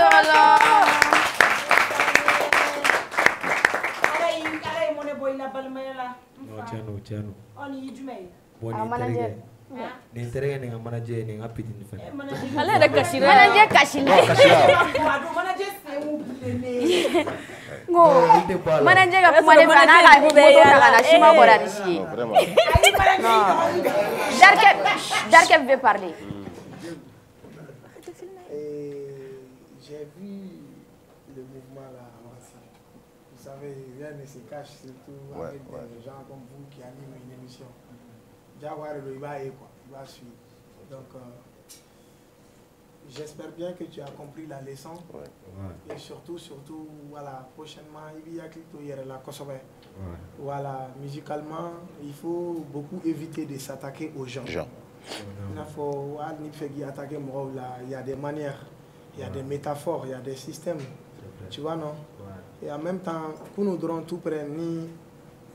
Speaker 14: ala ye mɔnɛ bɔ i la balimaya la
Speaker 17: tiɲɛ don
Speaker 14: ɔ nin y'i jumɛn ye
Speaker 17: bon nin terikɛ nin ka manager ye nin ka pitini fɛnɛ
Speaker 2: ale yɛrɛ kasira
Speaker 6: manager kasila
Speaker 14: manager sen y'u bilennen
Speaker 6: ngo manager ka kuma de fɛ n'a ka moto ta ka na sima bɔra ni si ye Darkeb veut parler.
Speaker 4: J'ai vu le mouvement là en Russie. Vous savez, rien ne se cache, surtout avec des gens comme vous qui animent une émission. Jaguar il va suivre. Donc, j'espère bien que tu as compris la leçon. Et surtout, voilà, prochainement, il y a la Kosovo. Voilà, musicalement, il faut beaucoup éviter de s'attaquer aux gens. Il faut attaquer, il y a des manières, il y a des métaphores, il y a des systèmes. Tu vois, non? Et en même temps, pour nous donner tout près, ni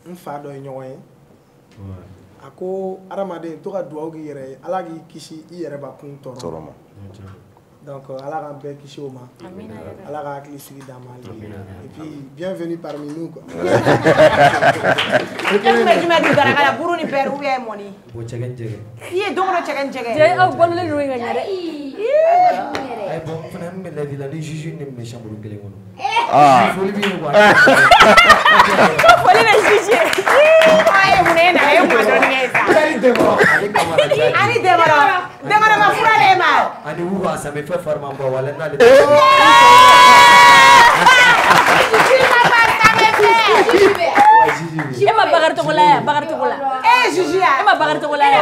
Speaker 4: un fardeau ignoré. Ako aramaden to ka duwawu k'i yɛrɛ ye ala k'i kisi I yɛrɛ ba kun tɔɔrɔ ma donc ala k'an bɛɛ kisi o ma ala ka hakili sigi d'an ma et puis bienvenue parmi nous quoi
Speaker 14: jumɛn di daraka la buru ni pɛri ou bien mɔni
Speaker 17: bon cɛgɛ ni jɛgɛ
Speaker 14: I ye don o don cɛgɛ ni jɛgɛ
Speaker 2: jɛ aw balolen don ka ɲɛ dɛ
Speaker 17: ay bon fana min bɛ lɛvi la ni juge ni minɛ chambre kelen kɔnɔ foli b'i ye quoi
Speaker 2: foli bɛ juge
Speaker 14: aye mun ye na ye mun dɔn ye sa ani dɛmɛrɛ ma fura de ma
Speaker 17: ani wuba ça me fait farman bɔ wala n'ale
Speaker 2: Ema bagar togola ya juju ya ema bagar togola ya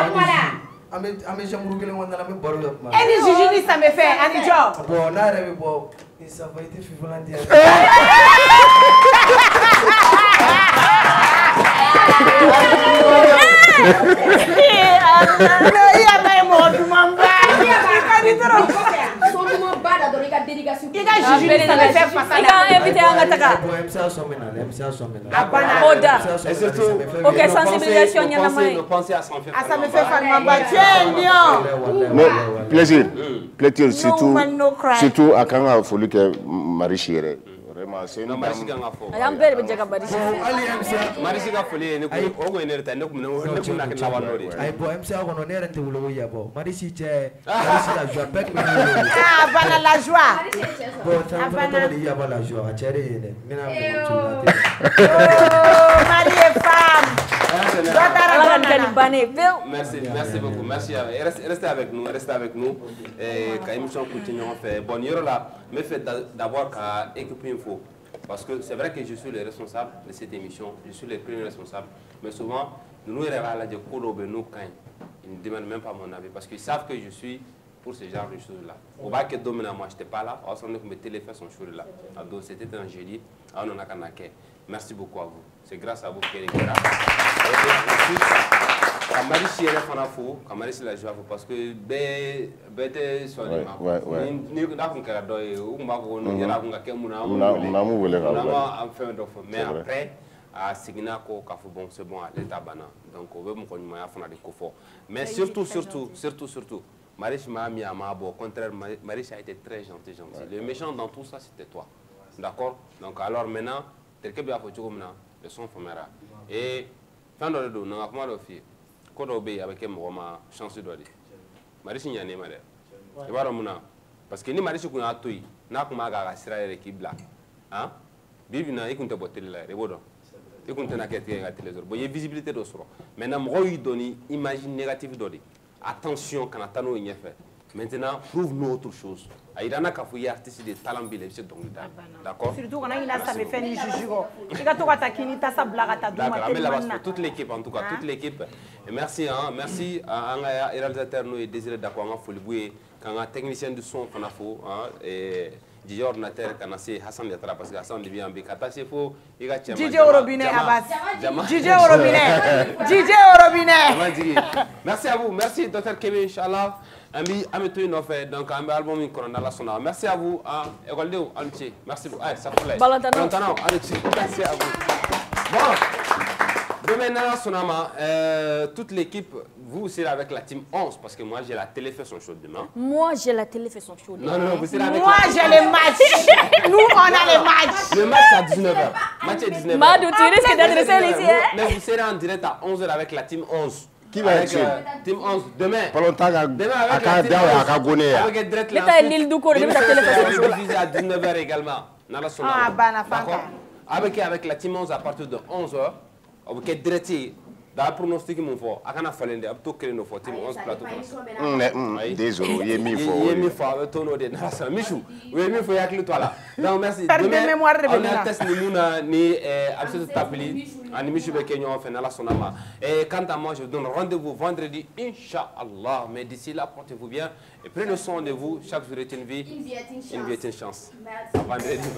Speaker 17: ame chambre kelen kɔnɔ la me baro ya kuma
Speaker 14: ni juju ni ça me fait ani jɔ
Speaker 17: bon n'a yɛrɛ bɛ bɔ ni ça va être fifilan di
Speaker 3: plaisir surtout à quand il faut que Marie chérie vraiment c'est une dame
Speaker 2: ayam bere be jaga bari
Speaker 1: Marichi ka foli ne ko ogo ne reta ne ko ne ko na ka lawan dori
Speaker 17: ay bo MCA ko no ne rente wulo ya bo Marichi cɛ Marichi la joie bec
Speaker 14: bana la joie
Speaker 17: bon ça va pas ya ba la joie a cɛ de ne mina
Speaker 14: Mali est femme
Speaker 1: merci beaucoup merci restez avec nous quand émission continue on fait bon yoro là me fait d'abord qu'à équiper info parce que c'est vrai que je suis le responsable de cette émission je suis le premier responsable mais souvent nous à la de nous quand ils ne demandent même pas mon avis parce qu'ils savent que je suis pour ce genre de choses-là. Au bas que Domina, moi, je n'étais pas là. On me téléphone son jour là. C'était un jeudi. On a kanake. Merci beaucoup à vous. C'est grâce à vous que les gars. Kamari si elle fana fo, Kamari si la joie parce que bête soit ni na kun kala doy ou ma ko no yara kun ka kemuna
Speaker 3: mu wele ka
Speaker 1: na fait mais après à signa ko ka fo bon c'est bon l'état bana donc on veut mo ko nyuma ya fana de ko fo mais surtout Marish m'a mis à ma bon au contraire Marish a été très gentil. Le méchant dans tout ça c'était toi. D'accord? Donc alors maintenant tel que bien faut chogomna le son famera et fin de do na kuma do fi ko do be avec mo ma chance do di Marish nyane ma de e baro muna parce que ni Marish ko na toyi na kuma ga sira yere ki bla hein bibi na ikunte botel la re bodo ikunte na kete ga téléviseur bo ye visibilité do soro maintenant mo yi doni image négative do di attention quand atano ñefe maintenant prouve-nous autre chose aïdana ka fu artiste de talent bile c'est donc d'accord
Speaker 14: surtout quand il a ça me fait ni jujugo il a tout attaqué ni ta sa blague ta
Speaker 1: duma toute l'équipe en tout cas toute l'équipe et merci hein merci à un réalisateur nous et Désiré d'accord nga foliboué quand un technicien du son qu'on a faux hein et DJ ordinateur kana se Hassan Yatara parce que Hassan devient be kata se fo il a chama
Speaker 14: DJ Robinet Abbas DJ Robinet
Speaker 1: merci à vous merci docteur Kébé inchallah ami ameto une offre donc un album in corona la sona merci à vous à école de Alti merci beaucoup ça plaît Valentano Alti merci à vous bon demain sonama toute l'équipe vous serez avec la team 11 parce que moi j'ai la télé fait son show demain.
Speaker 2: Moi j'ai la télé fait son show demain.
Speaker 1: Non vous serez avec
Speaker 14: moi j'ai les matchs. Nous on a les matchs.
Speaker 1: Le match c'est à 19h. Match est 19h.
Speaker 2: Madou tu risques d'adresser ici.
Speaker 1: Mais vous serez en direct à 11h avec la team 11.
Speaker 3: Qui va être
Speaker 1: team 11 demain.
Speaker 3: Demain avec
Speaker 2: l'état l'île du corps de la télé fait son show
Speaker 1: à 19h également.
Speaker 14: Ah
Speaker 1: d'accord. Avec la team 11 à partir de 11h. On va être direct. Dans le pronostic, mon frère, à quand faire l'endroit, tout créer nos photos, 11 plateaux.
Speaker 3: Désolé, il est mis fort.
Speaker 1: Il est mis fort, avec ton ordre. Michou, il est mis fort avec le toit là. Donc merci.
Speaker 14: Demain, on
Speaker 1: a testé ni absolument tabli, ani Michou Bekenyo on fait dans la sonama. Et quant à moi, je vous donne rendez-vous vendredi, Inch'Allah. Mais d'ici là, portez-vous bien et prenez soin de vous. Chaque jour est une vie, une vie est une chance. À vendredi.